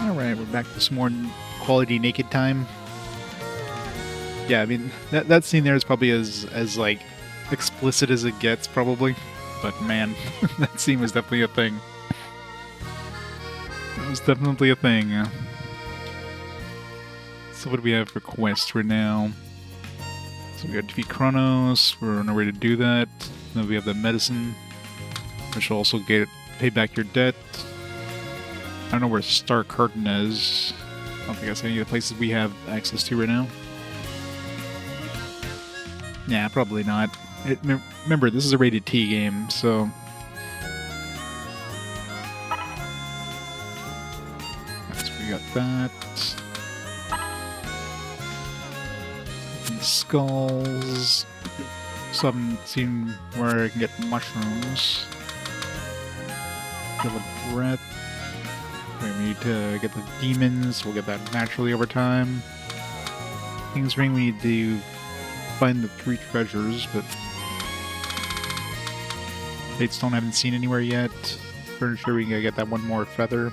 Alright, we're back to some more quality naked time. Yeah, I mean, that scene there is probably as like, explicit as it gets, probably. But man, that scene was definitely a thing. That was definitely a thing. So what do we have for quests right now? So we got defeat Kronos, we're on our way to do that. Then we have the medicine, which will also pay back your debt. I don't know where Star Curtain is. I don't think that's any of the places we have access to right now. Yeah, probably not. Remember, this is a rated T game, so... So we got that. Skulls. Still haven't seen where I can get mushrooms. Kill a breath. We need to get the demons. We'll get that naturally over time. King's Ring, we need to find the 3 treasures, but Fatestone I haven't seen anywhere yet. Pretty sure we can get that one more feather.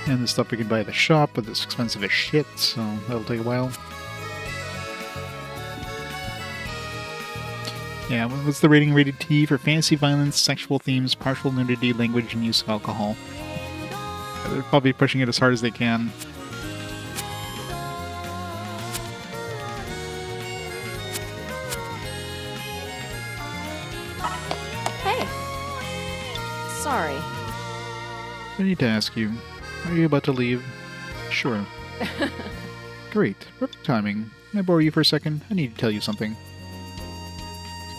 And the stuff we can buy at the shop, but it's expensive as shit, so that'll take a while. Yeah, what's the rating? Rated T for fantasy violence, sexual themes, partial nudity, language, and use of alcohol. They're probably pushing it as hard as they can. Hey! Sorry. I need to ask you, are you about to leave? Sure. Great. Perfect timing. Can I borrow you for a second? I need to tell you something.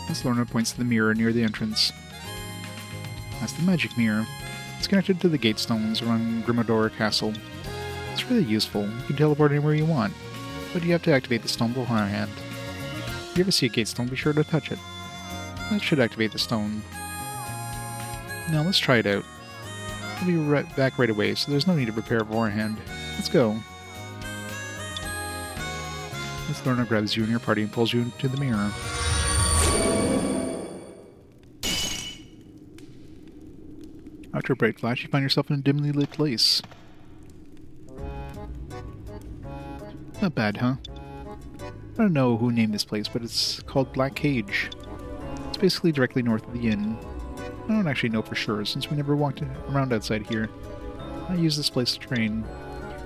As Lorna points to the mirror near the entrance. That's the magic mirror. It's connected to the gate stones around Grimmador Castle. It's really useful. You can teleport anywhere you want, but you have to activate the stone beforehand. If you ever see a gate stone, be sure to touch it. That should activate the stone. Now let's try it out. I'll be back right away, so there's no need to prepare beforehand. Let's go. As Lorna grabs you and your party and pulls you into the mirror. After a bright flash, you find yourself in a dimly lit place. Not bad, huh? I don't know who named this place, but it's called Black Cage. It's basically directly north of the inn. I don't actually know for sure, since we never walked around outside here. I use this place to train.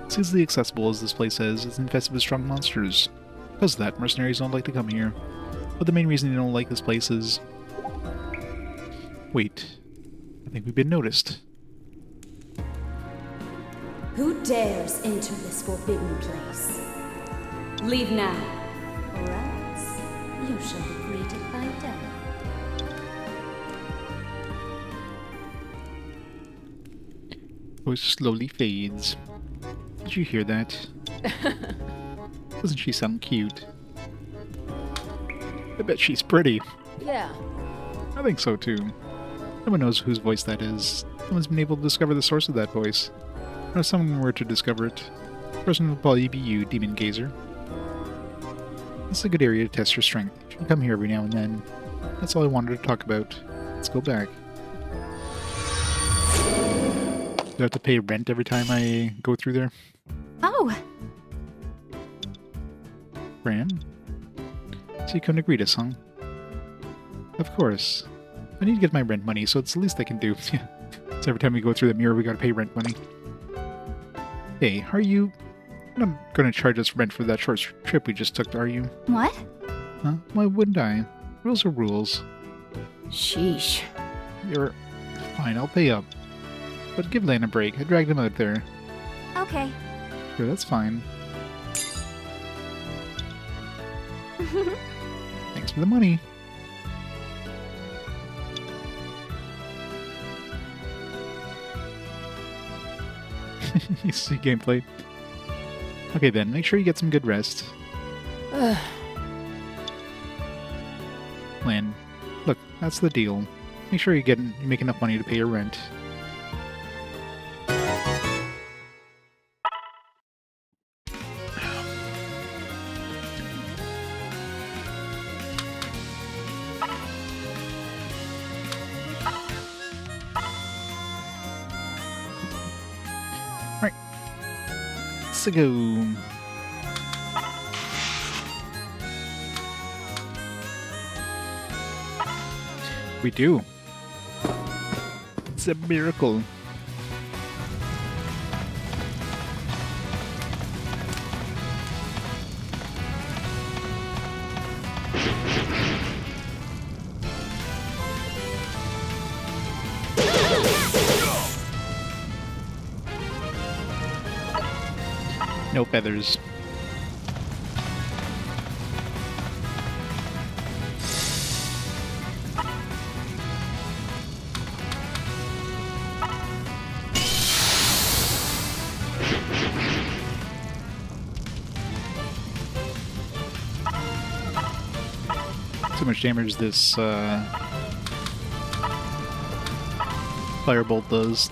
It's easily accessible as this place is. It's infested with strong monsters. Because of that, mercenaries don't like to come here. But the main reason they don't like this place is... Wait. I think we've been noticed. Who dares enter this forbidden place? Leave now, or else you shall be greeted by death. Voice slowly fades. Did you hear that? Doesn't she sound cute? I bet she's pretty. Yeah. I think so too. No one knows whose voice that is. No one's been able to discover the source of that voice. Or if someone were to discover it, the person would probably be you, Demon Gazer. This is a good area to test your strength. You should come here every now and then. That's all I wanted to talk about. Let's go back. Do I have to pay rent every time I go through there? Oh! Fran? So you come to greet us, huh? Of course. I need to get my rent money, so it's the least I can do. So every time we go through the mirror, we gotta pay rent money. Hey, are you... You're not gonna charge us rent for that short trip we just took, are you? What? Huh? Why wouldn't I? Rules are rules. Sheesh. You're... Fine, I'll pay up. But give Lan a break. I dragged him out there. Okay. Sure, that's fine. Thanks for the money. You see gameplay. Okay then, make sure you get some good rest. Lan, look, that's the deal. Make sure you make enough money to pay your rent. Let's go. We do. It's a miracle. No feathers. Too much damage this firebolt does.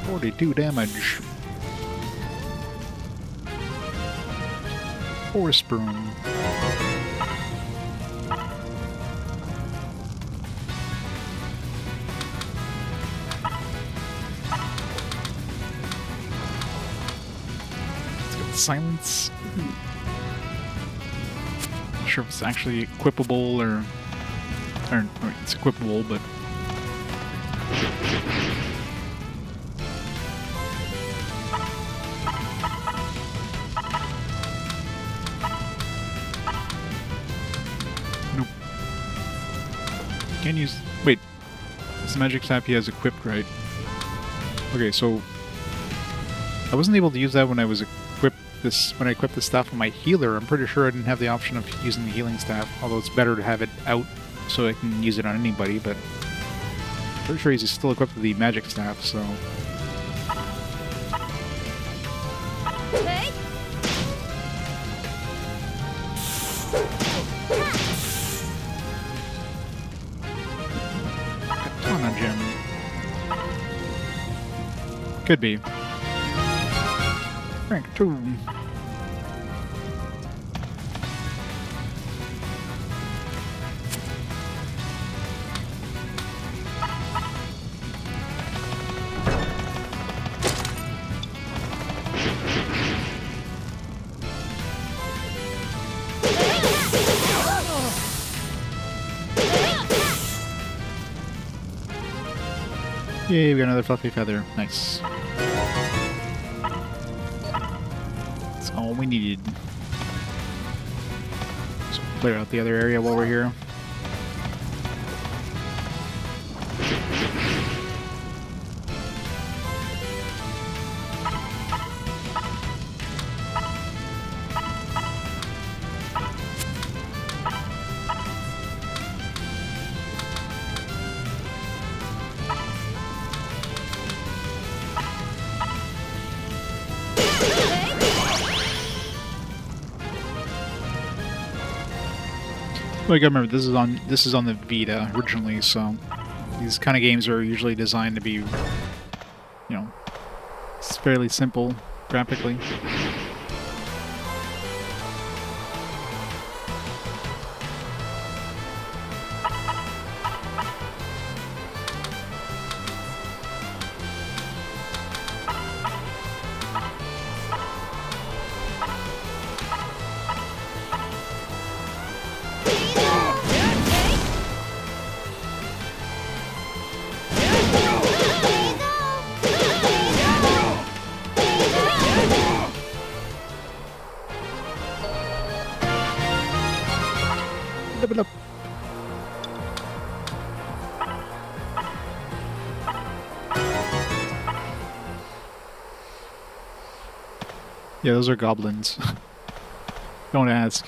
42 damage. Force broom. Let's get silence. Not sure if it's actually equipable or it's equipable, but nope. Can't use. Wait, it's the magic staff he has equipped, right? Okay, so I wasn't able to use that when I was equipped when I equipped the staff on my healer. I'm pretty sure I didn't have the option of using the healing staff, although it's better to have it out so I can use it on anybody, but I'm pretty sure he's still equipped with the magic staff, so. Hey! Katana gem. Could be. Rank 2. Yay, we got another fluffy feather. Nice. That's all we needed. So clear out the other area while we're here. Well, you gotta remember this is on the Vita originally, so these kind of games are usually designed to be, you know, it's fairly simple graphically. Level up. Yeah, those are goblins. Don't ask.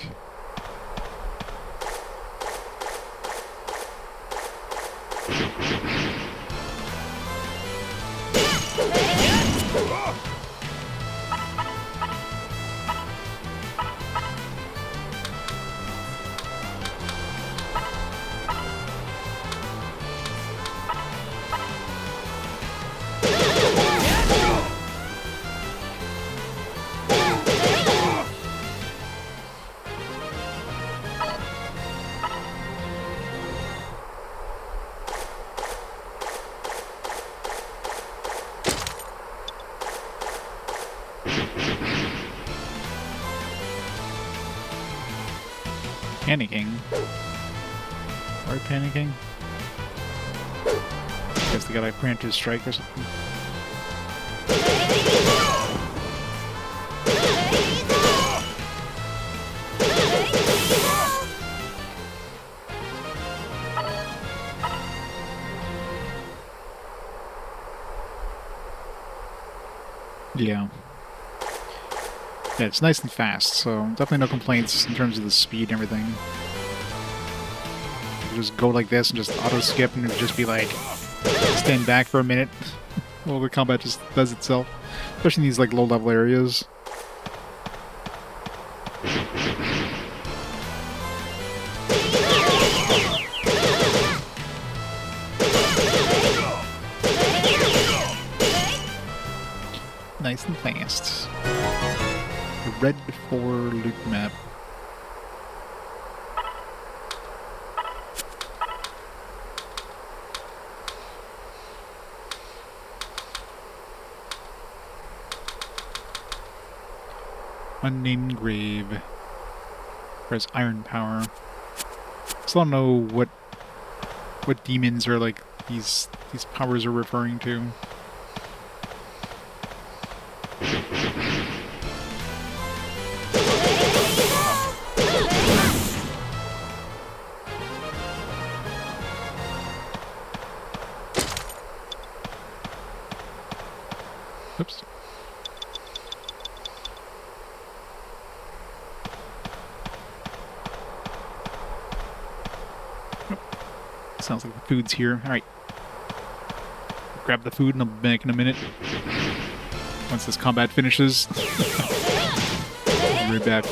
Panicking? Or panicking? Guess they got a preemptive strike or something. Yeah. Yeah, it's nice and fast, so definitely no complaints in terms of the speed and everything. You can just go like this and just auto-skip and it would just be like, stand back for a minute while the combat just does itself. Especially in these like low-level areas. Nice and fast. The Red 4 loot map. Unnamed grave. Press iron power. Still don't know what demons are like these powers are referring to. Oops. Oh. Sounds like the food's here. Alright. Grab the food and I'll be back in a minute. Once this combat finishes. I'll be right back.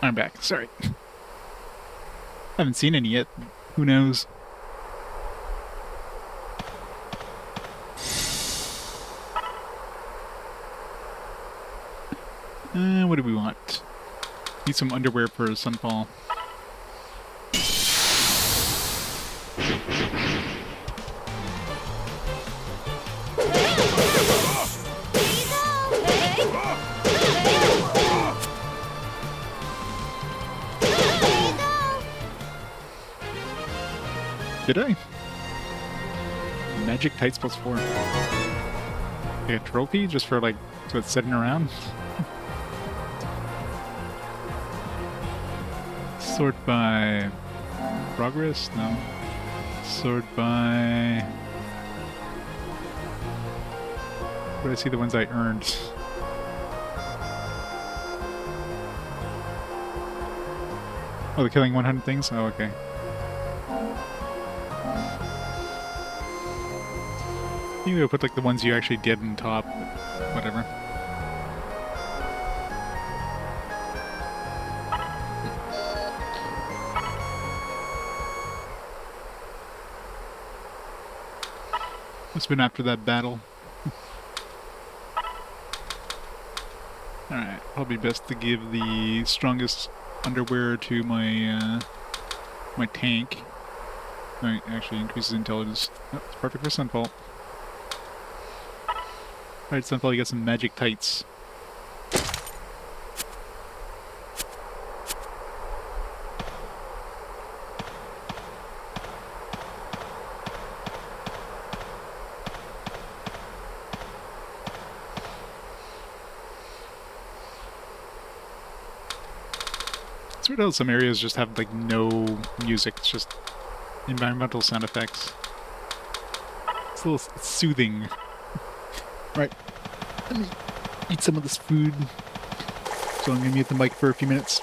I'm back. Sorry. Haven't seen any yet. Who knows? What do we want? Need some underwear for Sunfall. Did I? Magic Tights +4. Like a trophy just for like, so it's sitting around? Sort by progress? No. Sort by... Where do I see the ones I earned? Oh, they're killing 100 things? Oh, okay. I think they'll put like the ones you actually did on top, but whatever. Must have been after that battle. Alright, probably best to give the strongest underwear to my my tank. Right, actually increases intelligence. Oh, it's perfect for Sunfall. Alright, Sunfall, you got some magic tights. It's weird how some areas just have like no music, it's just environmental sound effects. It's a little soothing. Right, let me eat some of this food. So I'm gonna mute the mic for a few minutes.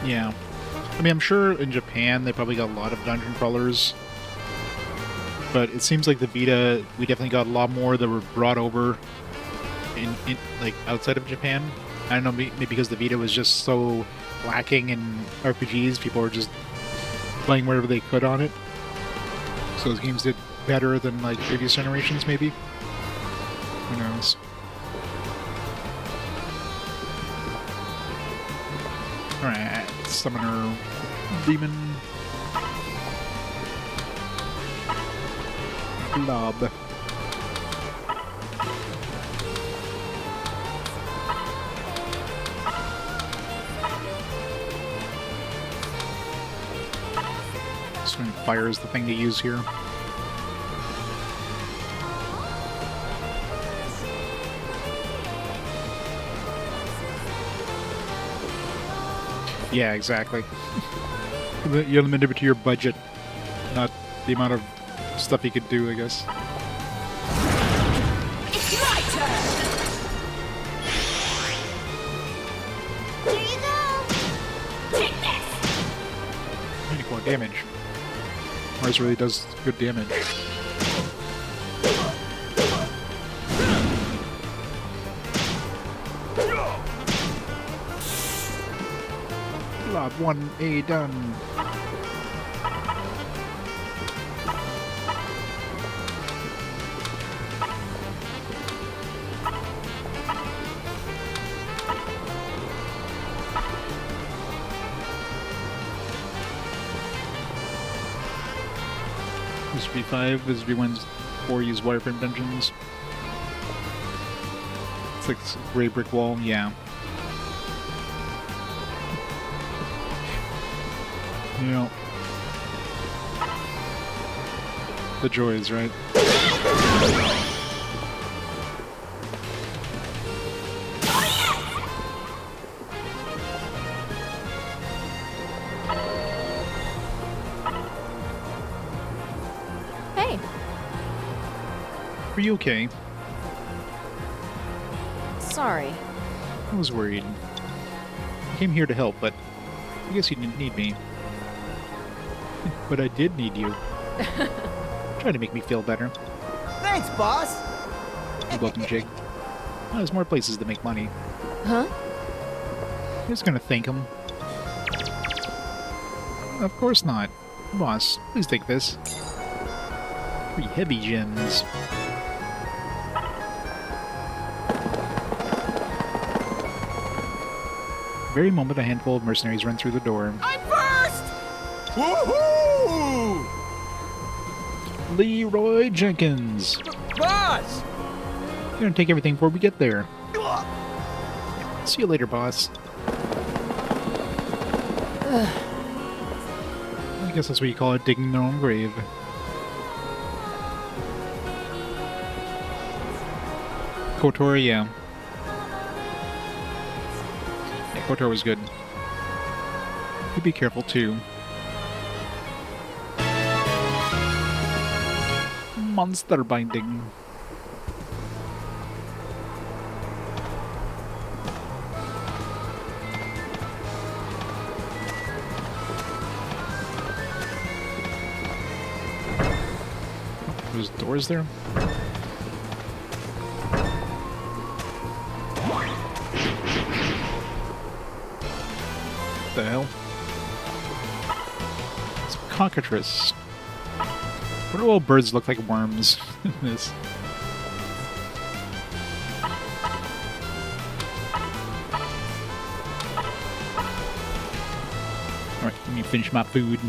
Yeah. I mean, I'm sure in Japan they probably got a lot of dungeon crawlers, but it seems like the Vita, we definitely got a lot more that were brought over in like outside of Japan. I don't know, maybe because the Vita was just so lacking in RPGs, people were just playing wherever they could on it. So those games did better than like previous generations, maybe. Who knows? Alright, Summoner Demon Blob. Swing Fire is the thing to use here. Yeah, exactly. You're limited to your budget, not the amount of stuff you could do, I guess. It's my turn! Here you go! Take this! 94 damage. Mars really does good damage. Blob 1A done. This would be 5, this would be when 4 use wireframe dungeons. It's like this gray brick wall, yeah. You know, the joys, right? Hey, Are you okay? sorry. I was worried. I came here to help, but I guess you didn't need me. But I did need you. Trying to make me feel better. Thanks, boss. You're welcome, Jake. Well, there's more places to make money. Huh? I'm just gonna thank him. Of course not. Boss, please take this. 3 heavy gems. The very moment a handful of mercenaries run through the door, I'm first! Woohoo! Leroy Jenkins! Boss! You're gonna take everything before we get there. See you later, boss. I guess that's what you call it, digging their own grave. KOTOR, yeah. Yeah, KOTOR was good. You be careful, too. Monster binding. There's doors there? What the hell? It's a cockatrice. What do all birds look like worms in this? Alright, let me finish my food.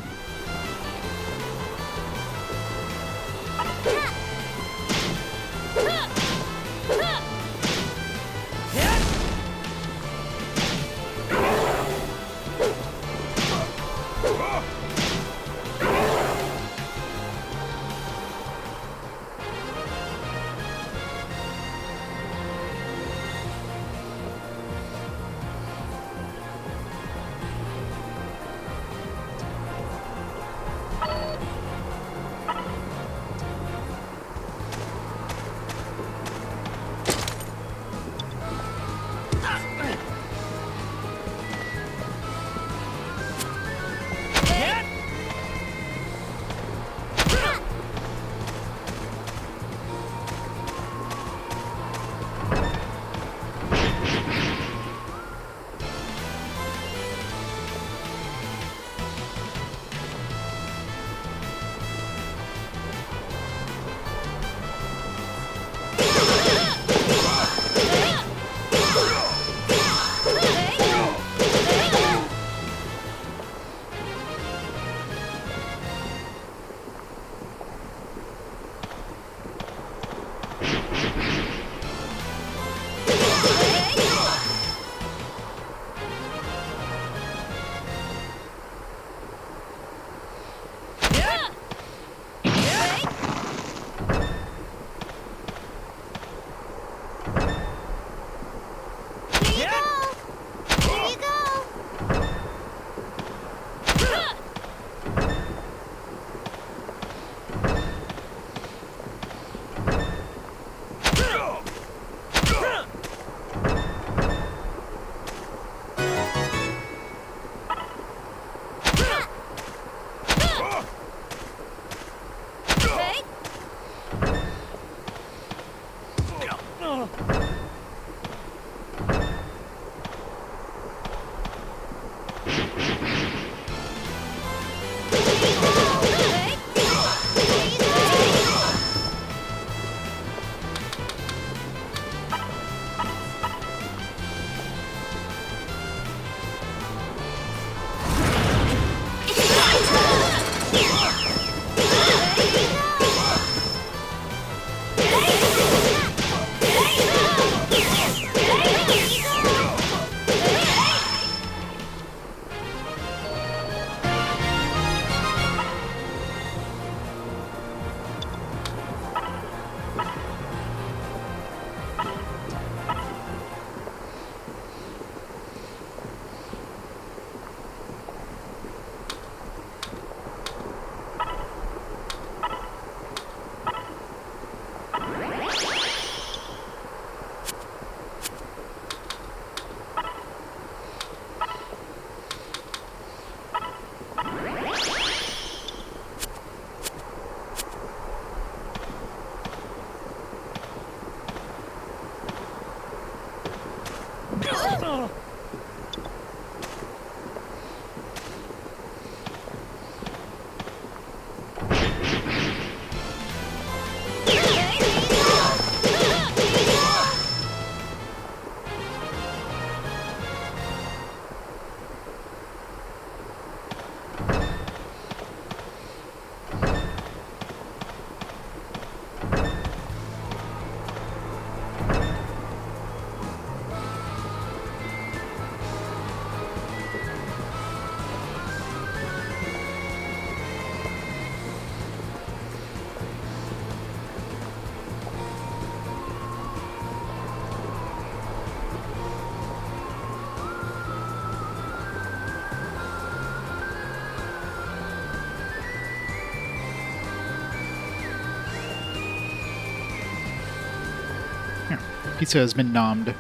Pizza has been nommed.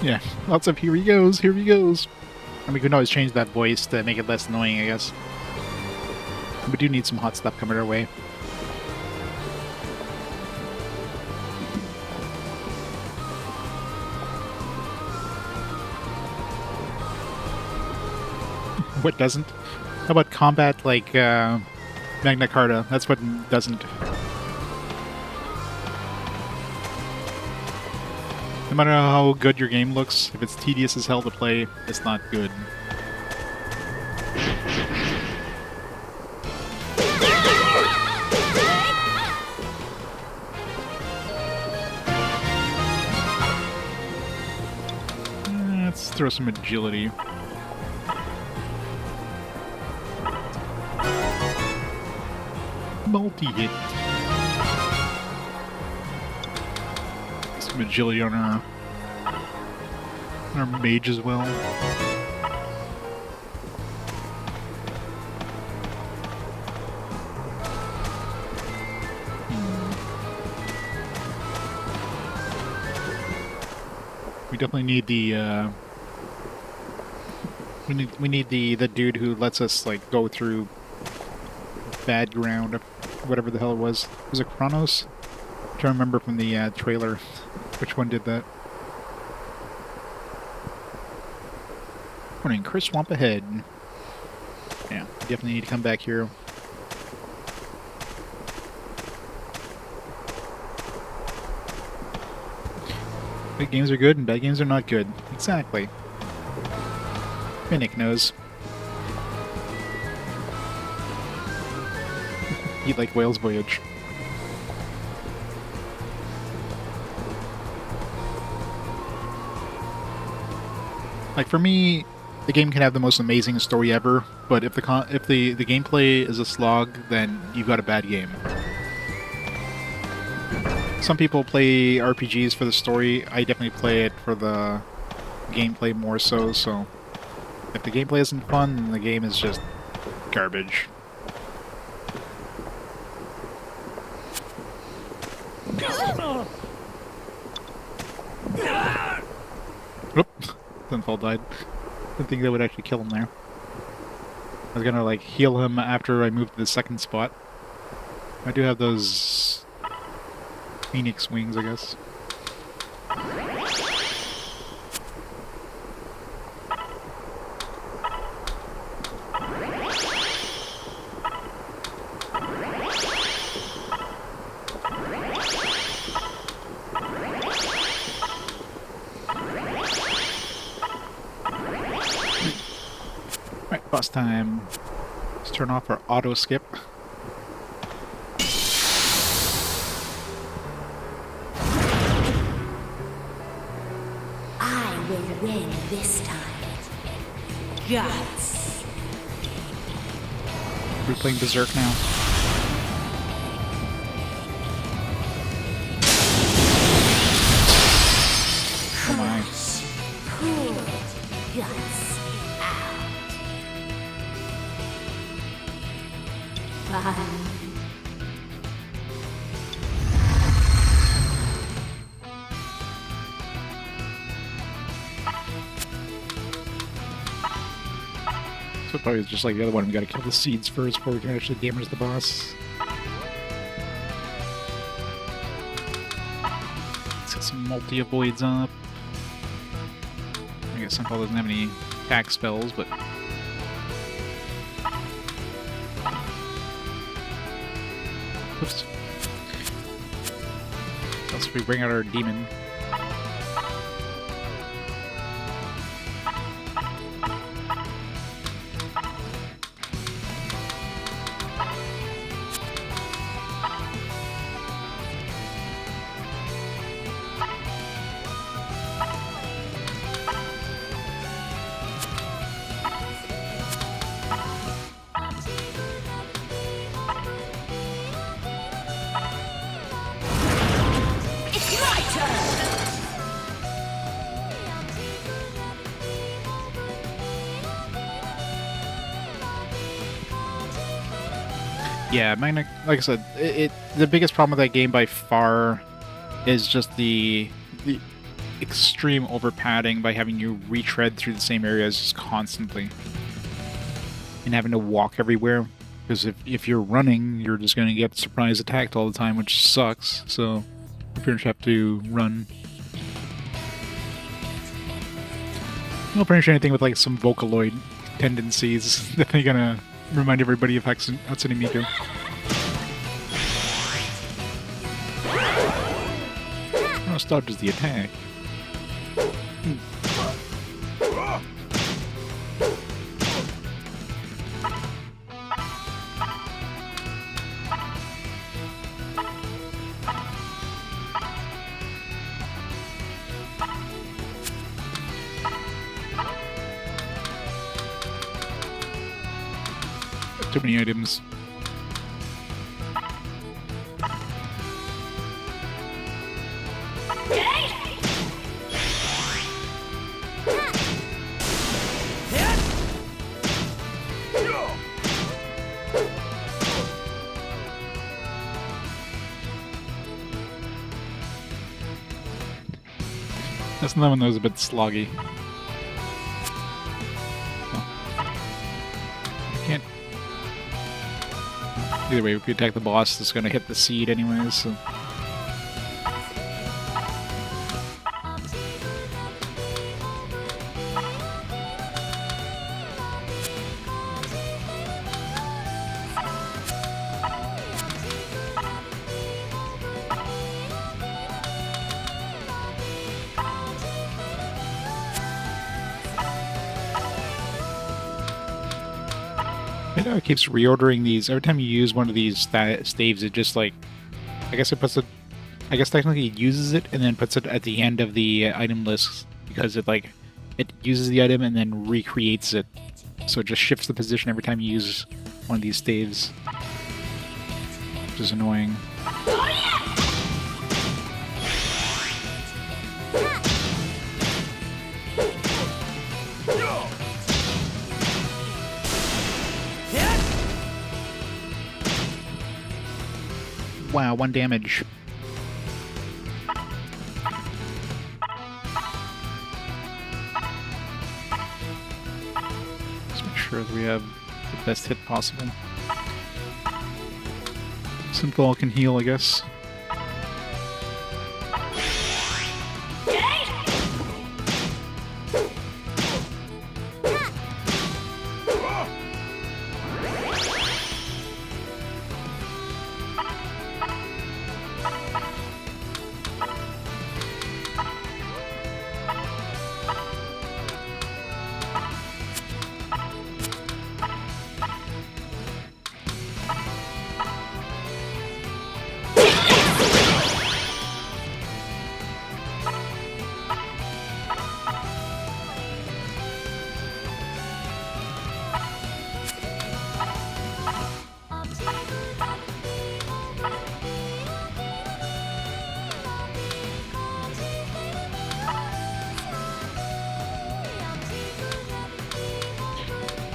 Yeah, lots of here he goes, here he goes. I mean, we can always change that voice to make it less annoying, I guess. We do need some hot stuff coming our way. What doesn't? How about combat like Magna Carta? That's what doesn't. No matter how good your game looks, if it's tedious as hell to play, it's not good. Let's throw some agility. Multi-hit. Some agility on our mage as well. We definitely need the we need the dude who lets us like go through bad ground, whatever the hell it was. Was it Kronos? I'm trying to remember from the trailer which one did that. Morning, Chris Swamp ahead. Yeah, definitely need to come back here. Good games are good and bad games are not good. Exactly. Finnick knows. Eat like Whale's Voyage. Like for me, the game can have the most amazing story ever, but if the gameplay is a slog, then you've got a bad game. Some people play RPGs for the story. I definitely play it for the gameplay more so. So if the gameplay isn't fun, then the game is just garbage. Oop! Sunfall died. Didn't think that would actually kill him there. I was gonna like heal him after I moved to the second spot. I do have those Phoenix wings, I guess. Alright, boss time. Let's turn off our auto skip. I will win this time. Guts. We're playing Berserk now. Oh my. Pull guts out. Bye. So probably it's just like the other one, we gotta kill the seeds first before we can actually damage the boss. Let's get some multi-avoids up. I guess Sunfall doesn't have any attack spells, but... Oops. Else we bring out our demon. Yeah, like I said, the biggest problem with that game by far is just the extreme over padding by having you retread through the same areas just constantly and having to walk everywhere. Because if you're running, you're just going to get surprise attacked all the time, which sucks. So you pretty much have to run. You'll pretty much anything with like some Vocaloid tendencies that they're gonna remind everybody of Hatsune Miku. Oh, dodges the attack. Too many items. That's another one that was a bit sloggy. Can't. Either way, if we attack the boss, it's gonna hit the seed anyways, so. It keeps reordering these. Every time you use one of these staves, it just like, I guess it puts it, I guess technically it uses it and then puts it at the end of the item list because it like, it uses the item and then recreates it. So it just shifts the position every time you use one of these staves, which is annoying. Wow, 1 damage. Let's make sure that we have the best hit possible. Synthol can heal, I guess.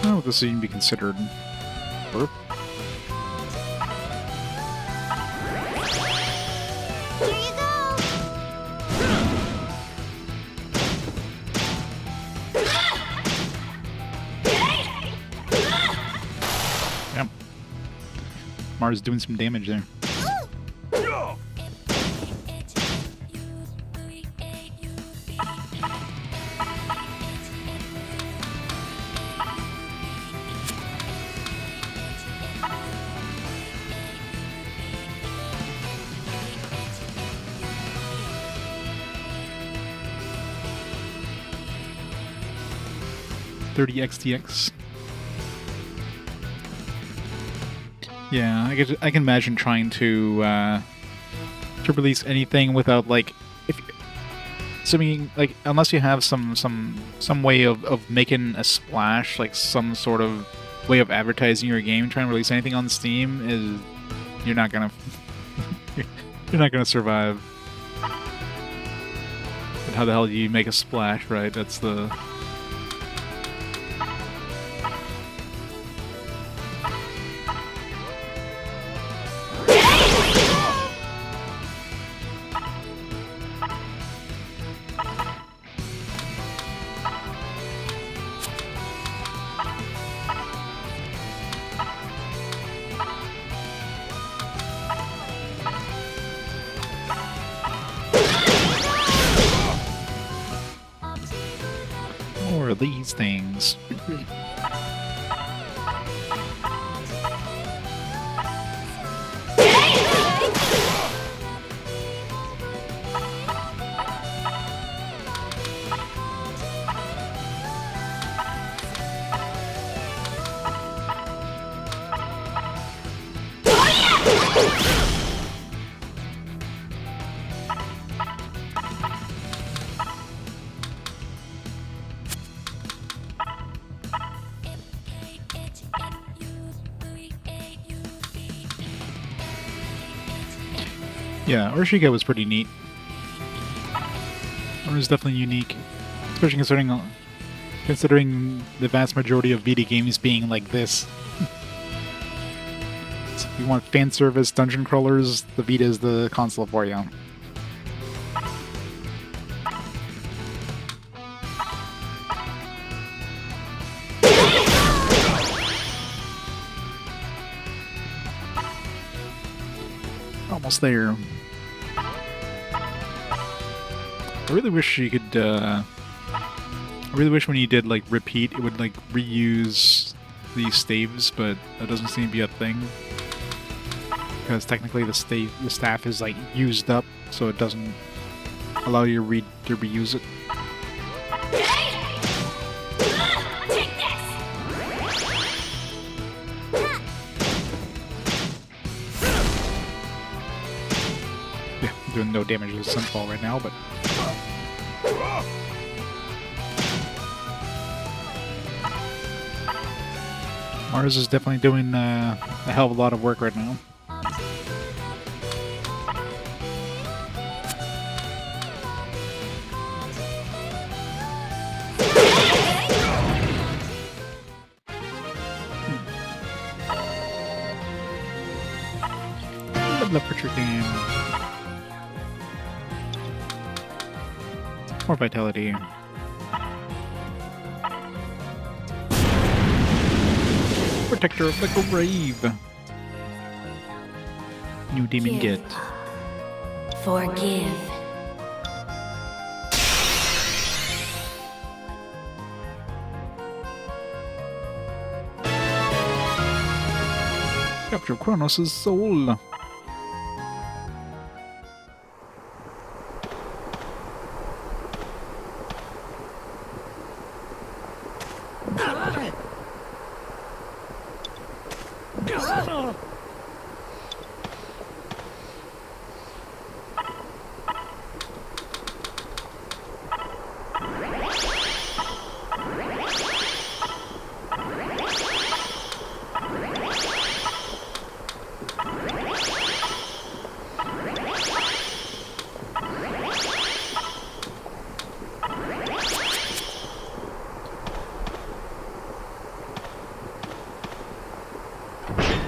Oh, this even be considered. Burp. Here you go. Yep. Mars doing some damage there. 30 XTX. Yeah, I can imagine trying to release anything without like, if assuming like unless you have some way of making a splash, like some sort of way of advertising your game, trying to release anything on Steam is you're not gonna you're not gonna survive. But how the hell do you make a splash, right? That's the more of these things. Yeah, Urshiga was pretty neat. It was definitely unique, especially considering the vast majority of Vita games being like this. So if you want fan service dungeon crawlers, the Vita is the console for you. Almost there. I really wish you could, I really wish when you did, like, repeat, it would, like, reuse these staves, but that doesn't seem to be a thing. Because technically the staff is, like, used up, so it doesn't allow you to reuse it. Yeah, doing no damage to the Sunfall right now, but... Mars is definitely doing a hell of a lot of work right now. Level up Richard game. More vitality. Protector of the grave. New demon get. Forgive. Capture Kronos' soul.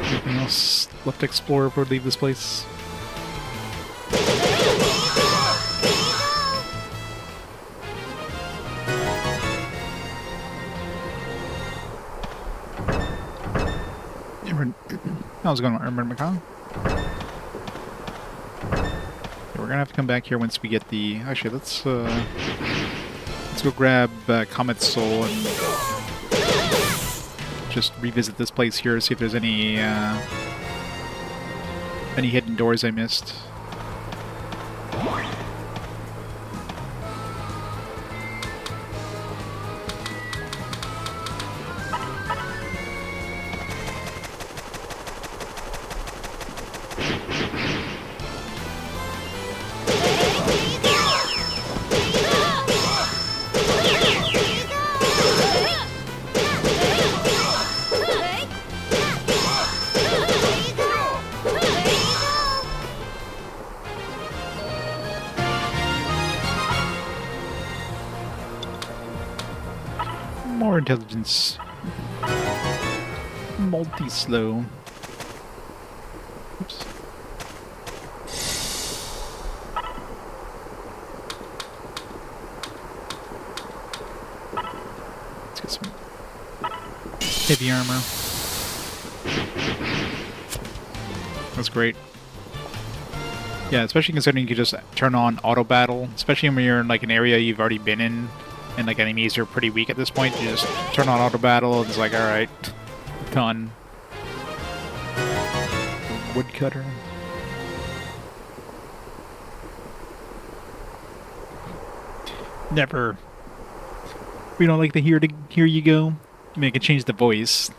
Anything else left to explore before we leave this place? How's it going, McCon? We're gonna have to come back here once we get the. Actually, let's go grab Comet's Soul and just revisit this place here, see if there's any hidden doors I missed. More intelligence. Multi-slow. Oops. Let's get some heavy armor. That's great. Yeah, especially considering you can just turn on auto battle, especially when you're in like an area you've already been in, and like enemies are pretty weak at this point. You just turn on auto battle, and it's like, all right, done. Woodcutter. Never. We don't like to hear you go. I mean, I can change the voice.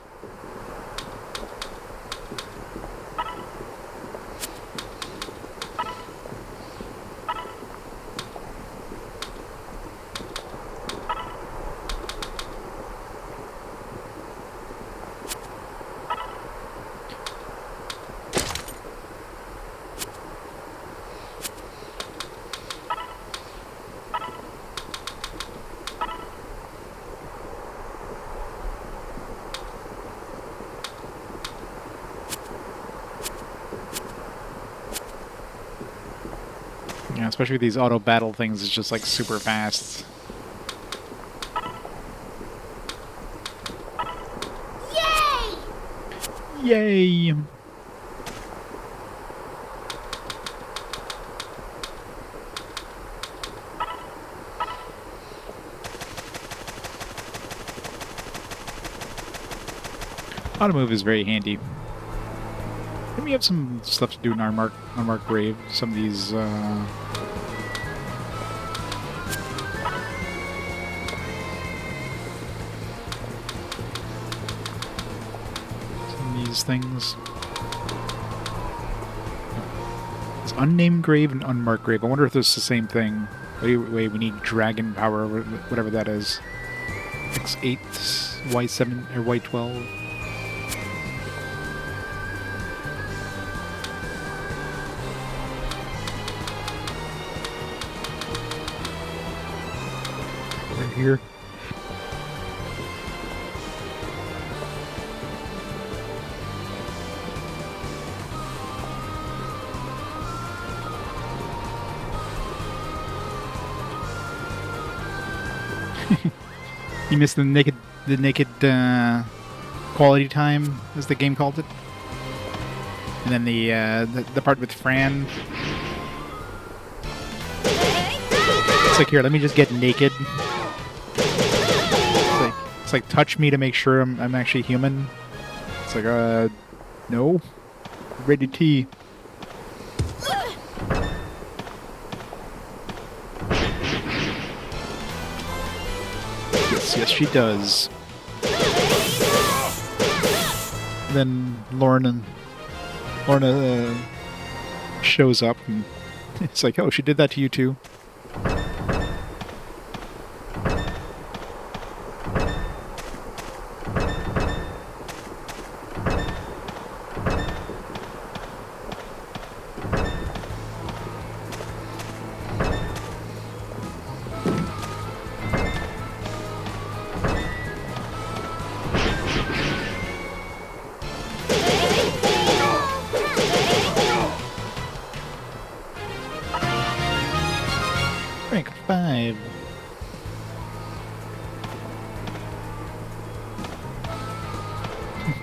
Yeah, especially with these auto battle things, it's just like super fast. Yay! Auto move is very handy. Then we have some stuff to do in our unmarked grave. Some of these, some of these things. It's unnamed grave and unmarked grave. I wonder if this is the same thing. Wait, we need dragon power, or whatever that is. X8, Y7, or Y12. Here. You missed the naked quality time, as the game called it, and then the part with Fran. It's like, here, let me just get naked. It's like, touch me to make sure I'm actually human. It's like, no. Ready T. Yes, she does. Then Lorna shows up, and it's like, oh, she did that to you too. Rank 5.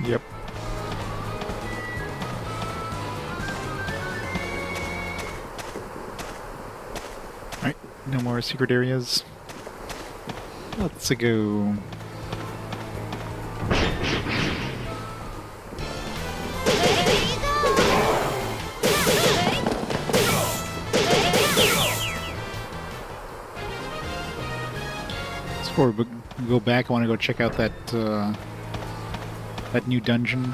Yep. Alright, no more secret areas. Let's go. Before we go back, I want to go check out that that new dungeon.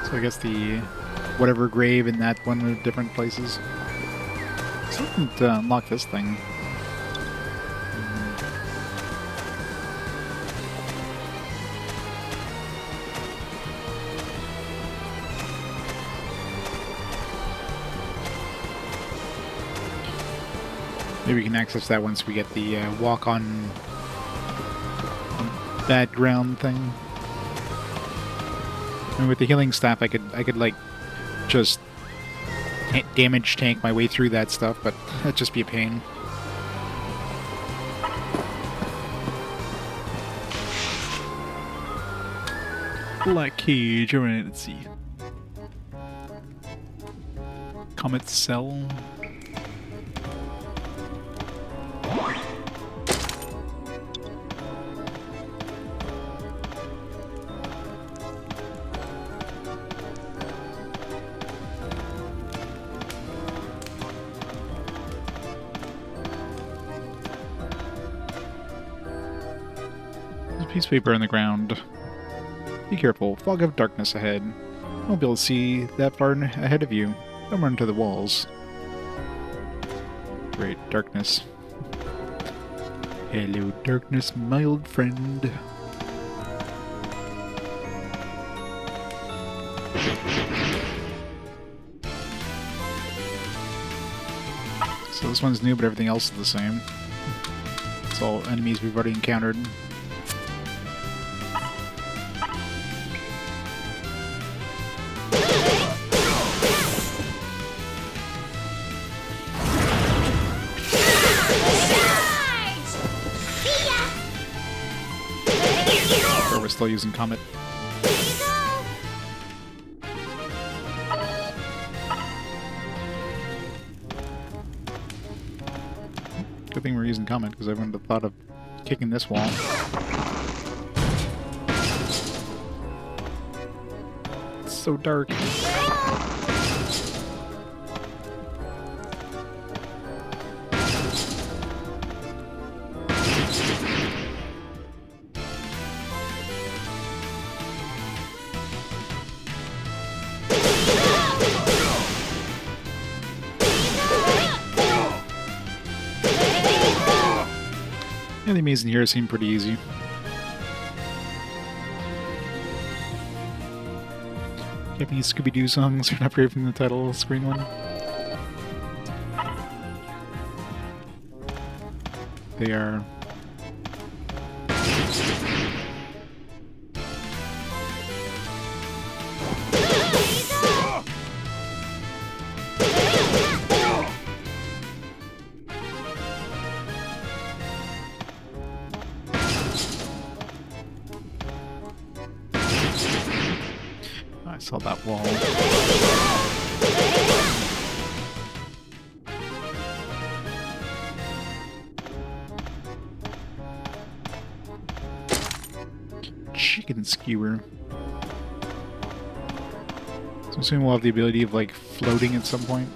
So I guess the whatever grave in that one of the different places. Something to unlock this thing. Maybe we can access that once we get the walk on bad ground thing. And with the healing staff, I could like just damage tank my way through that stuff, but that'd just be a pain. Black cage. Alright, let's see. Comet cell. There's a piece of paper on the ground. Be careful, fog of darkness ahead. You won't be able to see that far ahead of you. Don't run into the walls. Great, darkness. Hello, darkness, my old friend. So this one's new, but everything else is the same. It's all enemies we've already encountered. Or we're still using Comet. Good thing we're using Comet, because I wouldn't have thought of kicking this wall. It's so dark. Yeah, the enemies in here seem pretty easy. Japanese Scooby-Doo songs are not very from the title screen one. They are. I saw that wall. Chicken skewer. So I'm assuming we'll have the ability of like floating at some point.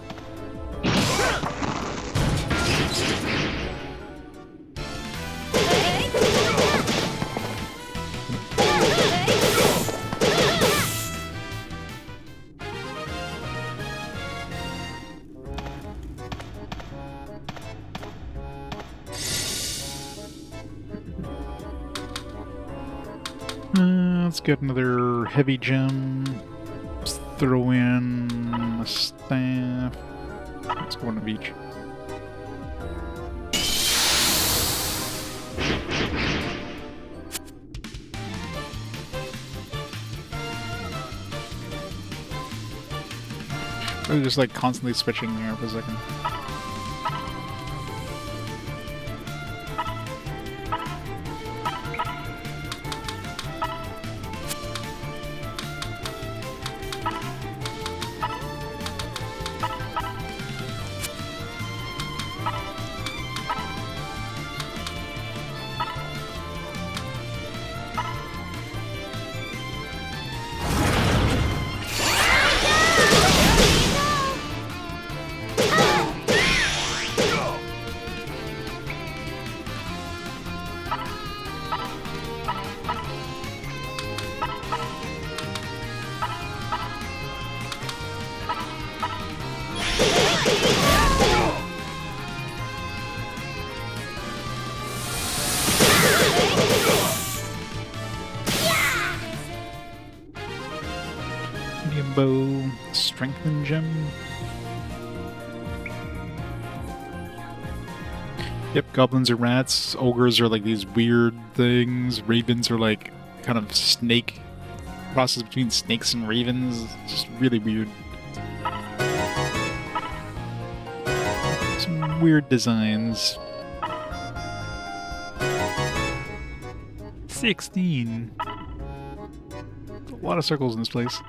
Let's get another heavy gem. Let's throw in a staff. Let's go one of each. I was just like constantly switching there for a second. Medium bow, strengthen gem. Yep, goblins are rats, ogres are like these weird things, ravens are like kind of snake, process between snakes and ravens. It's just really weird. Some weird designs. 16. A lot of circles in this place.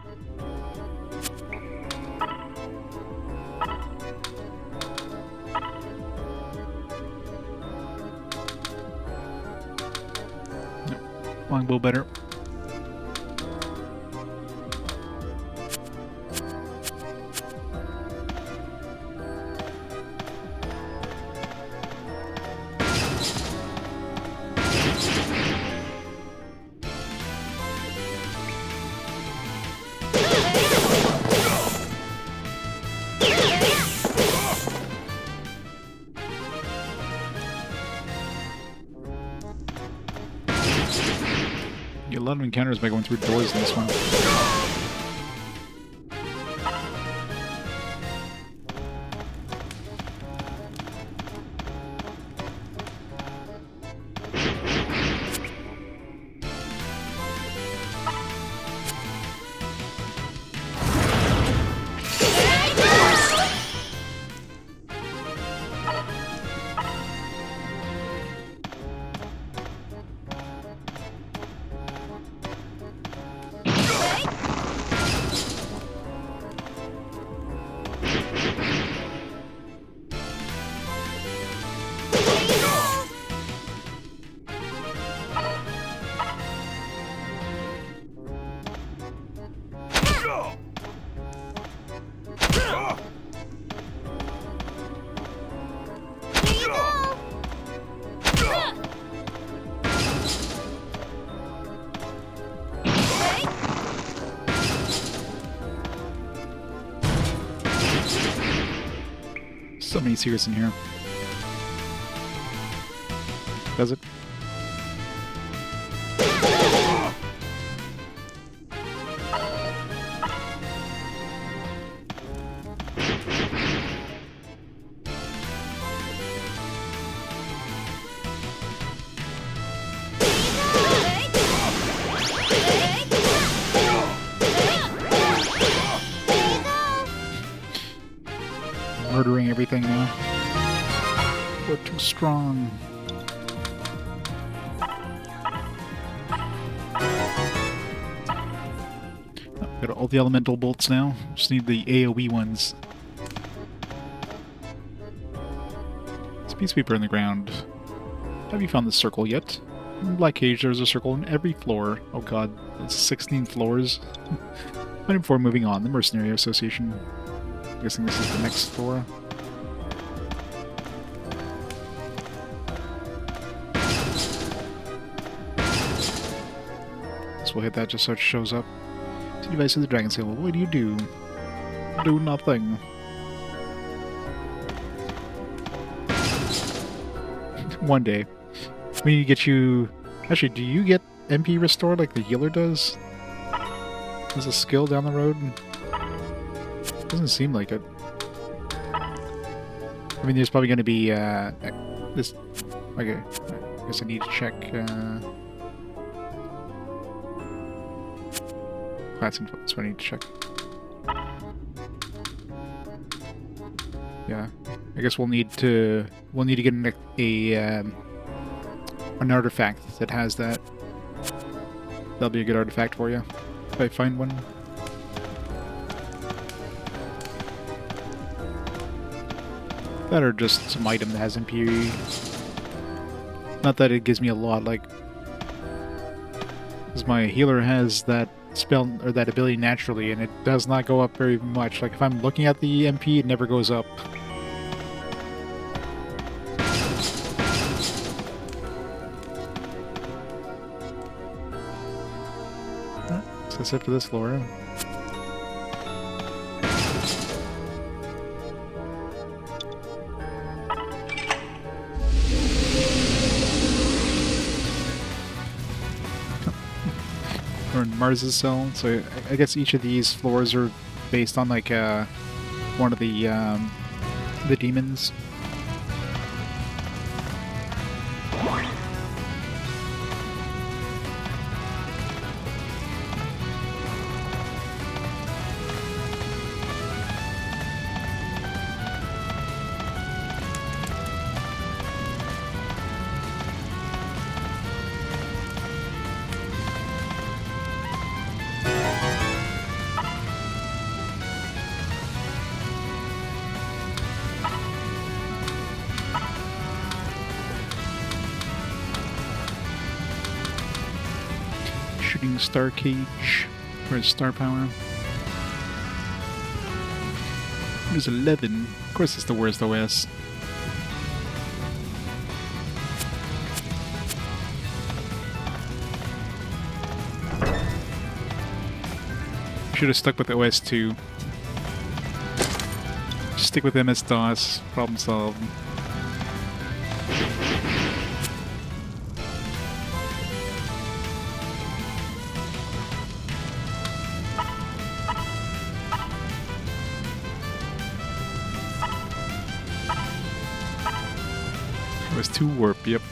Longbow better. A lot of encounters by going through doors in this one. So many secrets in here. Does it? Murdering everything now. We're too strong. Oh, got all the elemental bolts now. Just need the AoE ones. Speed sweeper in the ground. Have you found the circle yet? In Black Cage, there's a circle in every floor. Oh god, it's 16 floors. But before moving on, the Mercenary Association. I'm guessing this is the next floor. So we'll hit that just so it shows up. See device of the Dragon Seal. What do you do? Do nothing. One day. We need to get you... Actually, do you get MP restored like the healer does? As a skill down the road? Doesn't seem like it. I mean, there's probably going to be, this... Okay, I guess I need to check, class info, that's what I need to check. Yeah, I guess we'll need to get an artifact that has that. That'll be a good artifact for you, if I find one. That or just some item that has MP. Not that it gives me a lot, like... Because my healer has that spell, or that ability naturally, and it does not go up very much. Like, if I'm looking at the MP, it never goes up. So that's it for this floor. Or in Mars's cell, so I guess each of these floors are based on like one of the demons. Shooting star cage. Where's star power? There's 11. Of course, it's the worst OS. Should have stuck with OS 2. Stick with MS-DOS. Problem solved. It was 2 warp, yep.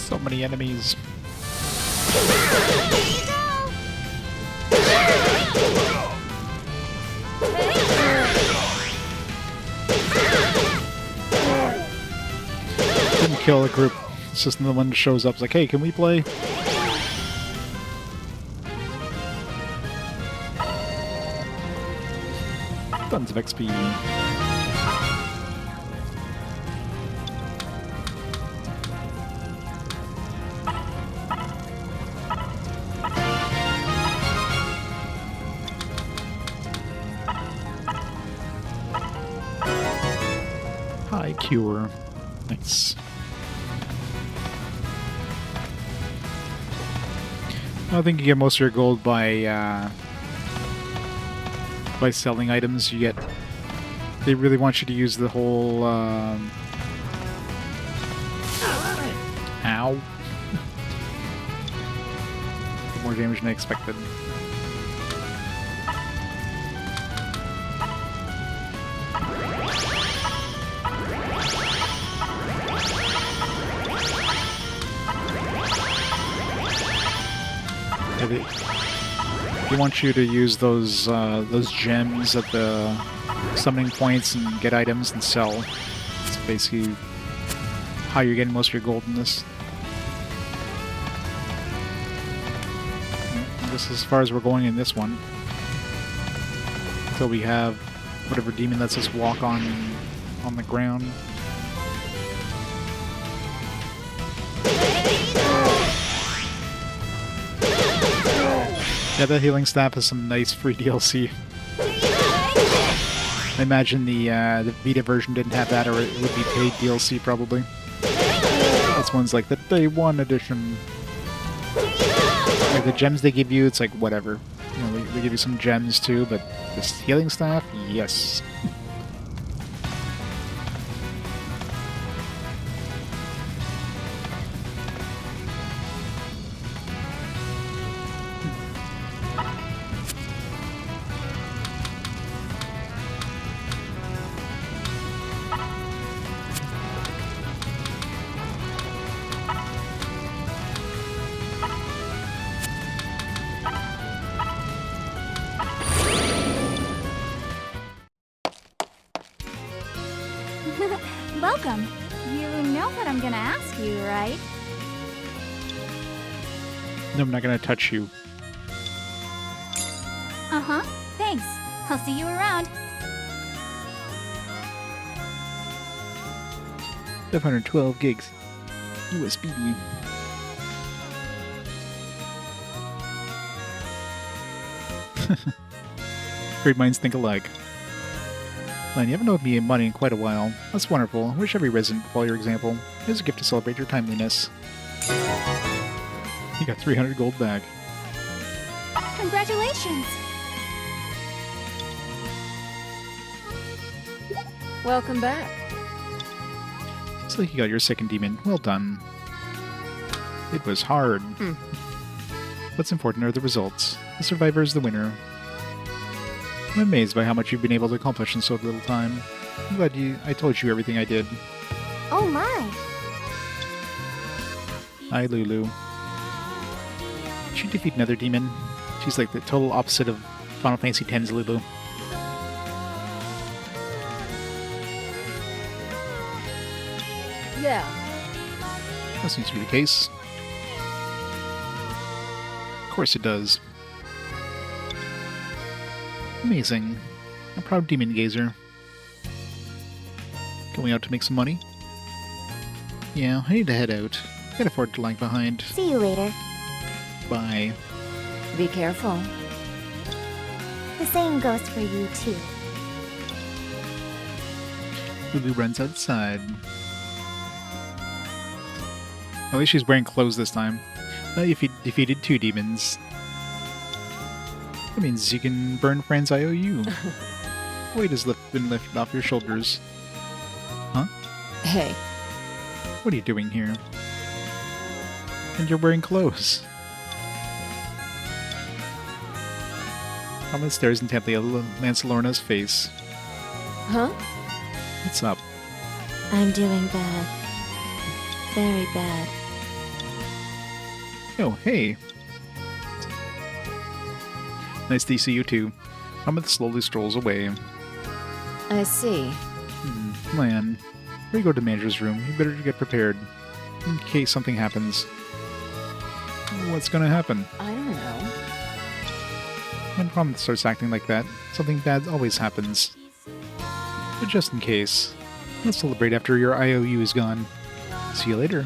So many enemies. Didn't kill the group. It's just the one that shows up. It's like, hey, can we play? Tons of XP. High cure. Nice. I think you get most of your gold by selling items. You get. They really want you to use the whole. Ow. More damage than I expected. They want you to use those gems at the summoning points and get items and sell. It's basically how you're getting most of your gold in this. And this is as far as we're going in this one. Until we have whatever demon lets us walk on the ground. Yeah, that healing staff has some nice free DLC. I imagine the Vita version didn't have that, or it would be paid DLC probably. This one's like the Day 1 edition. Like the gems they give you, it's like whatever. You know, they give you some gems too, but this healing staff, yes. Welcome. You know what I'm gonna ask you, right? No, I'm not gonna touch you. Uh-huh. Thanks. I'll see you around. 512 gigs. USB. Great minds think alike. Len, you haven't owed me money in quite a while. That's wonderful. I wish every resident would follow your example. Here's a gift to celebrate your timeliness. You got 300 gold back. Congratulations! Welcome back. Looks like you got your second demon. Well done. It was hard. What's important are the results. The survivor is the winner. I'm amazed by how much you've been able to accomplish in so little time. I'm glad I told you everything I did. Oh my! Hi, Lulu. Did you defeat another demon? She's like the total opposite of Final Fantasy X's Lulu. Yeah. That seems to be the case. Of course it does. Amazing. A proud demon gazer. Going out to make some money? Yeah, I need to head out. Can't afford to lag behind. See you later. Bye. Be careful. The same goes for you, too. Lulu runs outside. At least she's wearing clothes this time. If you defeated 2 demons. That means you can burn friends IOU. Weight has been lifted off your shoulders. Huh? Hey. What are you doing here? And you're wearing clothes. Thomas stares intently at Lancelorna's face. Huh? What's up? I'm doing bad. Very bad. Oh, hey. Nice to see you too. Thomas slowly strolls away. I see. Lan, before you go to the manager's room, you better get prepared. In case something happens. What's gonna happen? I don't know. When Prominence starts acting like that, something bad always happens. But just in case, let's celebrate after your IOU is gone. See you later.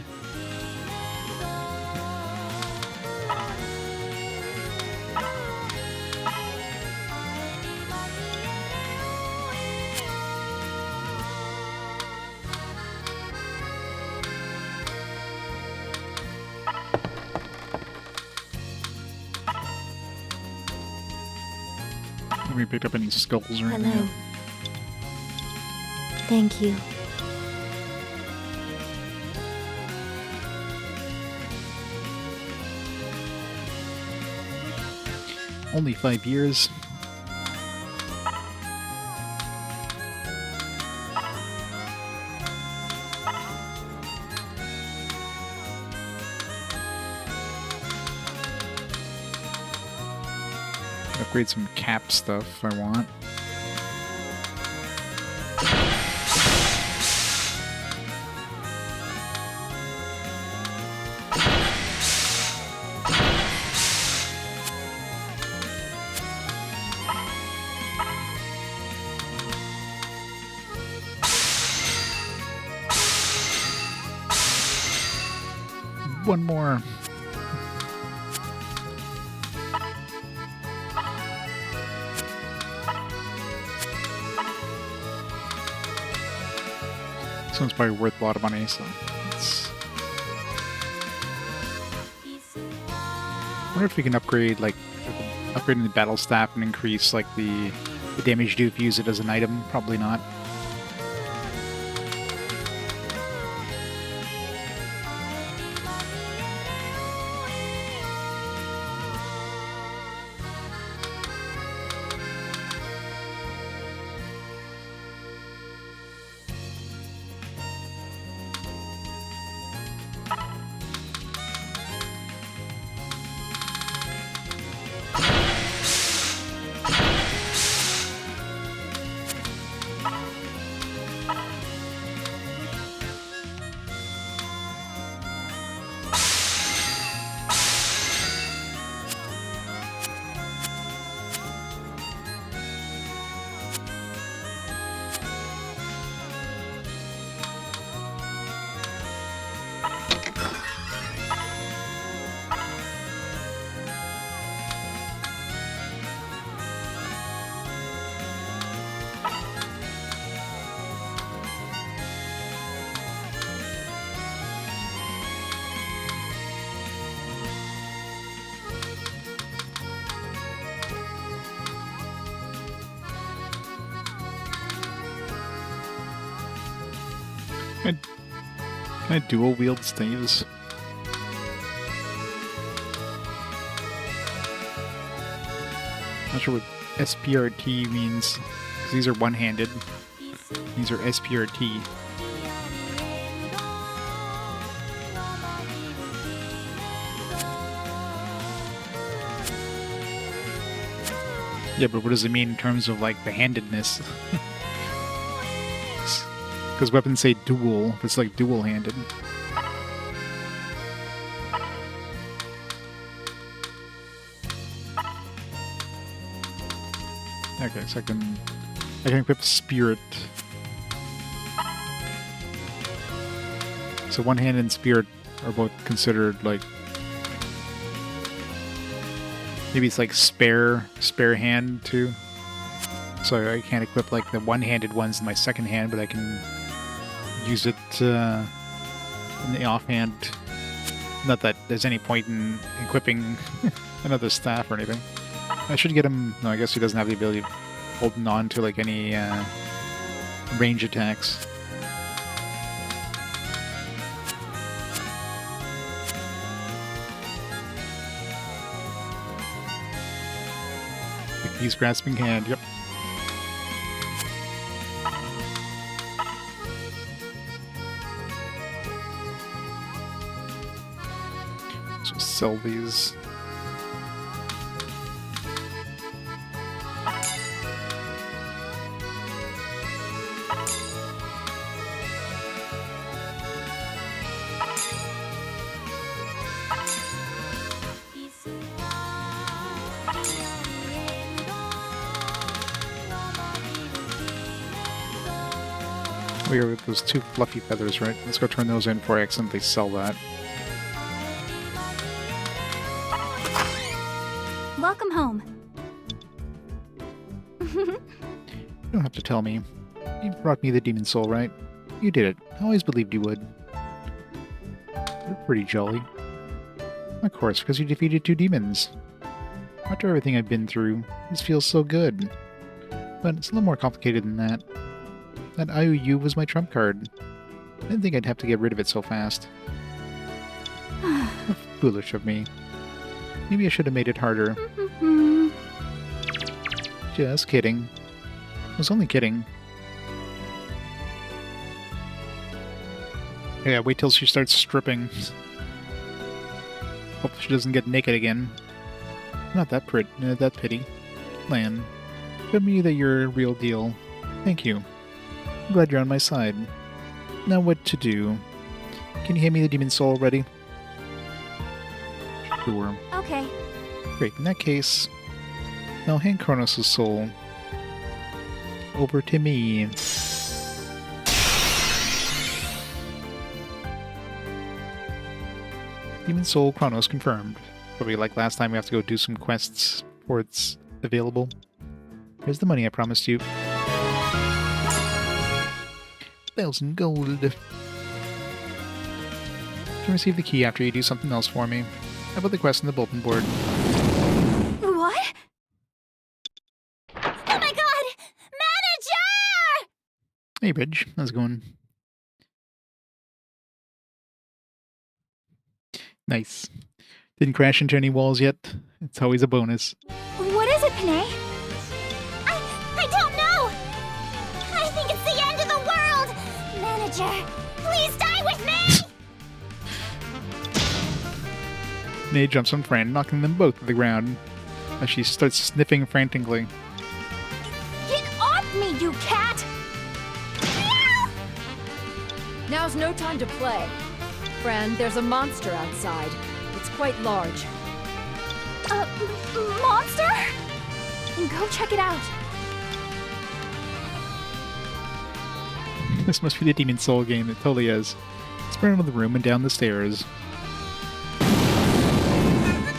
Have we picked up any skulls or anything? Hello. Thank you. Only 5 years. Upgrade some cap stuff if I want. One more. This one's probably worth a lot of money, so let's... I wonder if we can upgrade, like, upgrading the battle staff and increase, like, the damage you do if you use it as an item. Probably not. Can I dual wield staves? Not sure what SPRT means, because these are one-handed. These are SPRT. Yeah, but what does it mean in terms of, like, the handedness? Because weapons say dual, it's like dual-handed. Okay, so I can equip Spirit. So one hand and Spirit are both considered like maybe it's like spare hand too. So I can't equip like the one-handed ones in my second hand, but I can use it in the offhand. Not that there's any point in equipping another staff or anything. I should get him... No, I guess he doesn't have the ability of holding on to, like, any range attacks. He's grasping hand, yep. So sell these. We are with those two fluffy feathers, right? Let's go turn those in before I accidentally sell that. Welcome home. You don't have to tell me. You brought me the demon soul, right? You did it. I always believed you would. You're pretty jolly. Of course, because you defeated 2 demons. After everything I've been through, this feels so good. But it's a little more complicated than that. That IOU was my trump card. I didn't think I'd have to get rid of it so fast. How foolish of me. Maybe I should have made it harder. Just kidding. I was only kidding. Yeah, wait till she starts stripping. Hope she doesn't get naked again. Not that that pity. Lan, show me that you're a real deal. Thank you. I'm glad you're on my side. Now what to do? Can you hand me the demon soul already? Sure. Okay. Great, in that case, now hand Kronos' soul over to me. Demon soul Kronos confirmed. Probably like last time we have to go do some quests before it's available. Here's the money I promised you. 1,000 gold. You can receive the key after you do something else for me. How about the quest on the bulletin board? What? Oh my god! Manager! Hey, Bridge. How's it going? Nice. Didn't crash into any walls yet. It's always a bonus. What is it, Panay? I don't know! I think it's the end of the world! Manager, please die with me! Nay jumps on Fran, knocking them both to the ground as she starts sniffing frantically. Get off me, you cat! Now's no time to play. Friend, there's a monster outside. It's quite large. A monster? Go check it out. This must be the Demon Soul game. It totally is. Let's burn out of the room and down the stairs.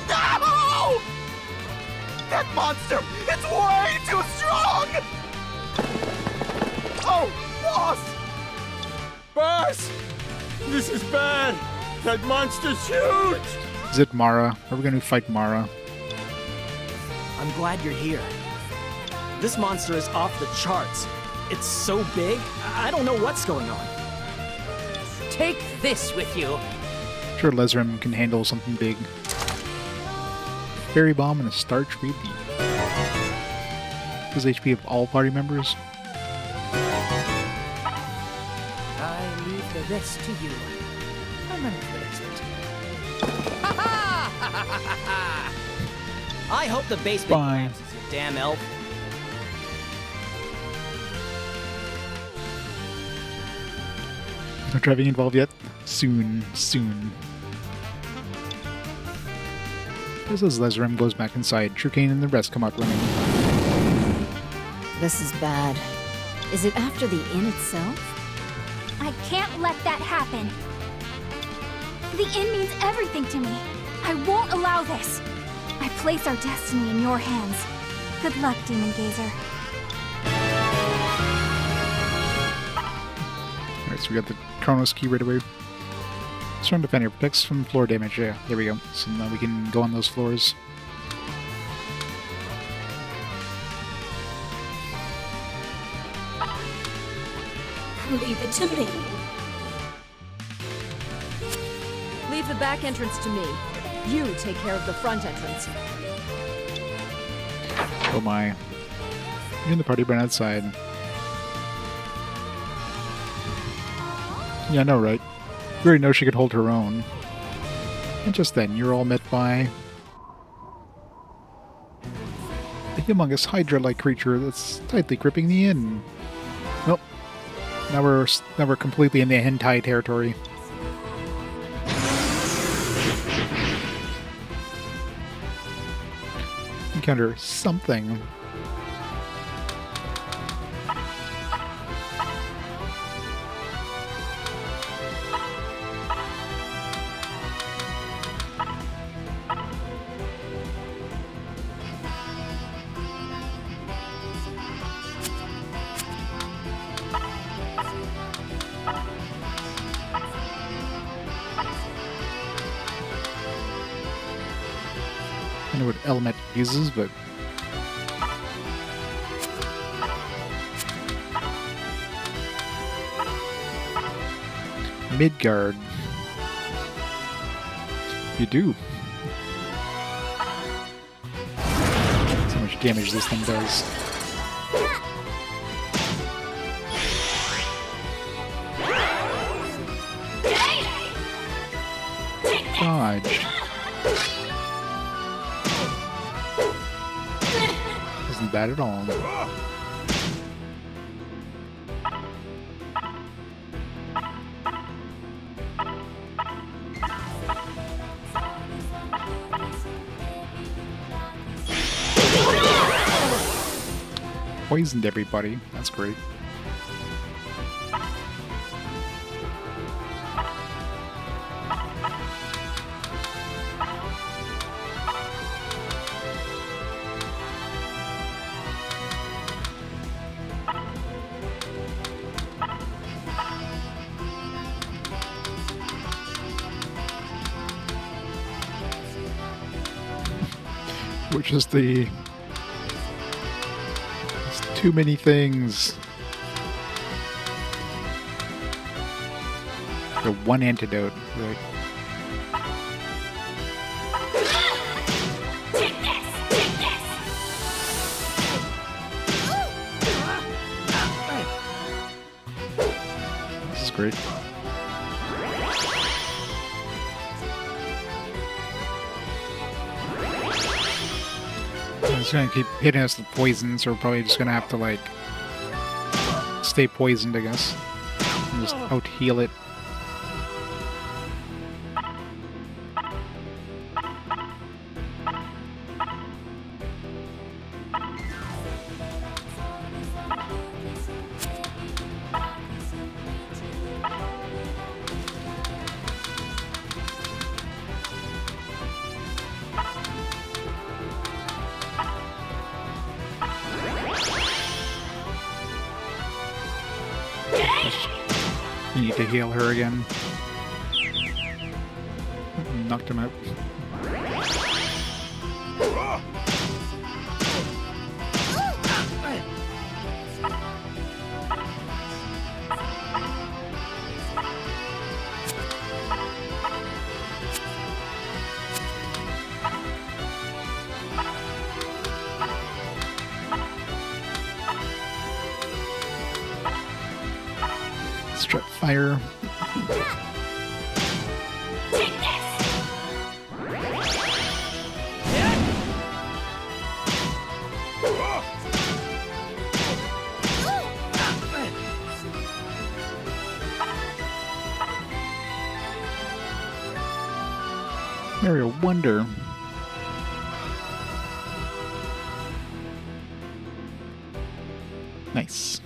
No! That monster! It's way too strong! Oh, boss! Boss! This is bad! That monster's huge! Is it Mara? Are we going to fight Mara? I'm glad you're here. This monster is off the charts. It's so big, I don't know what's going on. Take this with you. Sure, Lesram can handle something big. Fairy Bomb and a Starch Relief. Does HP of all party members? I leave the rest to you. I'm an expert. I hope the basement Bye. collapses, you damn elf. No driving involved yet? Soon, soon. Just as Lesram goes back inside, Trukane and the rest come out running. This is bad. Is it after the inn itself? I can't let that happen. The inn means everything to me. I won't allow this. I place our destiny in your hands. Good luck, Demon Gazer. Alright, so we got the Chronos key right away. Strong Defender protects from floor damage. Yeah, there we go. So now we can go on those floors. Leave it to me. Leave the back entrance to me. You take care of the front entrance. Oh my. You and the party burn outside. Yeah, I know, right? We already know she could hold her own. And just then, you're all met by a humongous Hydra-like creature that's tightly gripping the inn. Nope. Now we're completely in the hentai territory. Encounter something. I know what element it uses, but Midgard. You do. That's how much damage this thing does. Dodge. Isn't bad at all. Poisoned everybody. That's great. Which is the... There's too many things. The one antidote, right? This is great. It's gonna keep hitting us with poison, so we're probably just gonna have to, like, stay poisoned, I guess. And just out-heal it. You need to heal her again. Knocked him out. Strut fire. Take this! Mario Wonder. Nice.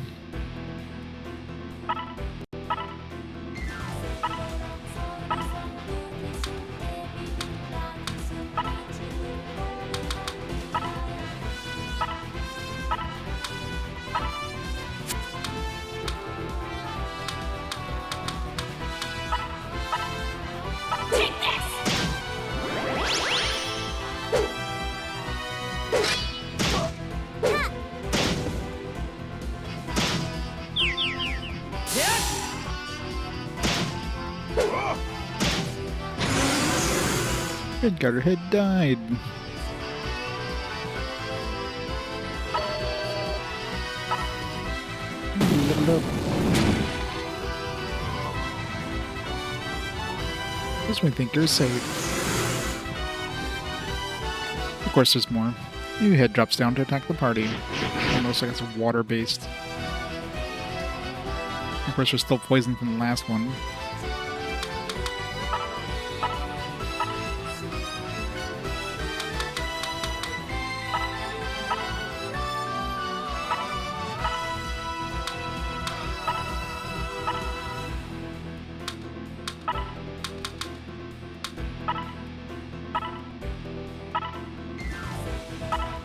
Take this! Red got her head died. Level up. This one think you're safe. Of course, there's more. Your head drops down to attack the party. Almost like it's water-based. Of course, there's still poison from the last one.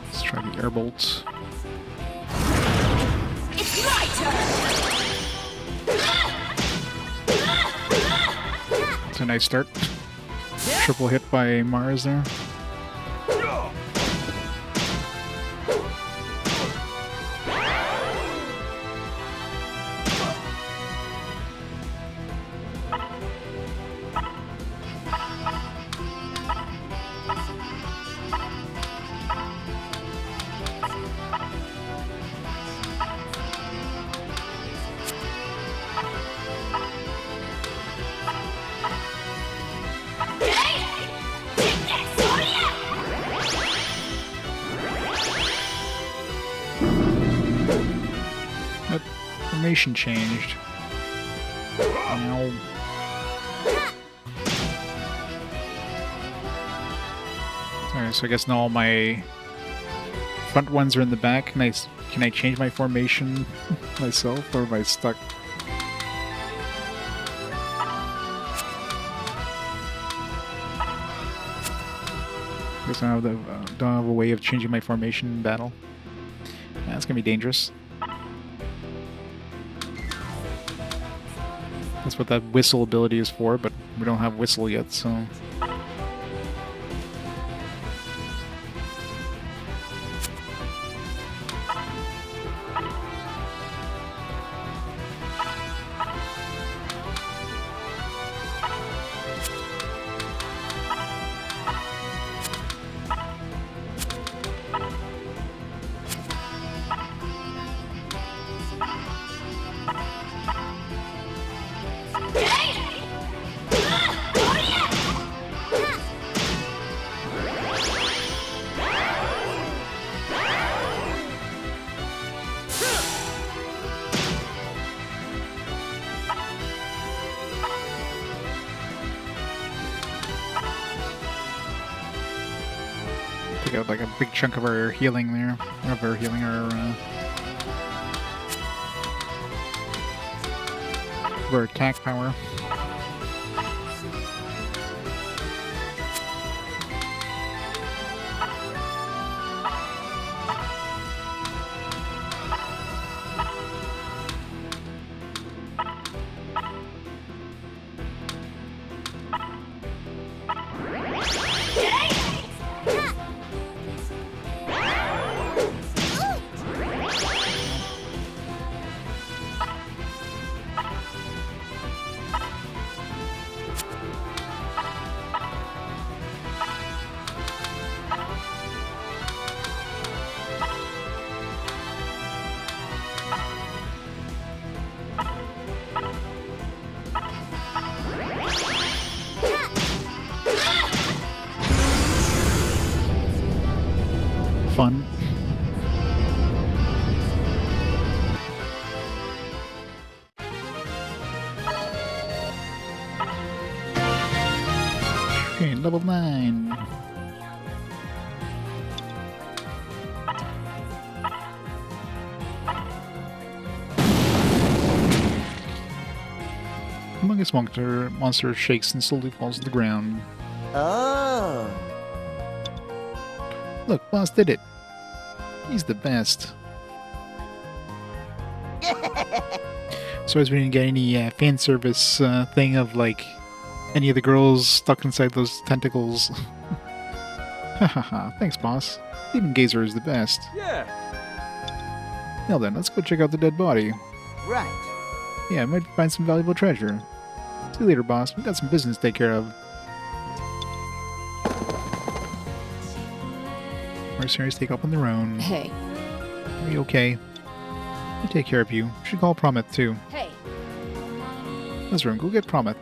Let's try the air bolts. It's my turn! It's a nice start. Triple hit by Mars there. That formation changed. Ow. Alright, so I guess now all my front ones are in the back. Can I change my formation myself, or am I stuck? Guess I don't have a way of changing my formation in battle. That's gonna be dangerous. That's what that whistle ability is for, but we don't have whistle yet, so... Take out like a big chunk of our healing there. Of our healing, our attack power. level 9. Humongous monster shakes and slowly falls to the ground. Oh. Look, boss did it. He's the best. So as we didn't get any fan service thing of like any of the girls stuck inside those tentacles. Hahaha, thanks boss. Demon Gazer is the best. Yeah. Now then, let's go check out the dead body. Right. Yeah, I might find some valuable treasure. See you later, boss. We've got some business to take care of. Mercenaries take up on their own. Hey. Are you okay? I'll take care of you. You should call Prometh too. Hey. Ezra, go get Prometh.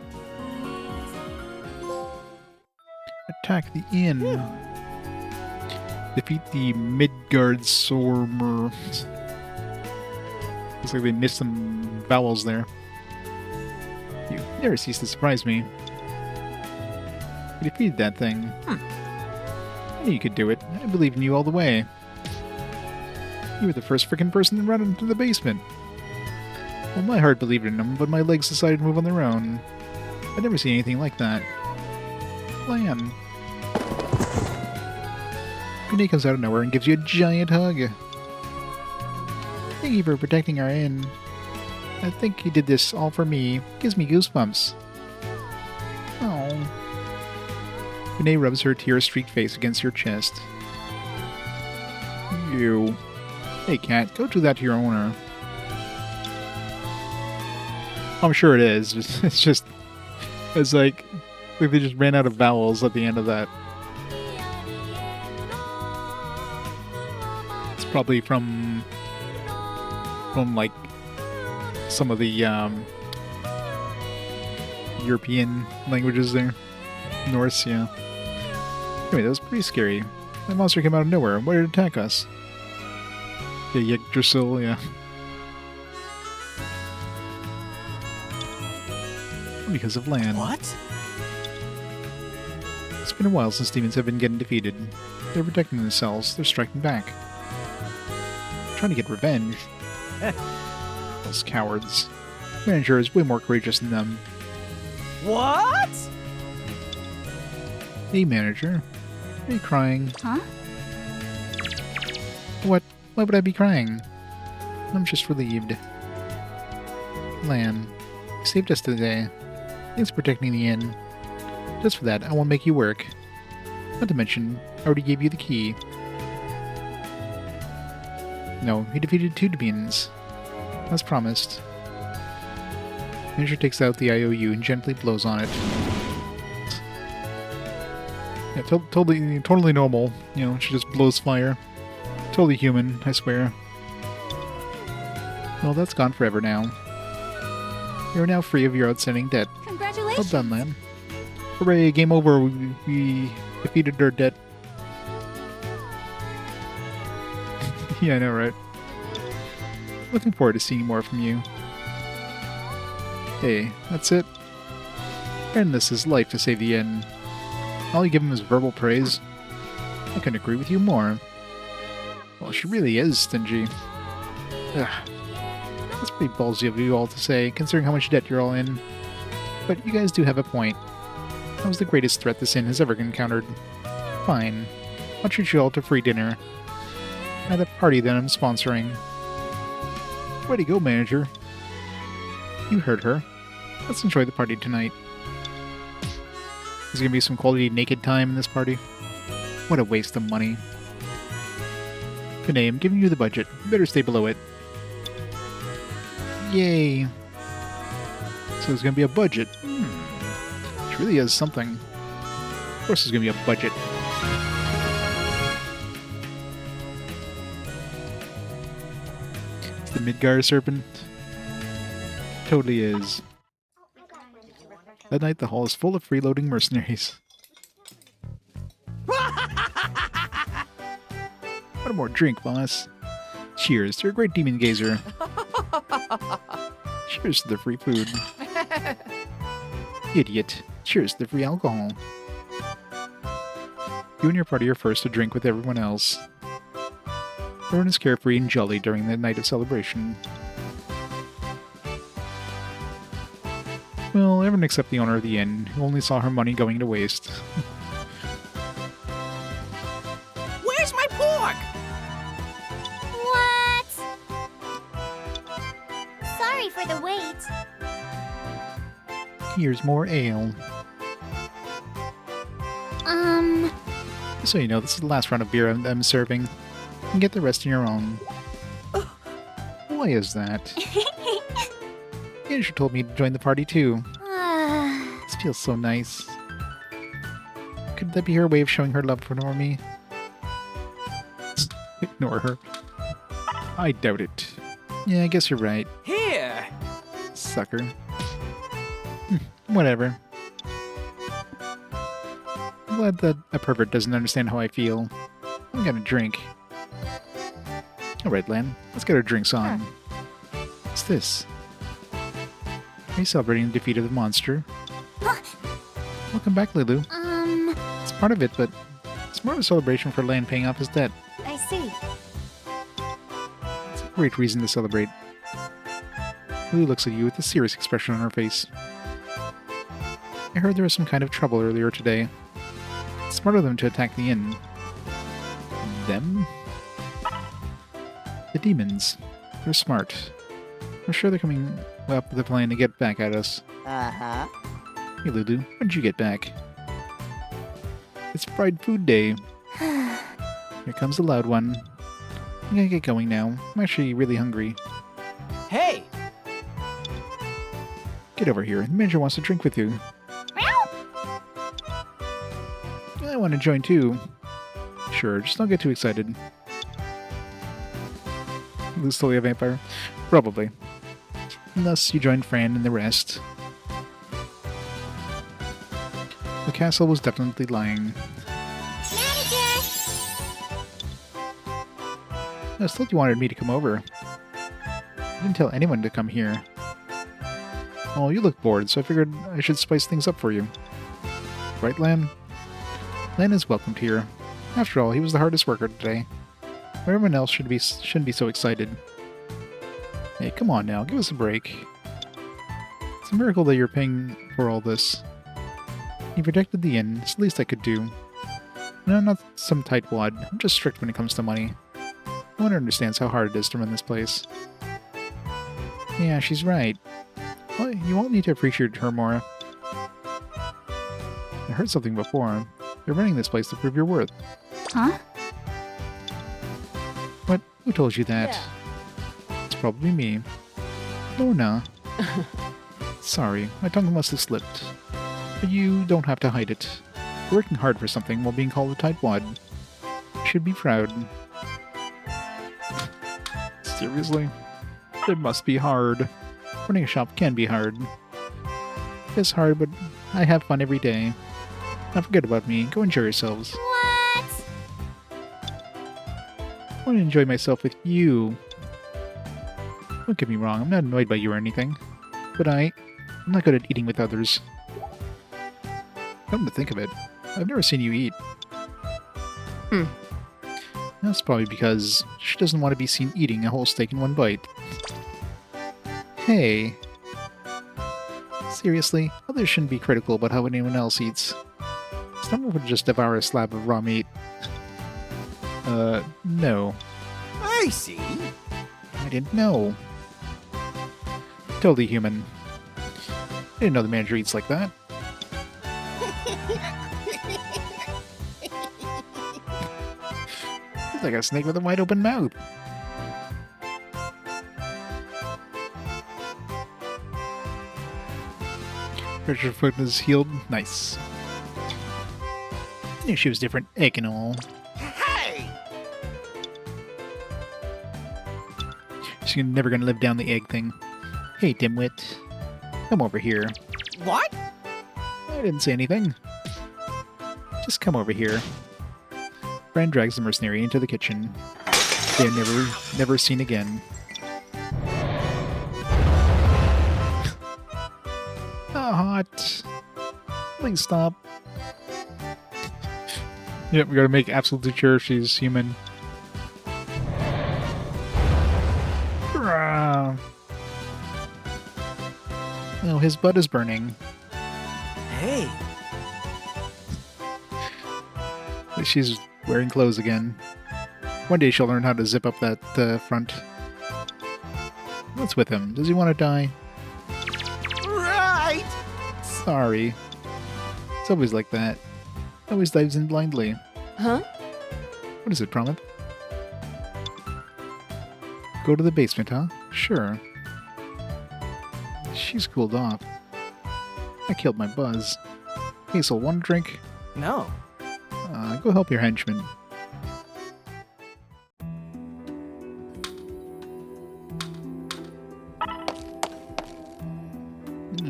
Attack the inn. Defeat the Midgard Sormer. Looks like they missed some vowels there. You never cease to surprise me. You defeated that thing. I knew you could do it. I believed in you all the way. You were the first frickin' person to run into the basement. Well, my heart believed in them, but my legs decided to move on their own. I'd never seen anything like that. Plan. Renee comes out of nowhere and gives you a giant hug. Thank you for protecting our inn. I think you did this all for me. Gives me goosebumps. Oh. Renee rubs her tear-streaked face against your chest. You. Hey, cat, go do that to your owner. I'm sure it is. It's just... It's like they just ran out of vowels at the end of that. It's probably from like some of the European languages there. Norse, yeah. Anyway, that was pretty scary. That monster came out of nowhere. Why did it attack us? Yeah, Yggdrasil, yeah. Because of land. What? It's been a while since demons have been getting defeated. They're protecting themselves. They're striking back. Trying to get revenge. Those cowards. Manager is way more courageous than them. What? Hey, manager. Are you crying? Huh? What? Why would I be crying? I'm just relieved. Lan, you saved us today. Thanks for protecting the inn. Just for that, I won't make you work. Not to mention, I already gave you the key. No, he defeated 2 demons. As promised. Manager takes out the IOU and gently blows on it. Yeah, totally normal. You know, she just blows fire. Totally human, I swear. Well, that's gone forever now. You are now free of your outstanding debt. Well Congratulations! done, Lan. Hooray, game over. We defeated our debt. Yeah, I know, right? Looking forward to seeing more from you. Hey, that's it? And this is life to save the inn. All you give him is verbal praise. I couldn't agree with you more. Well, she really is stingy. Ugh. That's pretty ballsy of you all to say, considering how much debt you're all in. But you guys do have a point. That was the greatest threat this inn has ever encountered. Fine. I'll treat you all to free dinner. At a party that I'm sponsoring. Way to go, manager. You heard her. Let's enjoy the party tonight. There's gonna be some quality naked time in this party. What a waste of money. Renee, I'm giving you the budget. You better stay below it. Yay. So there's gonna be a budget. Which really is something. Of course there's gonna be a budget. It's the Midgar Serpent. Totally is. That night the hall is full of freeloading mercenaries. One more drink, boss. Cheers to a great demon gazer. Cheers to the free food. Idiot. Cheers to the free alcohol. You and your party are first to drink with everyone else. Everyone is carefree and jolly during the night of celebration. Well, everyone except the owner of the inn, who only saw her money going to waste. Where's my pork? What? Sorry for the wait. Here's more ale. So you know, this is the last round of beer I'm serving. You can get the rest on your own. Why is that? You should have told me to join the party too. This feels so nice. Could that be her way of showing her love for Normie? Ignore her. I doubt it. Yeah, I guess you're right. Here! Sucker. Whatever. I'm glad that a pervert doesn't understand how I feel. I'm gonna drink. Alright, Lan. Let's get our drinks on. What's this? Are you celebrating the defeat of the monster? Welcome back, Lulu. It's part of it, but it's more of a celebration for Lan paying off his debt. I see. It's a great reason to celebrate. Lulu looks at you with a serious expression on her face. I heard there was some kind of trouble earlier today. It's smart of them to attack the inn. Them? The demons. They're smart. I'm sure they're coming up with a plan to get back at us. Uh-huh. Hey Lulu, when did you get back? It's Fried Food Day. Here comes the loud one. I'm gonna get going now. I'm actually really hungry. Hey! Get over here. The manager wants to drink with you. I want to join too. Sure, just don't get too excited. Lulu's totally a vampire? Probably. Unless you join Fran and the rest. The castle was definitely lying. Manager! I thought you wanted me to come over. I didn't tell anyone to come here. Oh, you look bored, so I figured I should spice things up for you. Right, Lan? Lan is welcomed here. After all, he was the hardest worker today. Everyone else shouldn't be so excited. Hey, come on now, give us a break. It's a miracle that you're paying for all this. You protected the inn, it's the least I could do. And I'm not some tightwad, I'm just strict when it comes to money. No one understands how hard it is to run this place. Yeah, she's right. Well, you won't need to appreciate her more. I heard something before. They're running this place to prove your worth. Huh? What? Who told you that? Yeah. It's probably me. Lorna. Sorry, my tongue must have slipped. But you don't have to hide it. You're working hard for something while being called a tightwad. You should be proud. Seriously? It must be hard. Running a shop can be hard. It's hard, but I have fun every day. Now forget about me. Go enjoy yourselves. What? I want to enjoy myself with you. Don't get me wrong, I'm not annoyed by you or anything. But I'm not good at eating with others. Come to think of it, I've never seen you eat. That's probably because she doesn't want to be seen eating a whole steak in one bite. Hey. Seriously, others shouldn't be critical about how anyone else eats. Someone would just devour a slab of raw meat. No. I see. I didn't know. Totally human. I didn't know the manager eats like that. He's like a snake with a wide open mouth. Pressure foot is healed. Nice. I knew she was different. Egg and all. Hey! She's never gonna live down the egg thing. Hey, dimwit. Come over here. What? I didn't say anything. Just come over here. Fran drags the mercenary into the kitchen. They are never seen again. Oh, hot. Please stop. Yep, we gotta make absolutely sure she's human. Hurrah. Oh, his butt is burning. Hey. She's wearing clothes again. One day she'll learn how to zip up that front. What's with him? Does he want to die? Right. Sorry. It's always like that. Always dives in blindly. Huh? What is it, Promet? Go to the basement, huh? Sure. She's cooled off. I killed my buzz. Hazel, want a drink? No. Go help your henchman.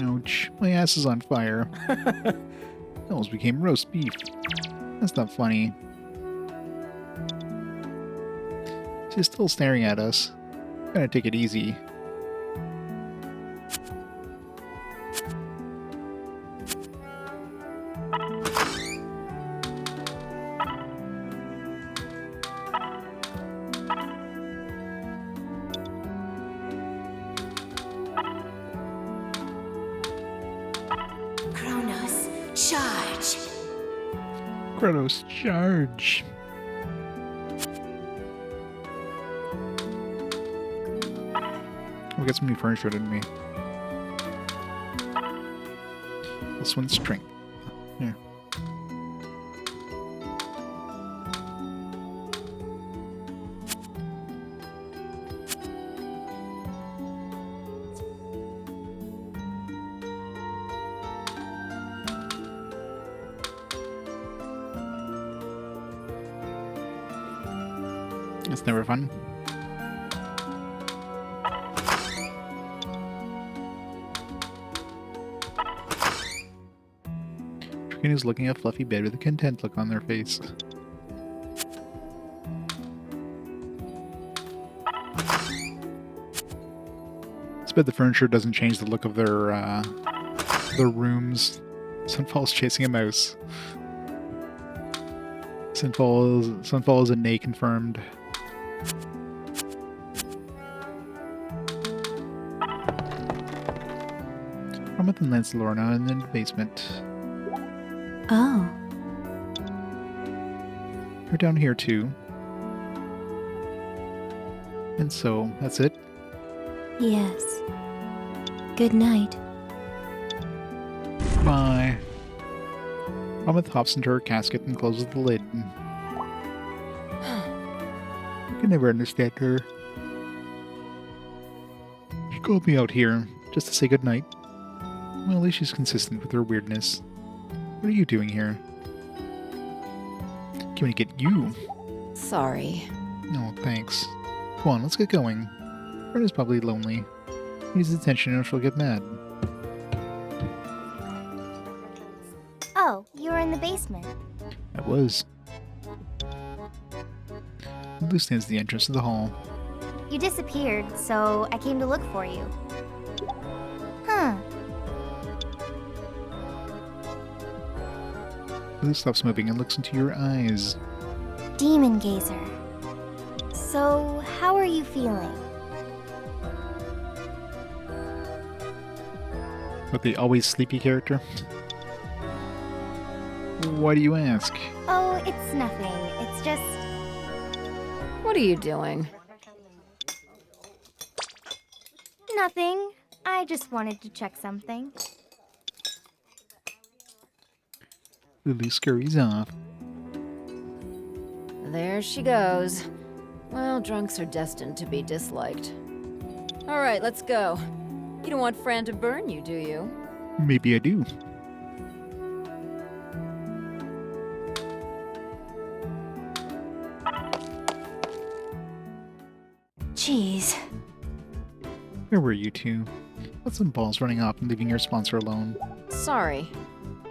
Ouch. My ass is on fire. Almost became roast beef. That's not funny. She's still staring at us. Gotta take it easy. Kronos, charge! Kratos, charge! We got some new furniture, didn't we? This one's strength. Here. It's never fun. Trickин is looking at Fluffy bed with a content look on their face. It's bet the furniture doesn't change the look of their rooms. Sunfall's chasing a mouse. Sunfall is a nay confirmed. Promet and Lance Lorna in the basement. Oh. You're down here too. And so, that's it? Yes. Good night. Bye. Promet hops into her casket and closes the lid. I can never understand her. She called me out here just to say goodnight. Well, at least she's consistent with her weirdness. What are you doing here? Can we get you? Sorry. No, thanks. Come on, let's get going. Brenda's probably lonely. Needs attention or she'll get mad. Oh, you were in the basement. I was. Blue stands at the entrance to the hall. You disappeared, so I came to look for you. Huh. Blue stops moving and looks into your eyes. Demon Gazer. So, how are you feeling? With the always sleepy character? Why do you ask? Oh, it's nothing. It's just... What are you doing? nothing. I just wanted to check something. Lily scurries off. There she goes. Well, drunks are destined to be disliked. All right, let's go. You don't want Fran to burn you, do you? Maybe I do. Jeez. Where were you two? Got some balls running off and leaving your sponsor alone. Sorry.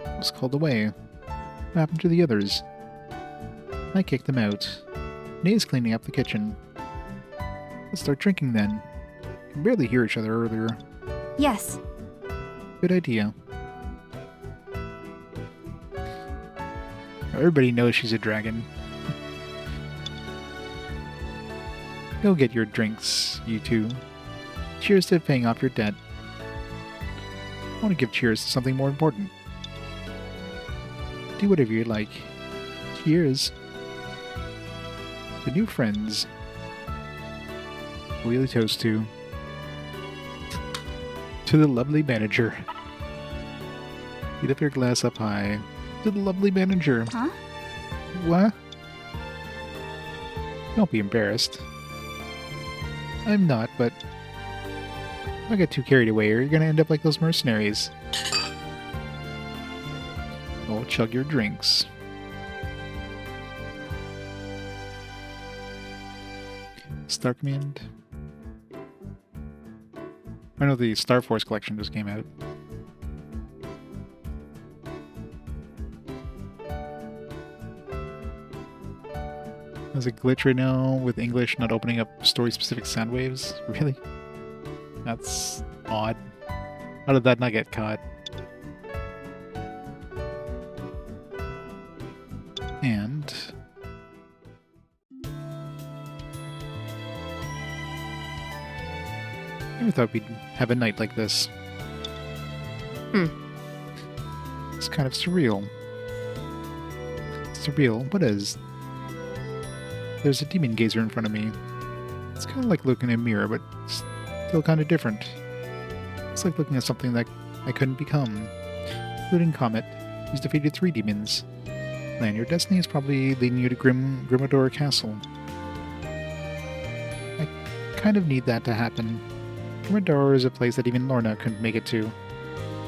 I was called away. What happened to the others? I kicked them out. Nae's cleaning up the kitchen. Let's start drinking then. We could barely hear each other earlier. Everybody knows she's a dragon. Go get your drinks, you two. Cheers to paying off your debt. I want to give cheers to something more important. Do whatever you like. Cheers. To new friends. Who will you toast to? To the lovely manager. You lift your glass up high. To the lovely manager. Huh? What? Don't be embarrassed. I'm not, but if I get too carried away, you're gonna end up like those mercenaries. Oh, chug your drinks. Star Command. I know the Star Force collection just came out. There's a glitch right now with English not opening up story-specific sound waves. Really? That's odd. How did that not get caught? And... I never thought we'd have a night like this. It's kind of surreal. Surreal? What is? There's a demon gazer in front of me. It's kind of like looking in a mirror, but still kind of different. It's like looking at something that I couldn't become. Including Comet, who's defeated 3 demons. Lan, your destiny is probably leading you to Grimmador Castle. I kind of need that to happen. Grimmador is a place that even Lorna couldn't make it to.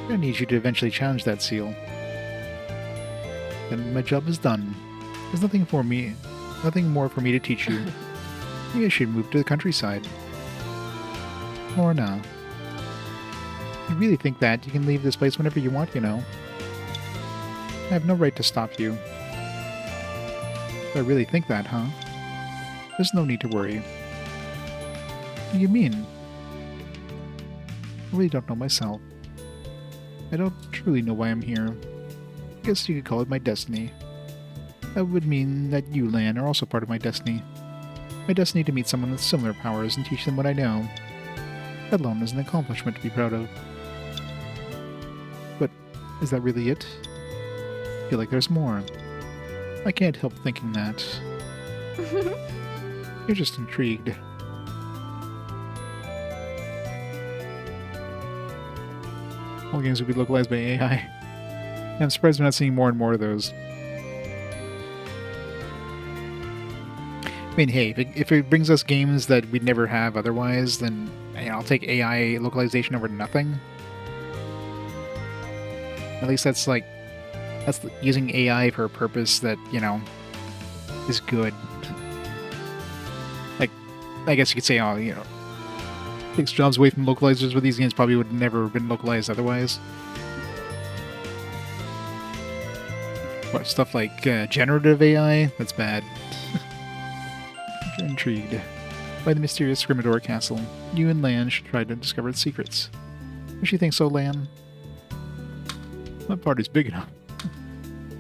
I need you to eventually challenge that seal. Then my job is done. There's nothing more for me to teach you. Maybe I should move to the countryside. Lorna. You really think that you can leave this place whenever you want, you know? I have no right to stop you. If I really think that, huh? There's no need to worry. What do you mean? I really don't know myself. I don't truly know why I'm here. I guess you could call it my destiny. That would mean that you, Lan, are also part of my destiny. My destiny to meet someone with similar powers and teach them what I know. That alone is an accomplishment to be proud of. But is that really it? I feel like there's more. I can't help thinking that. You're just intrigued. All games will be localized by AI. I'm surprised we're not seeing more and more of those. I mean, hey, if it brings us games that we'd never have otherwise, then I'll take AI localization over nothing. At least that's using AI for a purpose that, is good. Like, I guess you could say, takes jobs away from localizers, but these games probably would never have been localized otherwise. What, stuff like generative AI? That's bad. You're intrigued by the mysterious Grimmador Castle. You and Lan should try to discover its secrets. Don't you think so, Lan? My party's big enough.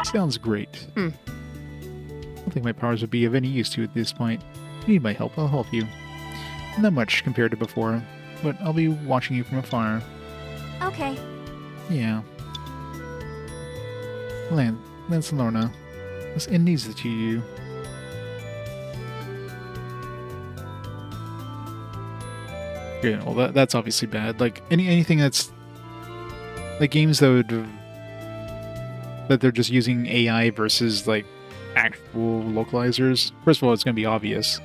Sounds great. I don't think my powers would be of any use to you at this point. If you need my help, I'll help you. Not much compared to before, but I'll be watching you from afar. Okay. Yeah. Lance and Lorna, this inn needs to you. Yeah, well, that's obviously bad. Like anything that's like games that they're just using AI versus like actual localizers. First of all, it's going to be obvious.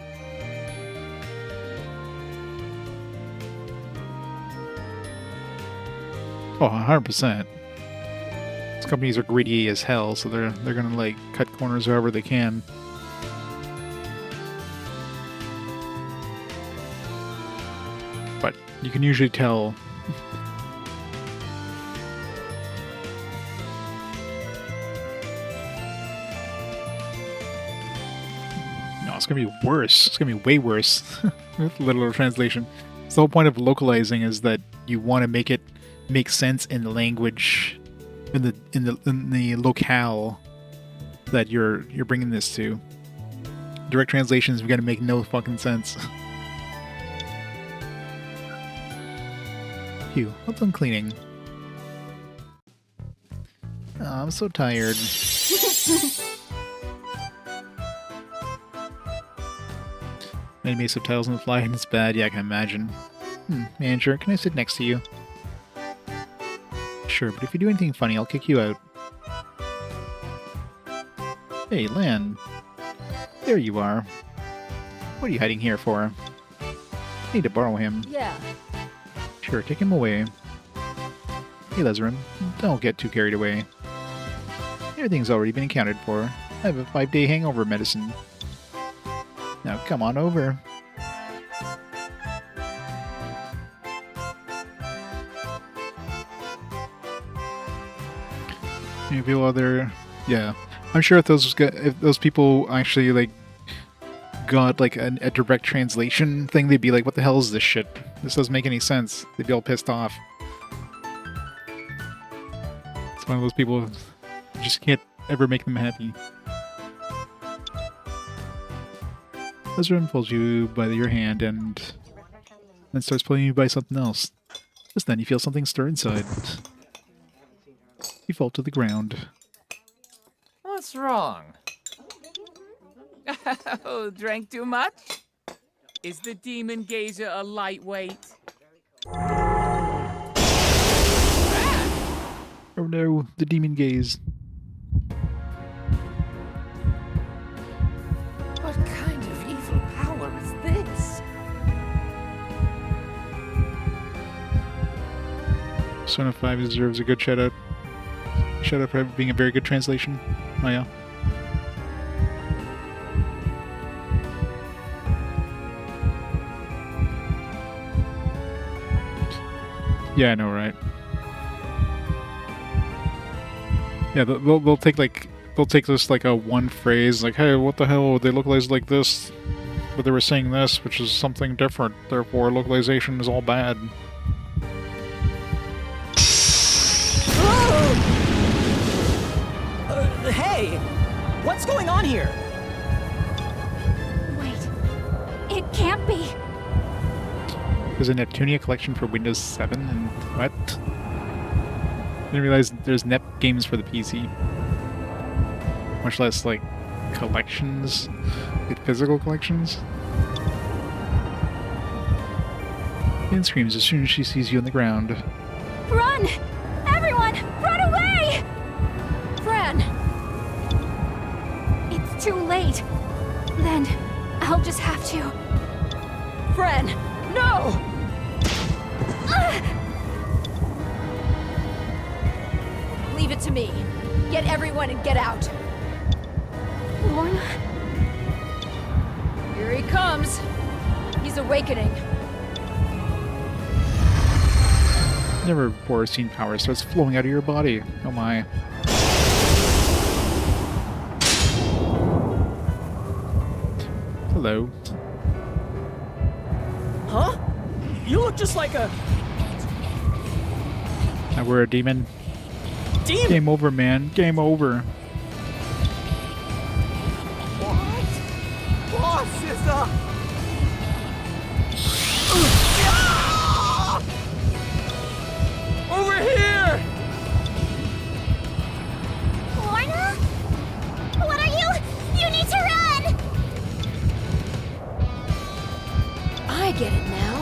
Oh, 100%. These companies are greedy as hell, so they're gonna like cut corners however they can. But you can usually tell. No, it's gonna be worse. It's gonna be way worse. With literal translation. So the whole point of localizing is that you want to make it make sense in the language, in the locale that you're bringing this to. Direct translations are gonna make no fucking sense. Phew, well done cleaning. Oh, I'm so tired. Anime subtitles on the fly and it's bad, yeah, I can imagine. Manager, can I sit next to you? Sure, but if you do anything funny, I'll kick you out. Hey, Lan. There you are. What are you hiding here for? I need to borrow him. Yeah. Sure, take him away. Hey, Lezerin, don't get too carried away. Everything's already been accounted for. I have a 5-day hangover medicine. Now come on over. Maybe people other, yeah. I'm sure if those people actually like got like a direct translation thing, they'd be like, "What the hell is this shit? This doesn't make any sense." They'd be all pissed off. It's one of those people who just can't ever make them happy. Lezerin pulls you by your hand and then starts pulling you by something else. Just then you feel something stir inside. You fall to the ground. What's wrong? Oh, drank too much? Is the demon gazer a lightweight? Oh no, the demon gaze. What kind of evil power is this? Son of 5 deserves a good shout out. Shout out for being a very good translation. Oh yeah. Yeah, I know, right? Yeah, they'll take this like a one phrase, like, hey, what the hell? They localize like this, but they were saying this, which is something different. Therefore, localization is all bad. Hey! What's going on here? Wait. It can't be. There's a Neptunia collection for Windows 7 and what? I didn't realize there's Nep games for the PC. Much less like collections, like physical collections. Anne screams as soon as she sees you on the ground. Run! Everyone, run away! Fran! It's too late. Then I'll just have to. Fran! No! Leave it to me. Get everyone and get out. Lorna? Here he comes. He's awakening. Never before seen power starts flowing out of your body. Oh my. Hello. Huh? You look just like a Now we're a demon. demon! Game over, man. Game over. What? Boss is up! Over here! Lorna? What are you? You need to run! I get it now.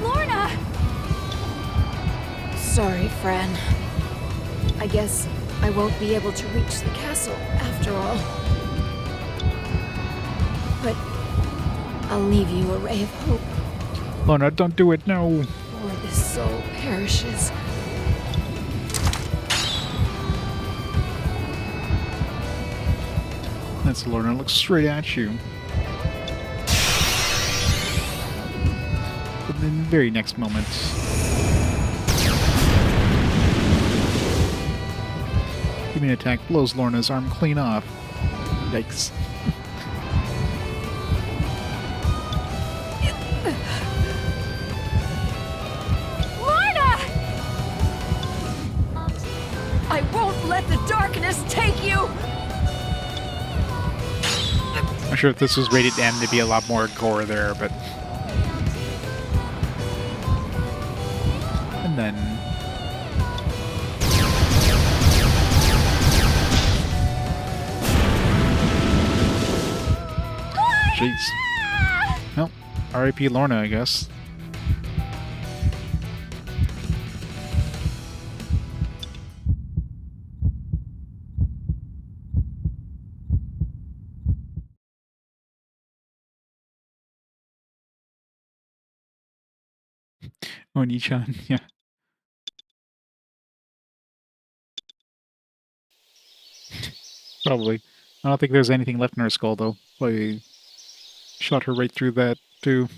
Lorna! Sorry, Fran. I guess I won't be able to reach the castle after all. But I'll leave you a ray of hope Lorna, don't do it. No. before this soul perishes. That's Lorna. Looks straight at you. But in the very next moment. Demon attack blows Lorna's arm clean off. Yikes. Lorna! I won't let the darkness take you! not sure if this was rated M to be a lot more gore there, but... And then... Jeez. Well, R.I.P. Lorna, I guess. Oni-chan, yeah. Probably. I don't think there's anything left in her skull, though. Probably shot her right through that, too.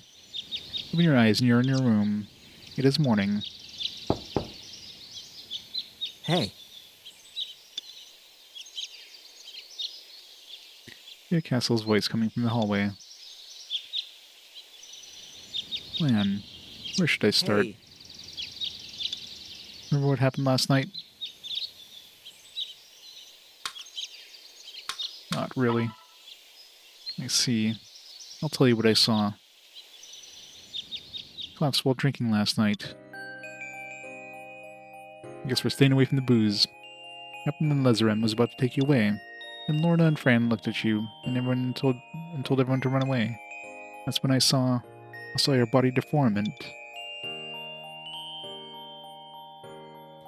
Open your eyes and you're in your room. It is morning. Hey, Hear Castle's voice coming from the hallway. Man, where should I start? hey. Remember what happened last night? Not really. I see. I'll tell you what I saw. Collapsed while drinking last night. I guess we're staying away from the booze. Captain Lezarem was about to take you away, and Lorna and Fran looked at you, and everyone told everyone to run away. That's when I saw your body deform, and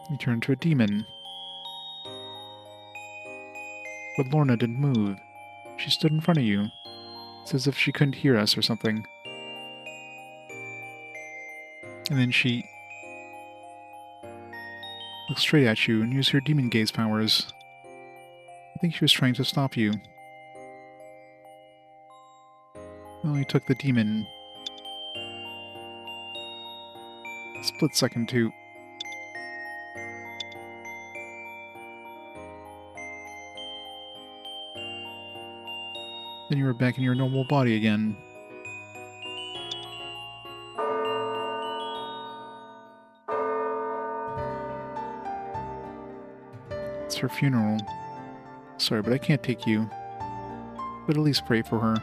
you turned to a demon. But Lorna didn't move. She stood in front of you. It's as if she couldn't hear us or something. And then she looked straight at you and used her demon gaze powers. I think she was trying to stop you. Well, you took the demon. A split second to... Then you were back in your normal body again. It's her funeral. Sorry, but I can't take you. But at least pray for her.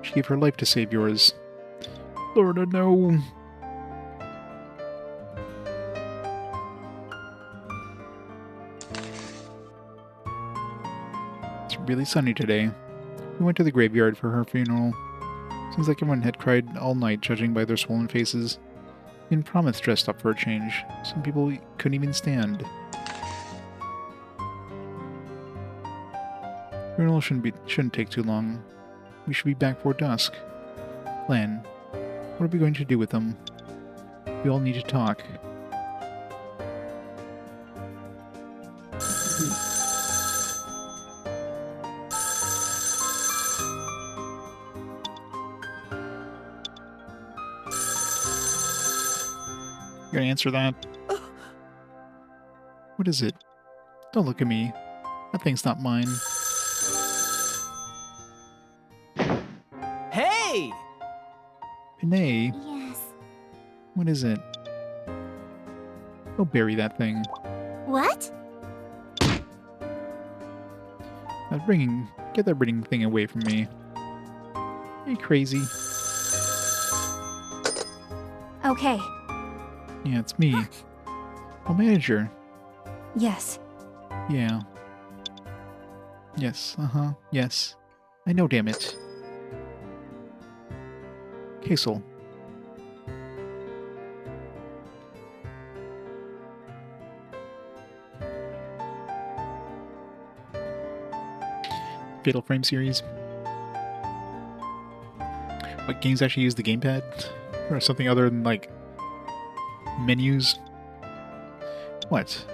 She gave her life to save yours. Lorna, no! It's really sunny today. We went to the graveyard for her funeral. Seems like everyone had cried all night, judging by their swollen faces. Even Promise dressed up for a change. Some people couldn't even stand. Funeral shouldn't take too long. We should be back before dusk. Lan, what are we going to do with them? We all need to talk. You gonna answer that? What is it? Don't look at me. That thing's not mine. Hey! Pinay, Yes. what is it? Go bury that thing. What? Get that bringing thing away from me. Are you crazy? Okay. Yeah, it's me. Oh, manager. Yes. Yeah. Yes, yes. I know, damn it. Casel. Fatal Frame series. What games actually use the gamepad? Or something other than, like, menus? What?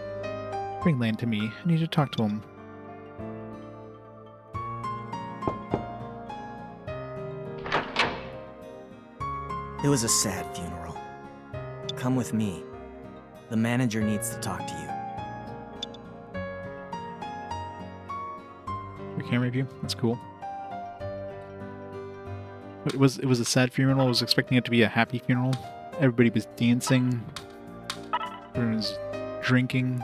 Bring Lan to me. I need to talk to him. It was a sad funeral. Come with me. The manager needs to talk to you. Your camera review? That's cool. But it was a sad funeral. I was expecting it to be a happy funeral. Everybody was dancing. Everyone was drinking.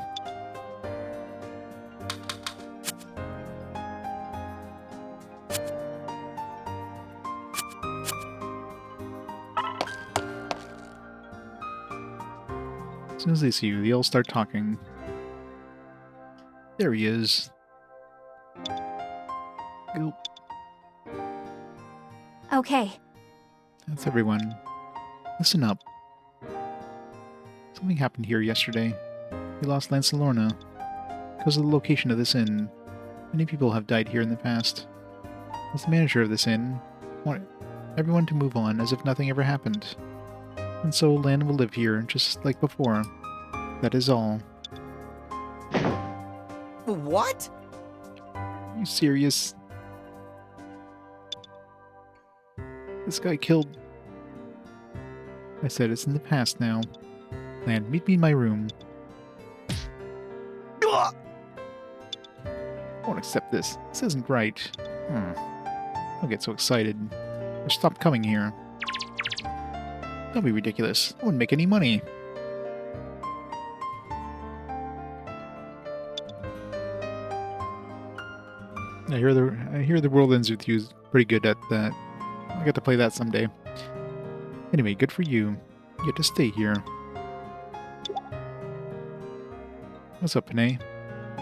soon as they see you, they all start talking. There he is. Go. Okay. That's everyone. Listen up. Something happened here yesterday. We lost Lance and Lorna. Because of the location of this inn, many people have died here in the past. As the manager of this inn, I want everyone to move on as if nothing ever happened. And so Lan will live here, just like before. That is all. What? Are you serious? This guy killed... I said it's in the past now. Lan, meet me in my room. I won't accept this. This isn't right. Don't get so excited. Or stop coming here. Don't be ridiculous. I wouldn't make any money. I hear the world ends with you is pretty good at that. I got to play that someday. Anyway, good for you. You get to stay here. What's up, Panay?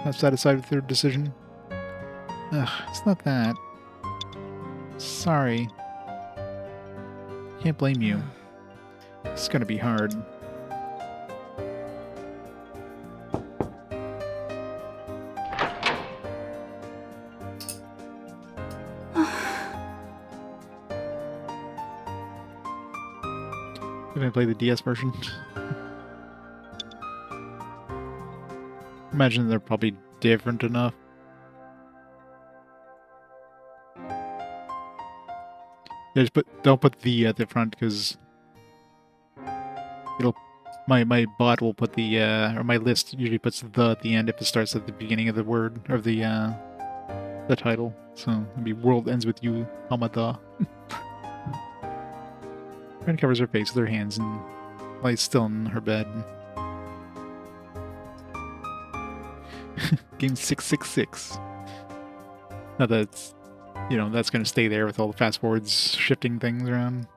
Not satisfied with your decision? Ugh, it's not that. Sorry. Can't blame you. It's gonna be hard. Can I play the DS version? Imagine they're probably different enough. Yeah, just don't put the at the front because it'll my bot will put the or my list usually puts the at the end if it starts at the beginning of the word or the title. So it'll be world ends with you, Hamada. Friend covers her face with her hands and lies still in her bed. Game 666. Now that's, you know, that's going to stay there with all the fast forwards shifting things around.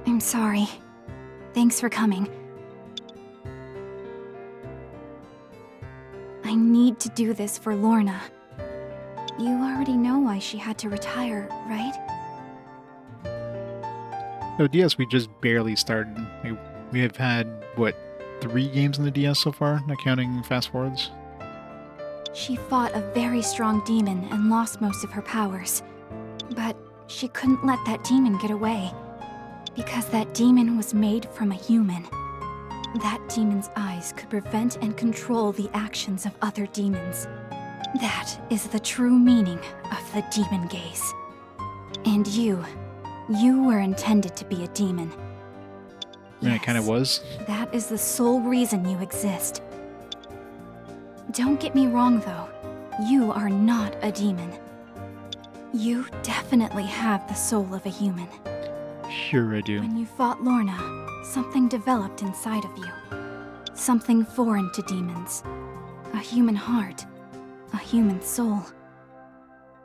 I'm sorry. Thanks for coming. I need to do this for Lorna. You already know why she had to retire, right? No, DS we just barely started. We have had, what, 3 games in the DS so far, not counting fast forwards? She fought a very strong demon and lost most of her powers. But she couldn't let that demon get away. Because that demon was made from a human. That demon's eyes could prevent and control the actions of other demons. That is the true meaning of the demon gaze. And you were intended to be a demon. I mean, it kind of was. That is the sole reason you exist. Don't get me wrong, though. You are not a demon. You definitely have the soul of a human. Sure I do. When you fought Lorna, something developed inside of you. Something foreign to demons. A human heart. A human soul.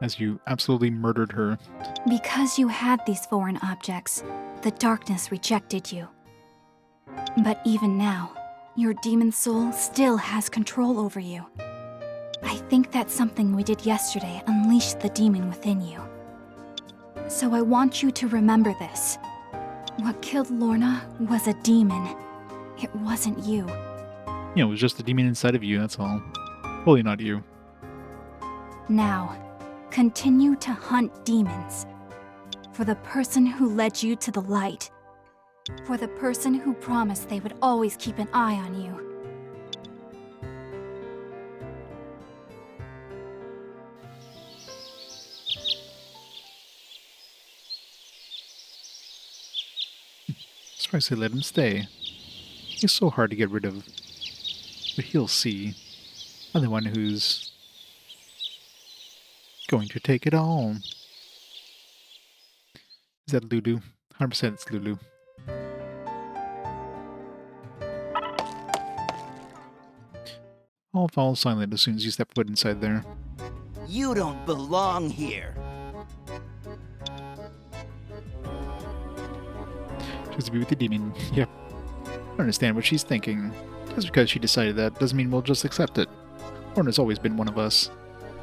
As you absolutely murdered her. Because you had these foreign objects, the darkness rejected you. But even now, your demon soul still has control over you. I think that something we did yesterday unleashed the demon within you. So I want you to remember this. What killed Lorna was a demon. It wasn't you. You know, it was just the demon inside of you, that's all. Totally not you. Now, continue to hunt demons. For the person who led you to the light. For the person who promised they would always keep an eye on you. Surprised they let him stay. He's so hard to get rid of. But he'll see. I'm the one who's going to take it all. Is that Lulu? 100% it's Lulu. I'll fall silent as soon as you step foot inside there. You don't belong here. Just to be with the demon. Yep. I understand what she's thinking. Just because she decided that doesn't mean we'll just accept it. Lorna's always been one of us.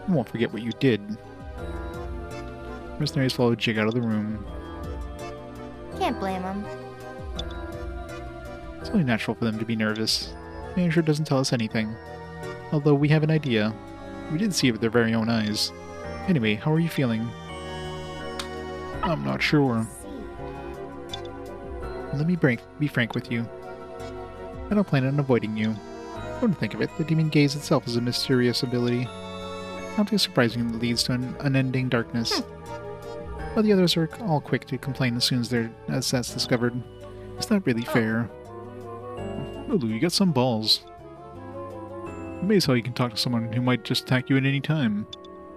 We won't forget what you did. Mercenaries followed Jig out of the room. Can't blame him. It's only natural for them to be nervous. The manager doesn't tell us anything. Although we have an idea. We did see it with their very own eyes. Anyway, how are you feeling? I'm not sure. Let me be frank with you. I don't plan on avoiding you. Come to think of it, the demon gaze itself is a mysterious ability. Not too surprising that leads to an unending darkness. While the others are all quick to complain as soon as that's discovered. It's not really fair. Lulu, you got some balls. Amazed how you can talk to someone who might just attack you at any time.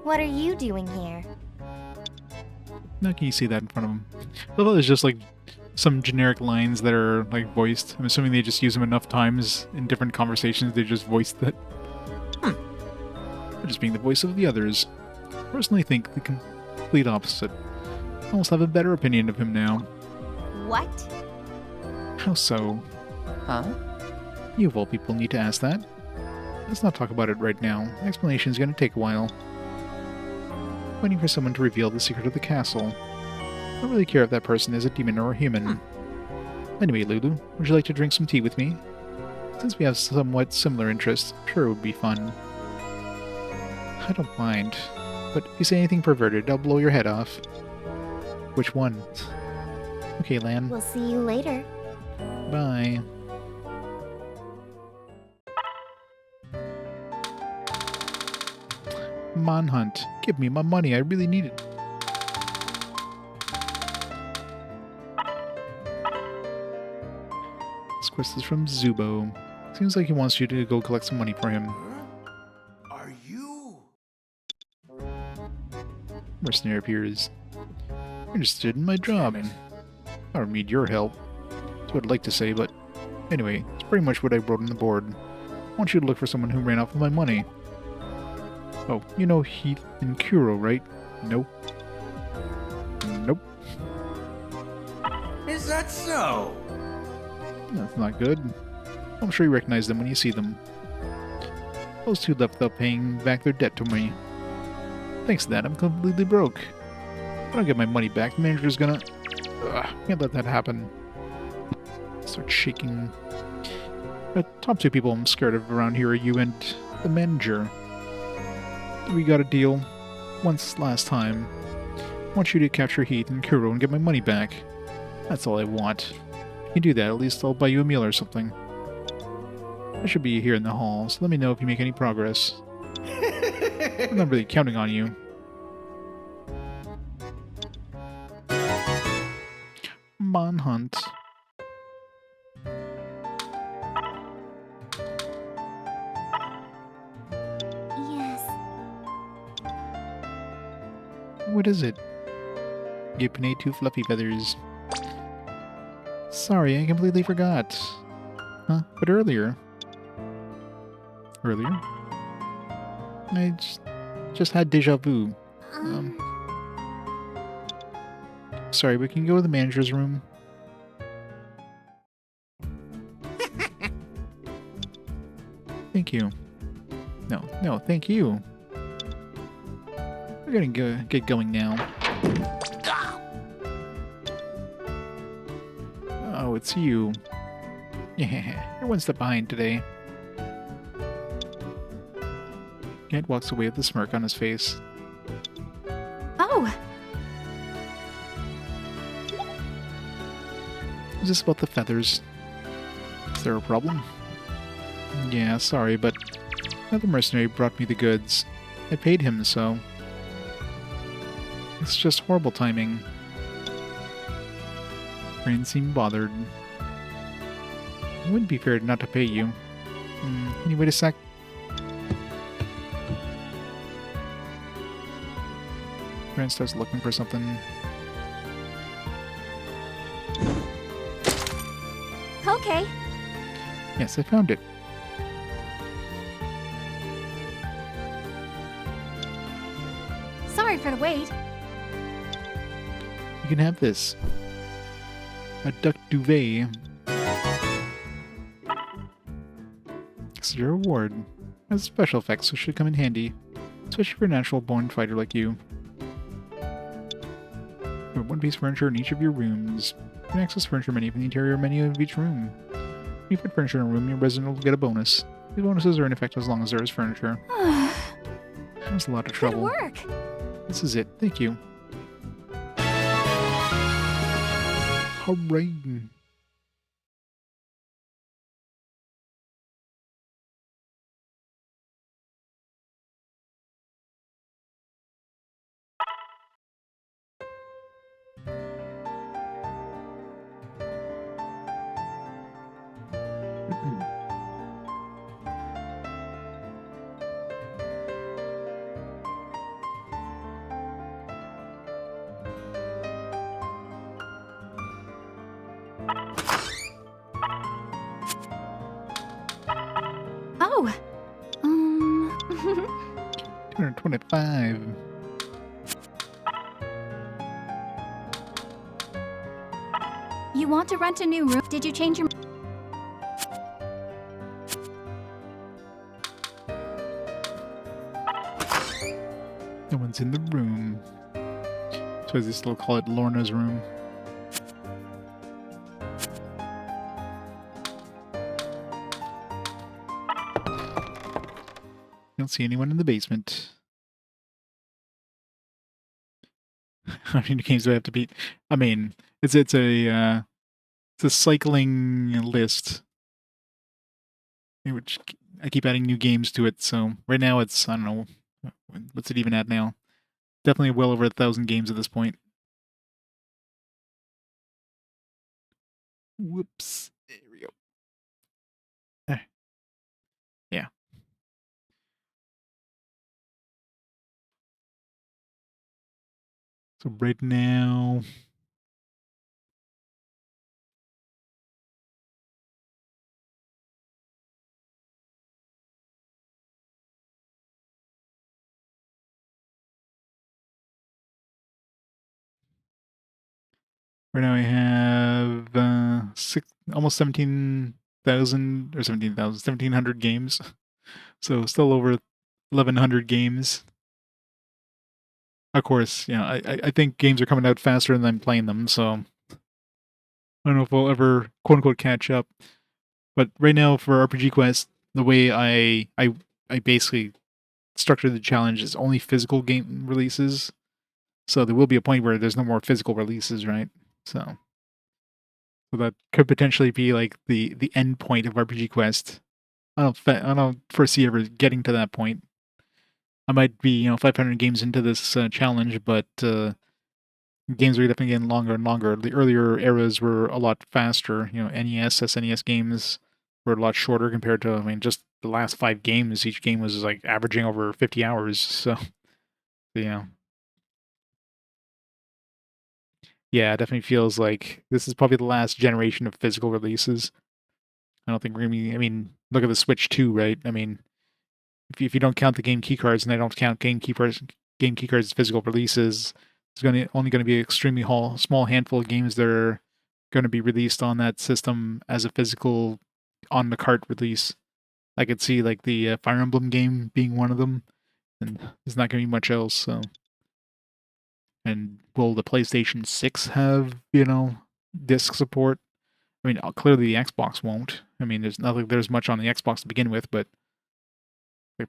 What are you doing here? How can you say that in front of him? I love how there's just like some generic lines that are like voiced. I'm assuming they just use them enough times in different conversations, they just voiced that. Or just being the voice of the others. I personally think the complete opposite. I almost have a better opinion of him now. What? How so? Huh? You of all people need to ask that. Let's not talk about it right now. The explanation's gonna take a while. Waiting for someone to reveal the secret of the castle. I don't really care if that person is a demon or a human. Anyway, Lulu, would you like to drink some tea with me? Since we have somewhat similar interests, I'm sure it would be fun. I don't mind. But if you say anything perverted, I'll blow your head off. Which one? Okay, Lan. We'll see you later. Bye. Manhunt. Give me my money. I really need it. This quest is from Zubo. Seems like he wants you to go collect some money for him. Are you? Mercenary appears. You're interested in my job. I don't need your help. That's what I'd like to say, but anyway, it's pretty much what I wrote on the board. I want you to look for someone who ran off with my money. Oh, you know Heath and Kuro, right? Nope. Nope. Is that so? That's not good. I'm sure you recognize them when you see them. Those two left without paying back their debt to me. Thanks to that, I'm completely broke. If I don't get my money back, the manager's gonna... can't let that happen. Start shaking. The top two people I'm scared of around here are you and the manager. We got a deal once last time. I want you to capture Heath and Kuro and get my money back. That's all I want. If you do that, at least I'll buy you a meal or something. I should be here in the hall, so let me know if you make any progress. I'm not really counting on you. Manhunt. Yes. What is it? Gipney two fluffy feathers. Sorry, I completely forgot. Huh? But earlier? Earlier? I just had deja vu. Sorry, but can you go to the manager's room? Thank you. No, thank you. We're gonna get going now. Oh, it's you. Yeah, you're one step behind today. Ed walks away with a smirk on his face. Oh, Is this about the feathers? Is there a problem? Yeah, sorry, but another mercenary brought me the goods. I paid him, so... It's just horrible timing. Rain seemed bothered. It wouldn't be fair not to pay you. Any way to sack... Rain starts looking for something. okay. Yes, I found it. Sorry for the wait. You can have this. A duck duvet. This is your reward. It has special effects, so it should come in handy. Especially for a natural-born fighter like you. You have one piece of furniture in each of your rooms. You can access furniture menu from the interior menu of each room. If you put furniture in a room, your resident will get a bonus. These bonuses are in effect as long as there is furniture. That's a lot of Good trouble. work. This is it. Thank you. Hooray. Oh. 225. You want to rent a new room? Did you change your... No one's in the room. So as they still call it Lorna's room. Don't see anyone in the basement. How many games do I have to beat? I mean, it's a cycling list, in which I keep adding new games to it. So right now it's, I don't know, what's it even at now? Definitely well over 1,000 games at this point. Whoops. There we go. Yeah. So right now, I have almost 17,000 or 1,700 games. So still over 1,100 games. Of course, you know, I think games are coming out faster than I'm playing them, so I don't know if we'll ever quote unquote catch up. But right now for RPG Quest, the way I basically structure the challenge is only physical game releases. So there will be a point where there's no more physical releases, right? So that could potentially be like the end point of RPG Quest. I don't foresee ever getting to that point. I might be 500 games into this challenge, but games are definitely getting longer and longer. The earlier eras were a lot faster. NES, SNES games were a lot shorter compared to just the last 5 games. Each game was like averaging over 50 hours. So yeah. Yeah, it definitely feels like this is probably the last generation of physical releases. I don't think we're gonna be, look at the Switch 2, right? If you don't count the game keycards and I don't count game keycards as physical releases, there's only going to be an extremely small handful of games that are going to be released on that system as a physical on the cart release. I could see like the Fire Emblem game being one of them, and there's not going to be much else. So, and will the PlayStation 6 have disc support? Clearly the Xbox won't. There's much on the Xbox to begin with, but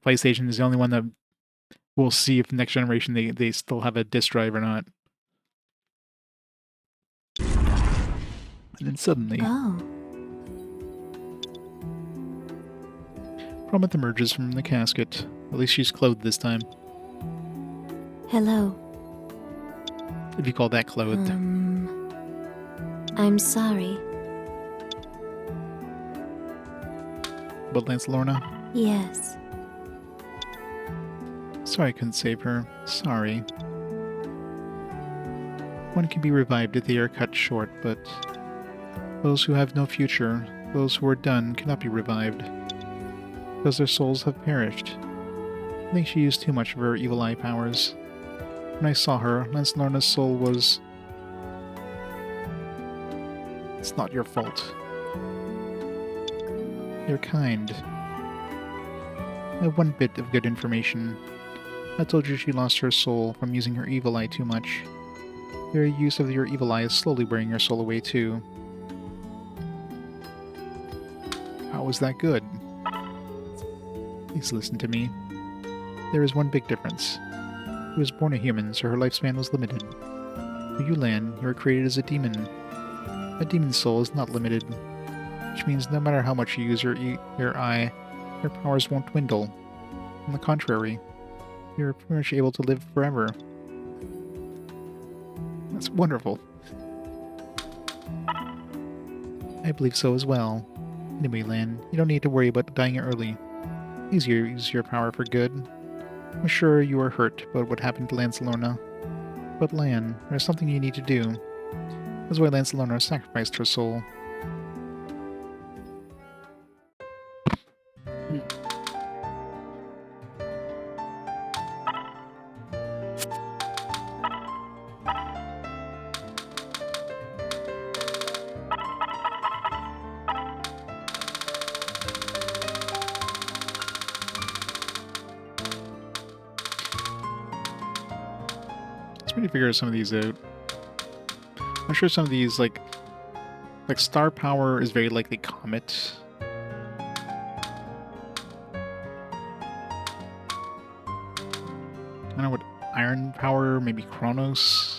PlayStation is the only one that we'll see if next generation they still have a disk drive or not. And then suddenly, Promet emerges from the casket. At least she's clothed this time. Hello. If you call that clothed. I'm sorry. But Lance Lorna? Yes. Sorry I couldn't save her. Sorry. One can be revived if they are cut short, but those who have no future, those who are done, cannot be revived, because their souls have perished. I think she used too much of her evil eye powers. When I saw her, Lance Lorna's soul was... It's not your fault. You're kind. I have one bit of good information. I told you she lost her soul from using her evil eye too much. Your use of your evil eye is slowly wearing your soul away too. How is that good? Please listen to me. There is one big difference. She was born a human, so her lifespan was limited. For you, Lan, you were created as a demon. A demon's soul is not limited, which means no matter how much you use your eye, your powers won't dwindle. On the contrary, you're pretty much able to live forever. That's wonderful. I believe so as well. Anyway, Lan, you don't need to worry about dying early. Please use your power for good. I'm sure you are hurt about what happened to Lancelona. But Lan, there's something you need to do. That's why Lancelona sacrificed her soul. Let's really figure some of these out. I'm sure some of these, like star power is very likely Comet. I don't know what iron power, maybe Kronos.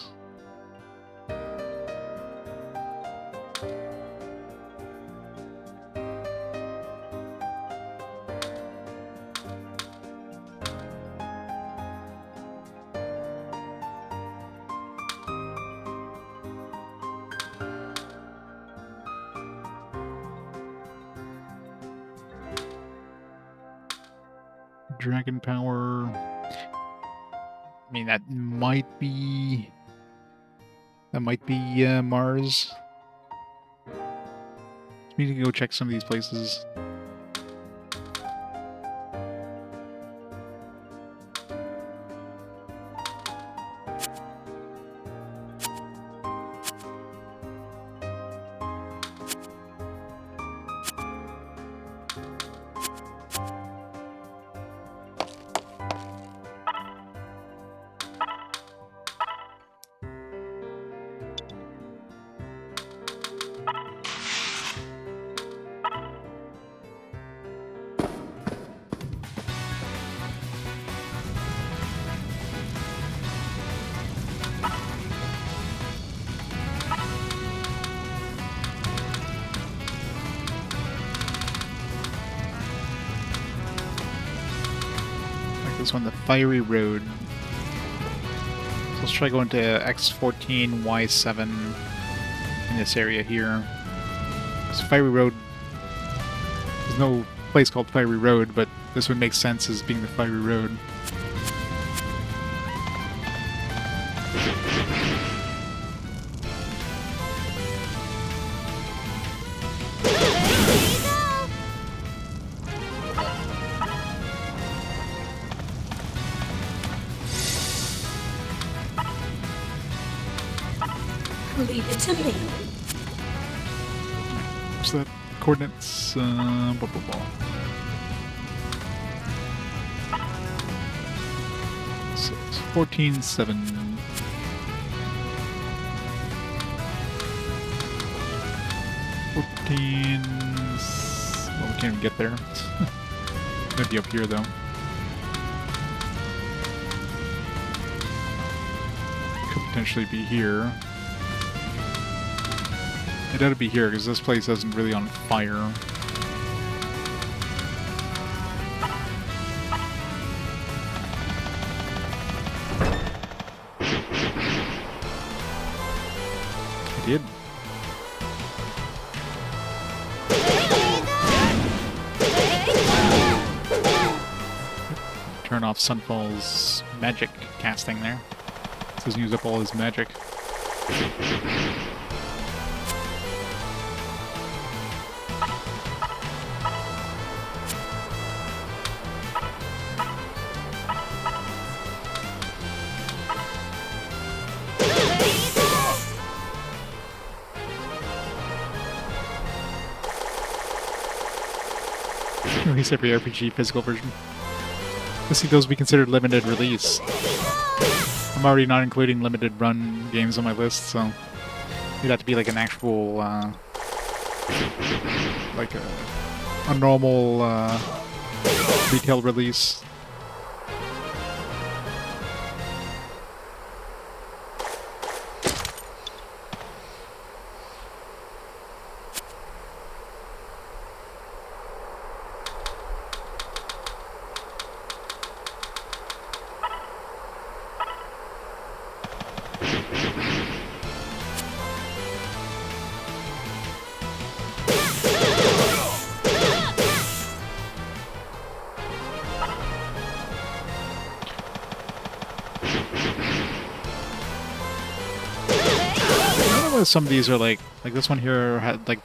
Dragon power. I mean, that might be Mars. We need to go check some of these places. This one, the Fiery Road. So let's try going to X14, Y7 in this area here. This Fiery Road, there's no place called Fiery Road, but this would make sense as being the Fiery Road. Leave it to me. What's that? Coordinates, blah, blah, blah. So it's 14-7. 14. Well, we can't even get there. Might be up here though. Could potentially be here. It ought to be here, because this place isn't really on fire. I did. Turn off Sunfall's magic casting there. This doesn't use up all his magic. Release every RPG physical version. I see those be considered limited release. I'm already not including limited run games on my list, so it'd have to be like an actual, like a normal retail release. Some of these are like this one here had like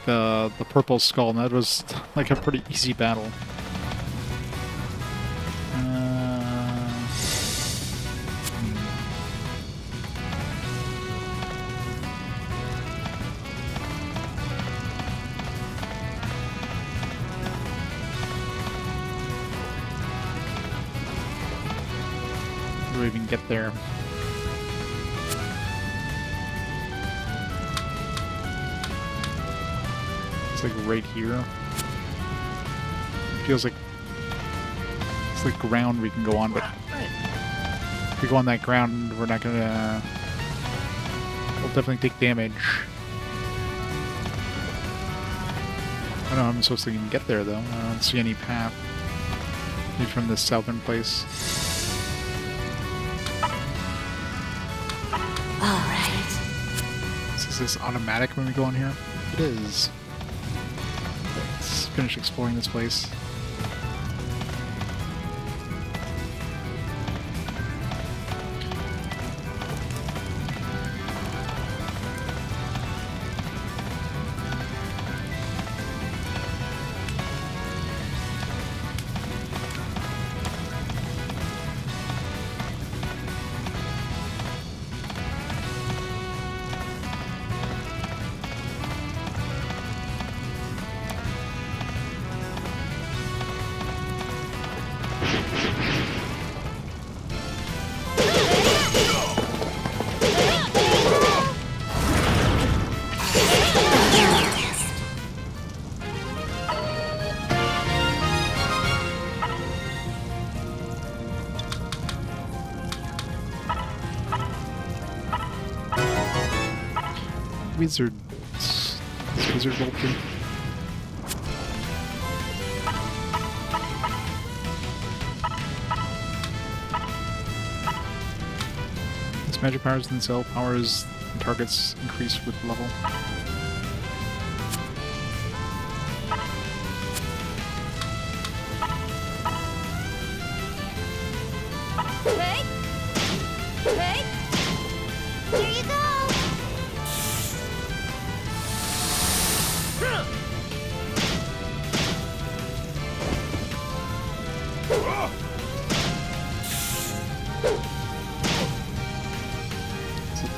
the purple skull, and that was like a pretty easy battle. How do we even get there? It's like right here. It feels like it's like ground we can go on, but if we go on that ground, we're not gonna. We'll definitely take damage. I don't know how I'm supposed to even get there, though. I don't see any path. Maybe from this southern place. Alright. Is this automatic when we go on here? It is. Let's finish exploring this place. Wizard. This wizard vulture. Its magic powers and cell powers and targets increase with level. Hey! Hey! Here you go!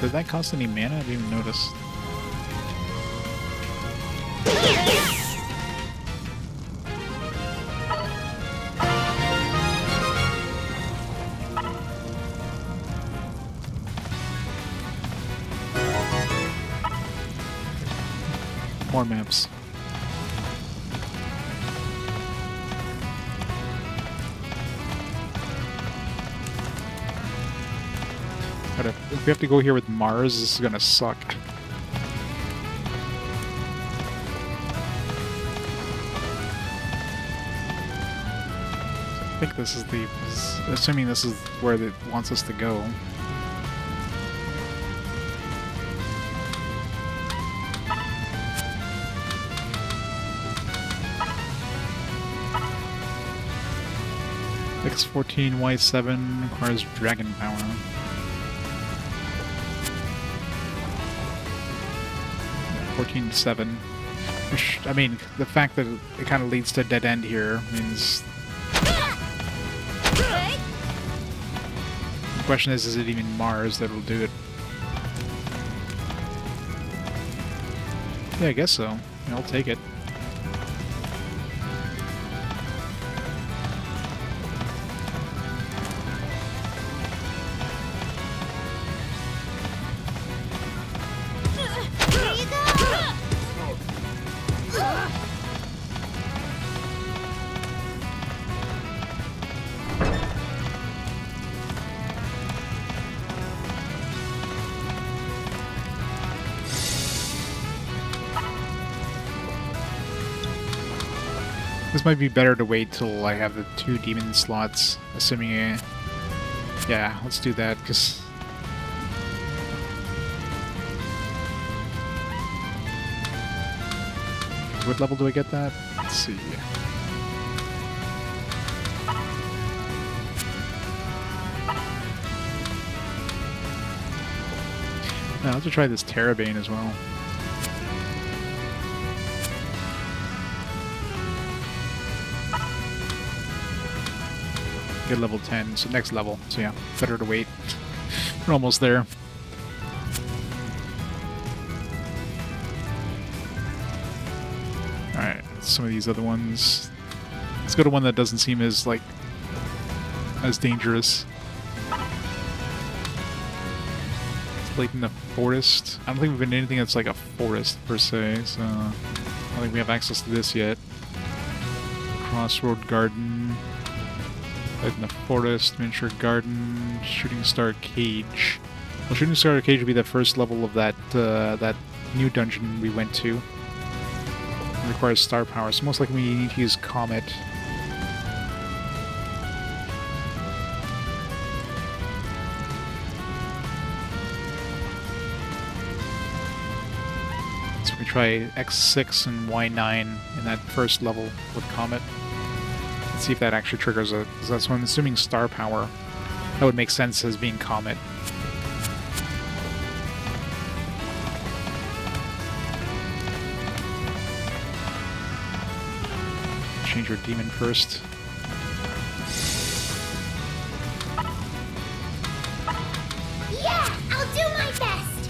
Did that cost any mana? I didn't even notice. More maps. But if we have to go here with Mars, this is gonna suck. I think this is the... assuming this is where it wants us to go. X14 Y7 requires dragon power. Yeah, 14-7. Which, I mean, the fact that it kind of leads to a dead end here means... The question is it even Mars that'll do it? Yeah, I guess so. I'll take it. This might be better to wait till I have the 2 demon slots, assuming yeah, let's do that, because... What level do I get that? Let's see. Now, I'll have to try this Terrabane as well. Get level 10, so next level. So yeah, better to wait. We're almost there. Alright, some of these other ones. Let's go to one that doesn't seem as, like, as dangerous. It's like in the forest. I don't think we've been in anything that's like a forest, per se, so... I don't think we have access to this yet. Crossroad Garden. Light in the forest, miniature garden, shooting star cage. Well, shooting star cage would be the first level of that that new dungeon we went to. It requires star power, so most likely we need to use Comet. So we try X6 and Y9 in that first level with Comet. See if that actually triggers it, because that's when I'm assuming star power. That would make sense as being Comet. Change your demon first. Yeah, I'll do my best.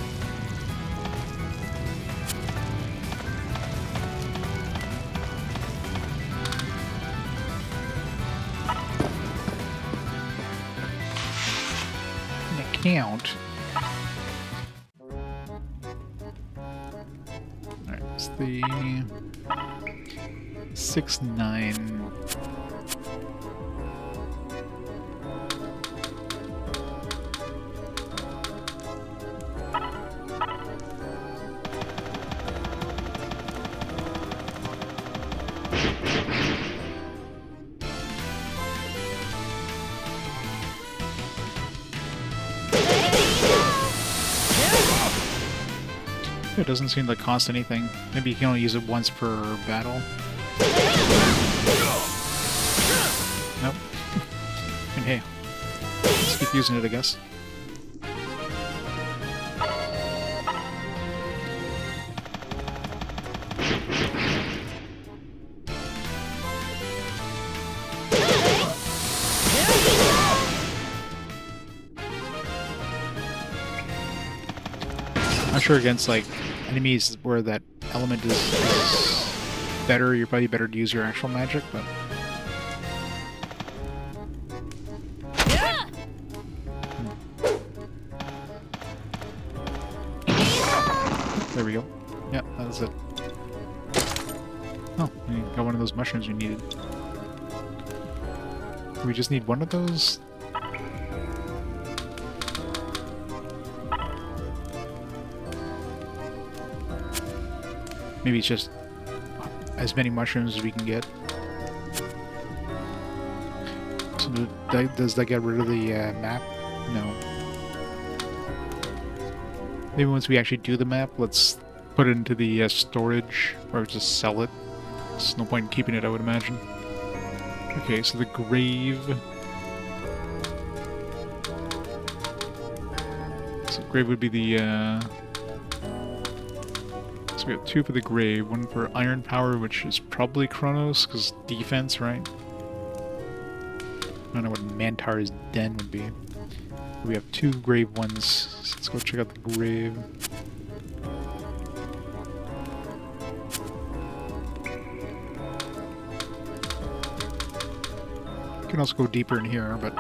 Count. Alright, it's the 6-9. It doesn't seem to cost anything. Maybe you can only use it once per battle. Nope. And hey, let's keep using it, I guess. I'm sure against like enemies where that element is better, you're probably better to use your actual magic, but there we go. Yeah, that was it. Oh, you got one of those mushrooms we needed. Do we just need one of those? Maybe it's just as many mushrooms as we can get. So does that get rid of the map? No. Maybe once we actually do the map, let's put it into the storage, or just sell it. There's no point in keeping it, I would imagine. Okay, so the grave. So grave would be the so we have 2 for the grave, 1 for iron power, which is probably Chronos, because defense, right? I don't know what Mantar's den would be. We have 2 grave ones, so let's go check out the grave. You can also go deeper in here, but...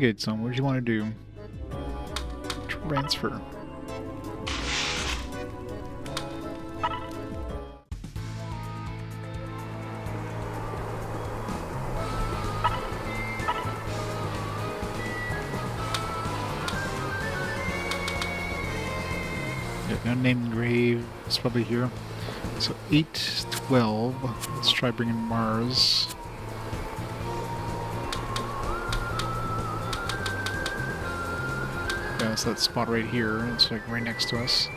Navigate some. What do you want to do? Transfer. Yeah, unnamed grave is probably here. So 8, 12. Let's try bringing Mars. Yeah, it's that spot right here. It's like right next to us.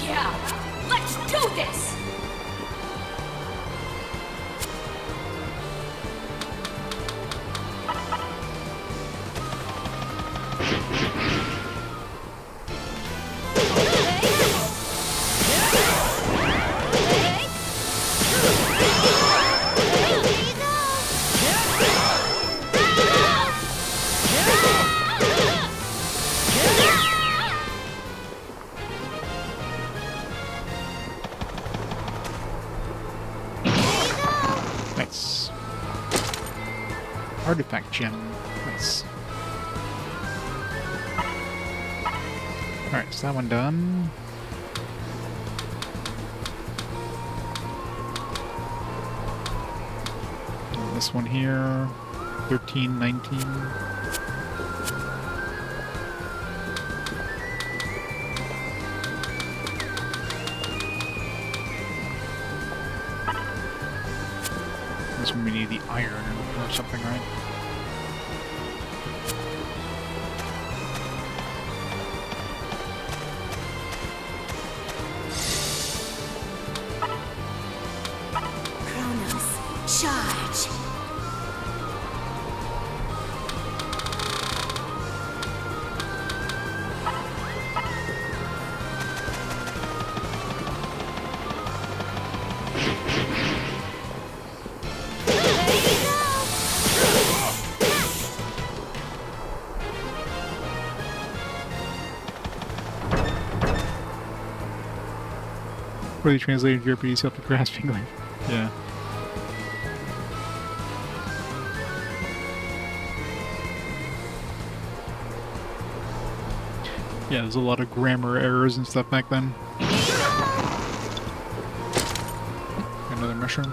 Yeah, let's do this! Nice. Artifact gem. Nice. Alright, so that one done. And this one here. 13, 19. This one we need the iron or something, right? Kronos, charge! Really translated your pretty self grasping like. Yeah. Yeah, there's a lot of grammar errors and stuff back then. Another mushroom.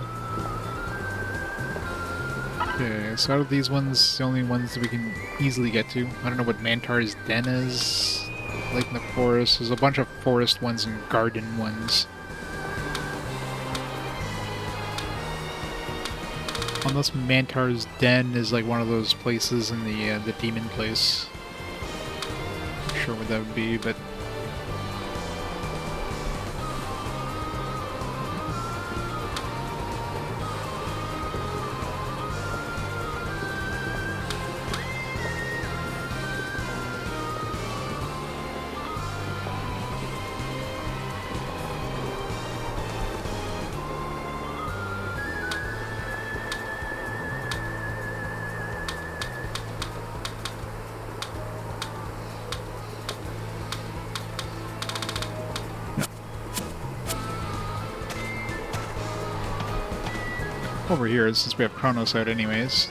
Okay, so out of these ones, the only ones that we can easily get to. I don't know what Mantar's Den is. Like in the forest. There's a bunch of forest ones and garden ones. Unless Mantar's Den is like one of those places in the demon place. Not sure what that would be, but over here, since we have Kronos out anyways.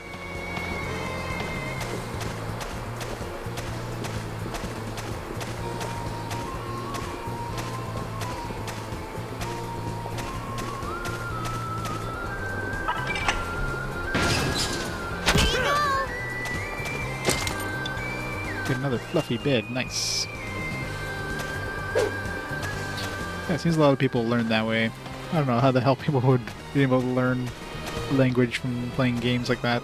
Get another fluffy bed, nice. Yeah, it seems a lot of people learn that way. I don't know how the hell people would be able to learn language from playing games like that.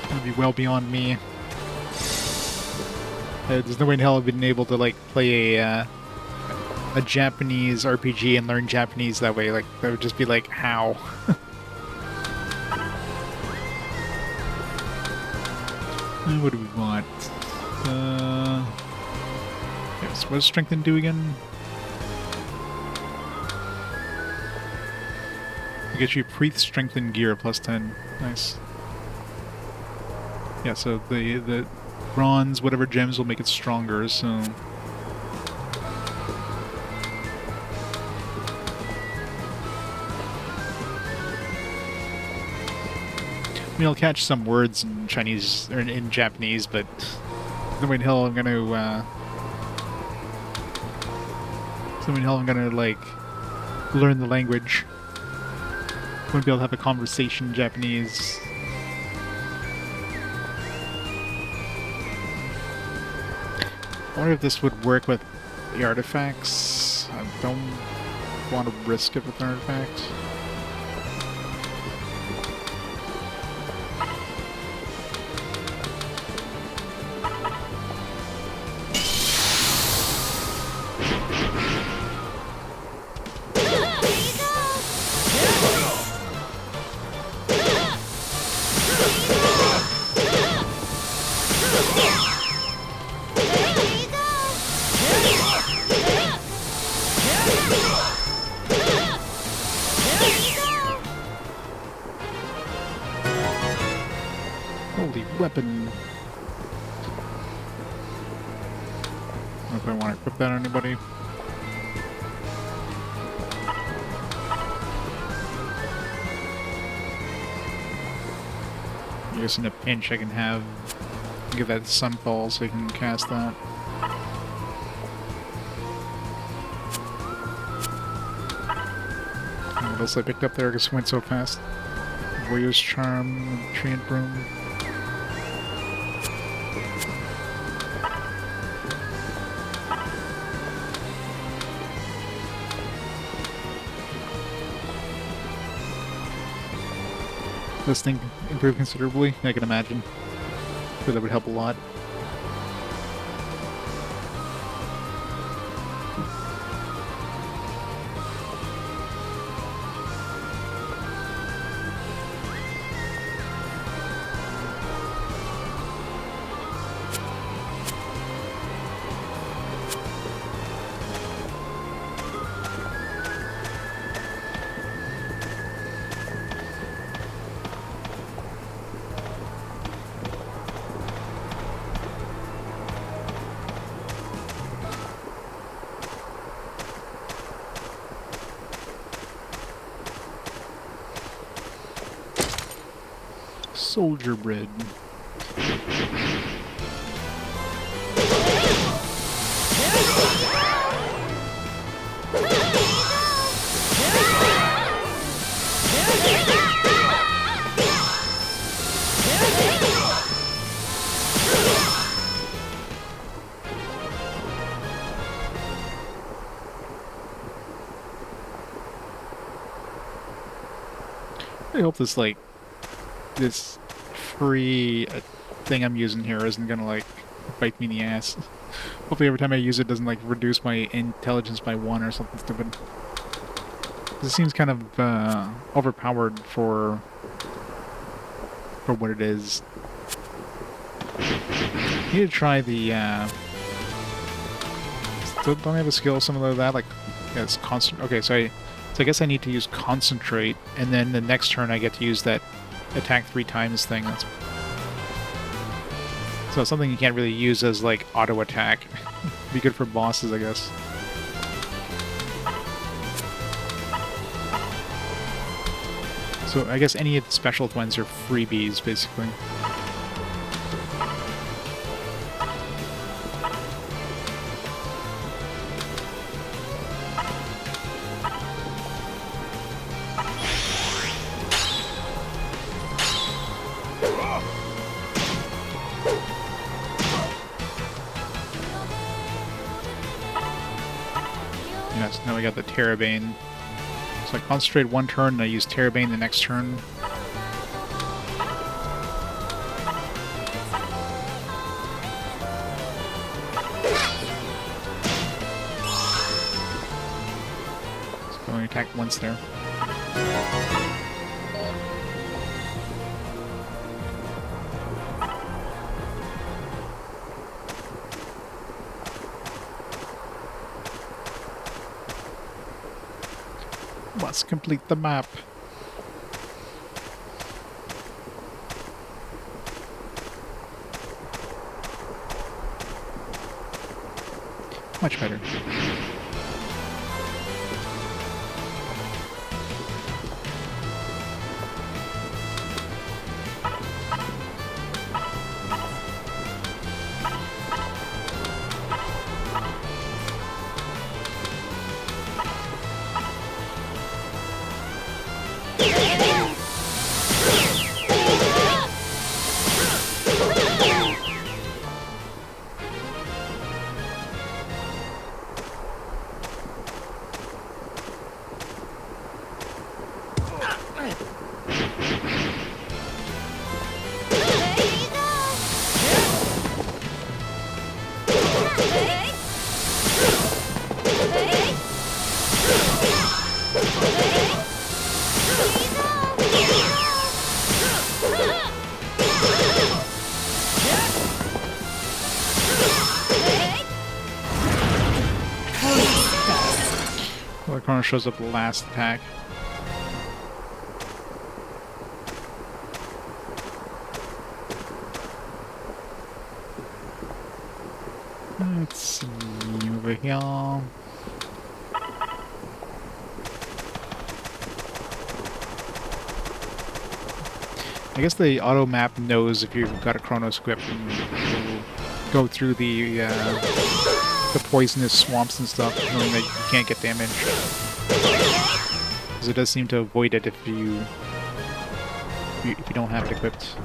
That'd be well beyond me. There's no way in hell I've been able to like play a Japanese RPG and learn Japanese that way. Like that would just be like, how? And what do we want? Yes, what does strengthen do again? It gets you pre-strengthened gear plus 10. Nice. Yeah, so the bronze, whatever gems will make it stronger, so... I mean, I'll catch some words in Chinese, or in Japanese, but no way in hell I'm gonna, like, learn the language. Wouldn't be able to have a conversation in Japanese. I wonder if this would work with the artifacts. I don't want to risk it with an artifact. Holy weapon. I don't know if I want to equip that on anybody. I guess in a pinch I can give that sunfall so I can cast that. And what else I picked up there? I guess it went so fast. Warrior's Charm, Tree and Broom. This thing improved considerably, I can imagine. But that would help a lot. Soldier bread. I hope this free thing I'm using here isn't gonna like bite me in the ass. Hopefully every time I use it doesn't like reduce my intelligence by 1 or something stupid. It seems kind of overpowered for what it is. I need to try the still don't I have a skill similar to that? Like, yeah, it's constant. Okay, so I guess I need to use concentrate, and then the next turn I get to use that attack 3 times thing. So it's something you can't really use as like auto attack. Be good for bosses, I guess. So I guess any of the special ones are freebies, basically. Yes, now we got the Terrabane. So I concentrate 1 turn and I use Terrabane the next turn. So I only attack once there. Must complete the map. Much better. Well, the Chrono shows up last attack. Let's see over here. I guess the auto map knows if you've got a Chronos equipped and will go through the poisonous swamps and stuff, knowing that you can't get damage. Because it does seem to avoid it if you don't have it equipped.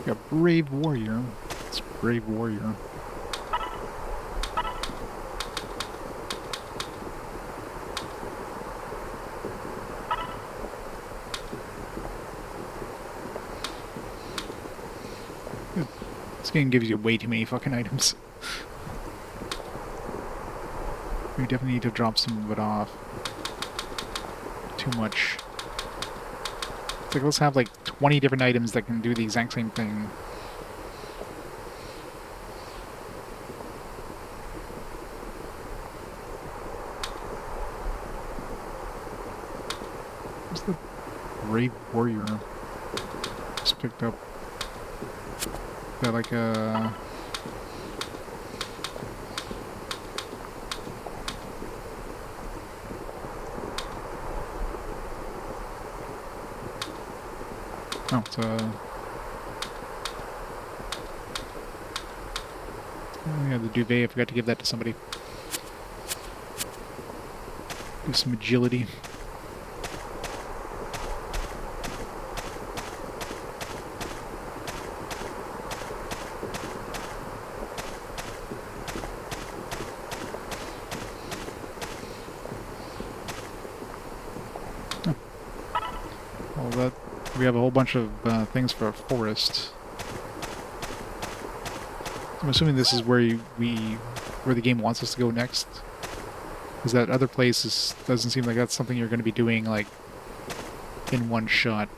A brave warrior. It's a brave warrior. This game gives you way too many fucking items. We definitely need to drop some of it off. Too much. It's like, let's have like 20 different items that can do the exact same thing. What's the Brave Warrior just picked up? Got like a... Oh, it's a... Oh yeah, the duvet. I forgot to give that to somebody. Do some agility. Oh. Well, that... We have a whole bunch of things for a forest. I'm assuming this is where where the game wants us to go next. Because that other place doesn't seem like that's something you're going to be doing like in one shot.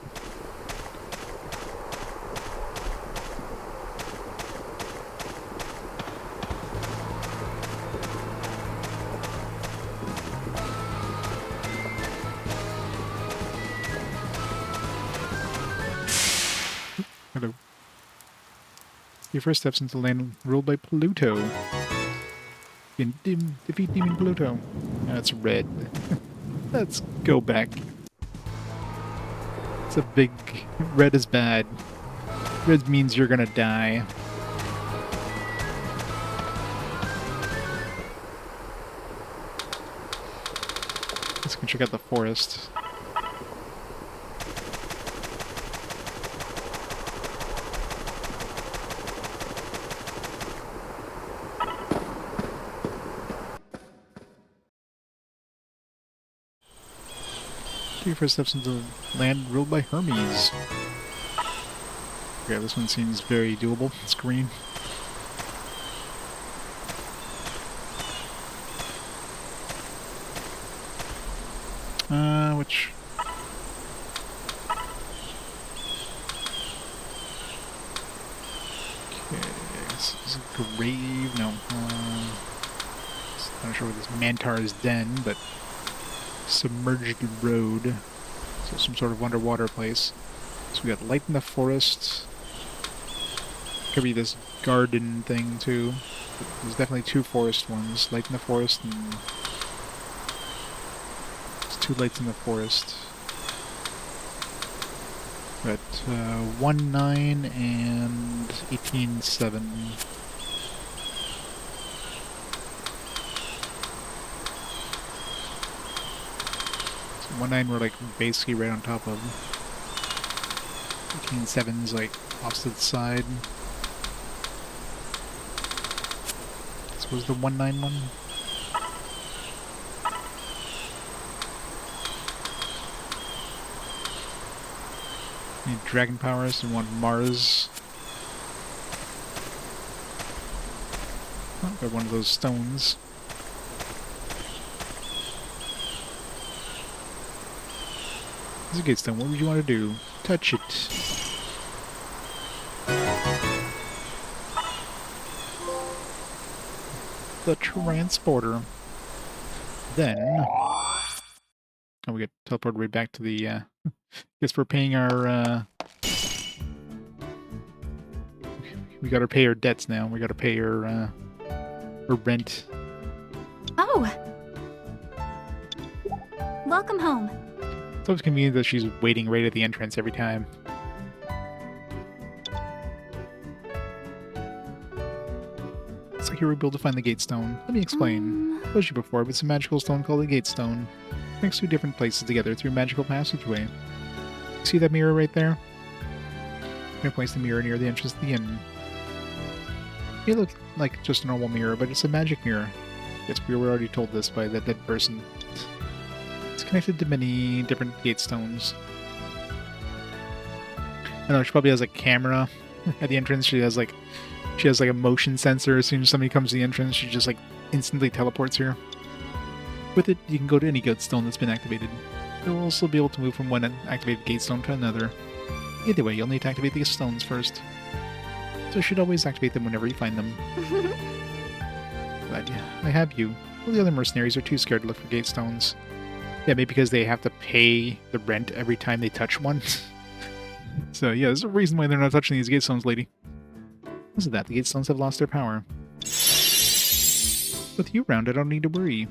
Hello. Your first steps into the land ruled by Pluto. Defeat Demon Pluto. That's red. Let's go back. It's a big... Red is bad. Red means you're gonna die. Let's go check out the forest. Take your first steps into the land ruled by Hermes. Okay, this one seems very doable. It's green. Which... Okay, this is a grave. No, not sure what this Mantar's den, but submerged road. So some sort of underwater place. So we got light in the forest. Could be this garden thing too. There's definitely two forest ones. Light in the forest and... There's two lights in the forest. But 1.9 and 18.7. So 1.9 we're like basically right on top of. 18.7's like opposite side. This was the 1.9 one. Need dragon powers and want Mars. Oh, got one of those stones. This is a good stone. What would you want to do? Touch it. The transporter. Then... Oh, we get teleported right back to the, guess we're paying our, we gotta pay our debts now. We gotta pay our rent. Oh! Welcome home. It's always convenient that she's waiting right at the entrance every time. It's like you were able to find the gate stone. Let me explain. I told you before, but it's a magical stone called the gate stone. Connects two different places together through a magical passageway. See that mirror right there? I'm gonna place the mirror near the entrance to the inn. It looks like just a normal mirror, but it's a magic mirror. Yes, we were already told this by that dead person. It's connected to many different gate stones. I know she probably has a camera at the entrance. She has like a motion sensor. As soon as somebody comes to the entrance, she just like instantly teleports here. With it, you can go to any gate stone that's been activated. You'll also be able to move from one activated gate stone to another. Either way, you'll need to activate the stones first. So you should always activate them whenever you find them. Glad I have you. Well, the other mercenaries are too scared to look for gate stones. Yeah, maybe because they have to pay the rent every time they touch one. So yeah, there's a reason why they're not touching these gate stones, lady. Because of that, the gate stones have lost their power. With you around, I don't need to worry.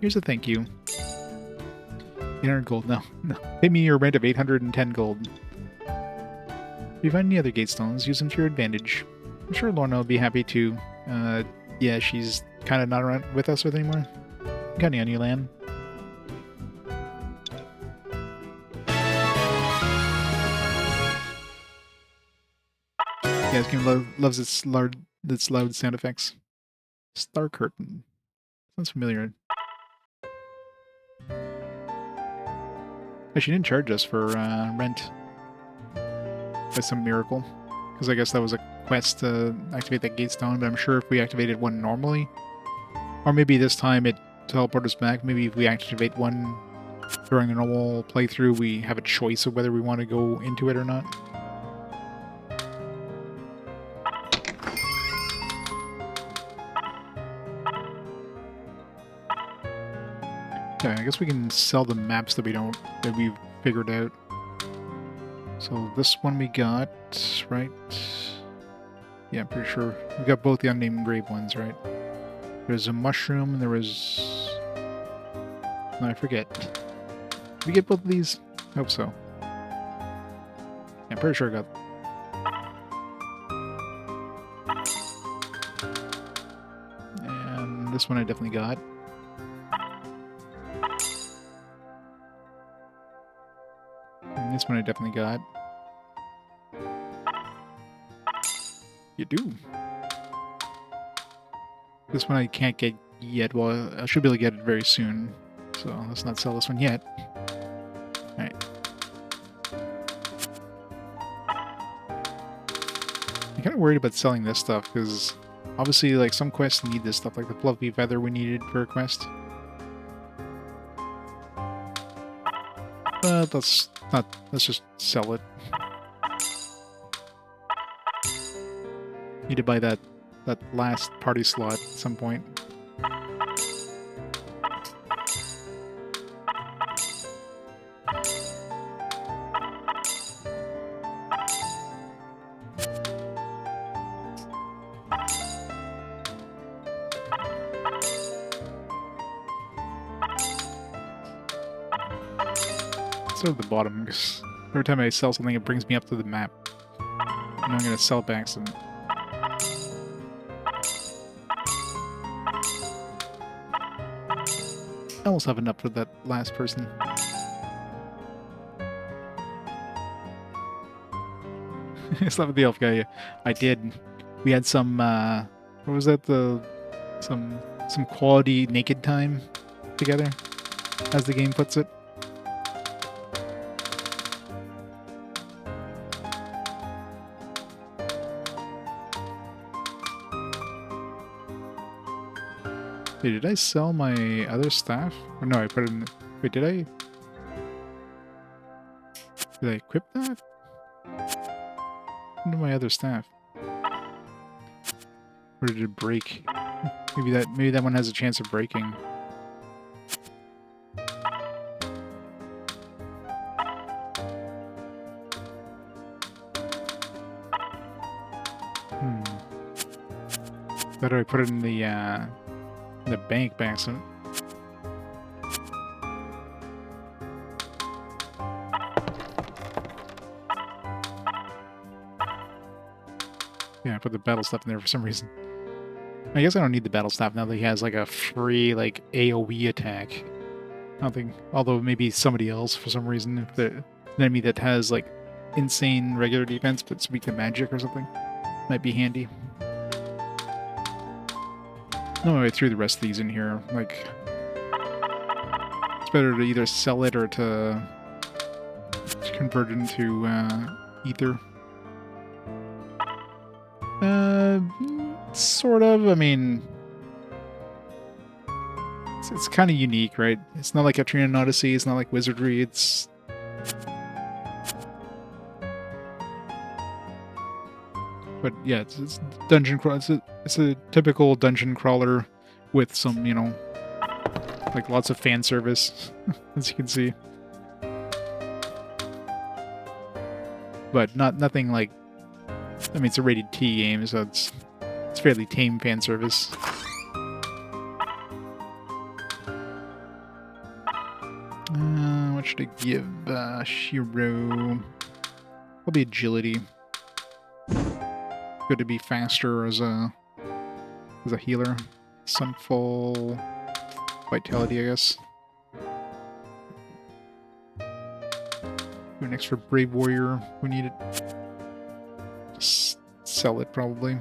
Here's a thank you. 800 gold. No. Pay me your rent of 810 gold. If you find any other gate stones, use them to your advantage. I'm sure Lorna will be happy to. Yeah, she's kind of not around with us anymore. Got any on you, Lan? Yeah, this game loves its loud sound effects. Star curtain. Sounds familiar. She didn't charge us for rent. By some miracle. Because I guess that was a quest to activate that gate stone, but I'm sure if we activated one normally, or maybe this time it teleported us back, maybe if we activate one during a normal playthrough, we have a choice of whether we want to go into it or not. Okay, I guess we can sell the maps that we've figured out. So this one we got, right? Yeah, I'm pretty sure. We got both the unnamed grave ones, right? There's a mushroom and there was... No, I forget. Did we get both of these? I hope so. Yeah, I'm pretty sure I got... And this one I definitely got. This one I definitely got. You do. This one I can't get yet. Well, I should be able to get it very soon. So let's not sell this one yet. Alright. I'm kind of worried about selling this stuff because obviously, like, some quests need this stuff, like the fluffy feather we needed for a quest. But let's just sell it. Need to buy that last party slot at some point. Start at the bottom, because every time I sell something, it brings me up to the map. And I'm going to sell it by accident. I almost have enough for that last person. Stop with the elf guy. I did. We had some, what was that? Some quality naked time together, as the game puts it. Hey, did I sell my other staff? Or no, I put it in... Wait, did I... Did I equip that? Into my other staff? Or did it break? Maybe that one has a chance of breaking. Better I put it in the bank by accident. Yeah, I put the battle stuff in there for some reason. I guess I don't need the battle staff now that he has like a free like AoE attack. I don't think, although maybe somebody else for some reason, if the an enemy that has like insane regular defense but it's weak to magic or something, might be handy. No, I threw the rest of these in here. Like, it's better to either sell it or to convert it into ether. Sort of. I mean, it's kind of unique, right? It's not like Etrian Odyssey. It's not like Wizardry. It's but yeah, it's dungeon crawl. It's a typical dungeon crawler with some, you know, like lots of fan service, as you can see. But nothing like. I mean, it's a rated T game, so it's fairly tame fan service. What should I give Shiro? Probably agility. Good to be faster as a healer. Sunfall, vitality, I guess. Do an extra brave warrior. We need it. Just sell it probably.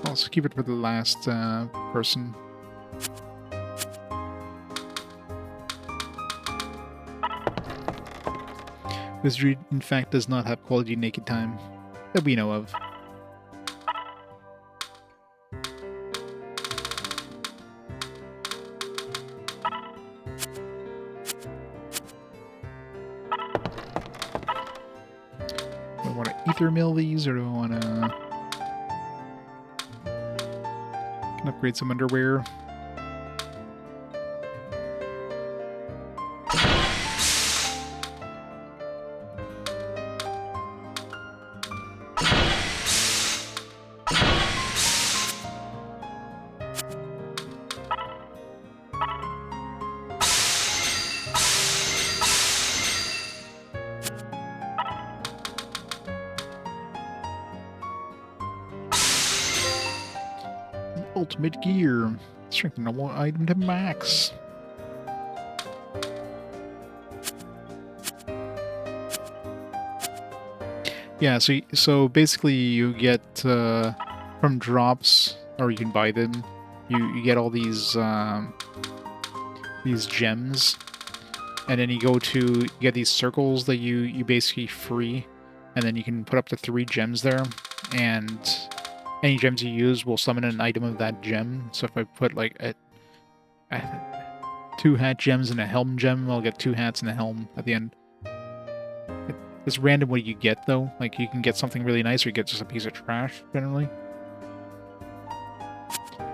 Also keep it for the last person. Wizardry, in fact, does not have quality naked time that we know of. Do I want to ether mill these, or do I want to upgrade some underwear? Ultimate gear. Strengthen normal item to max. Yeah, so basically you get from drops, or you can buy them. You get all these gems, and then you get these circles that you basically free, and then you can put up to 3 gems there, and any gems you use will summon an item of that gem. So if I put like a 2 hat gems and a helm gem, I'll get 2 hats and a helm at the end. It's random what you get though. Like you can get something really nice, or you get just a piece of trash generally.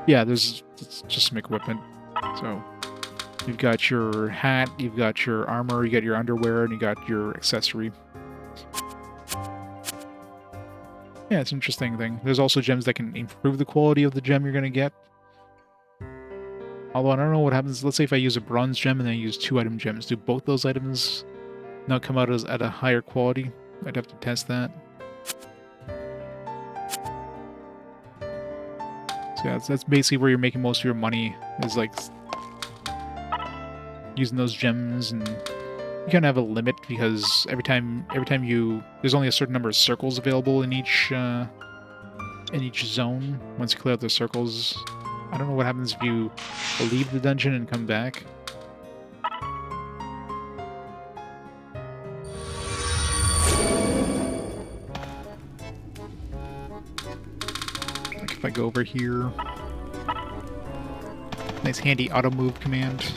Yeah, it's just some equipment. So you've got your hat, you've got your armor, you got your underwear, and you got your accessory. Yeah, it's an interesting thing. There's also gems that can improve the quality of the gem you're going to get. Although I don't know what happens. Let's say if I use a bronze gem and then I use 2 item gems. Do both those items not come out as at a higher quality? I'd have to test that. So yeah, that's basically where you're making most of your money, is like using those gems, and you kind of have a limit because every time there's only a certain number of circles available in each zone. Once you clear out those circles, I don't know what happens if you leave the dungeon and come back. Like if I go over here, nice handy auto move command.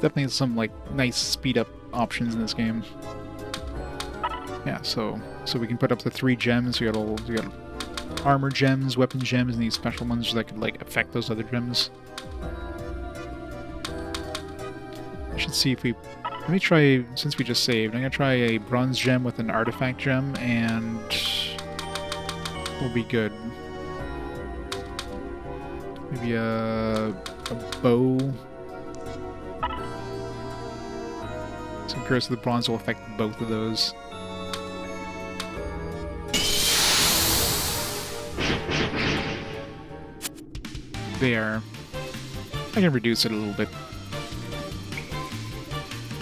Definitely some like nice speed up options in this game. Yeah, so we can put up to 3 gems. We got armor gems, weapon gems, and these special ones that could like affect those other gems. I should see if let me try, since we just saved, I'm gonna try a bronze gem with an artifact gem, and we'll be good. Maybe a bow. So Curse of the Bronze will affect both of those. There. I can reduce it a little bit.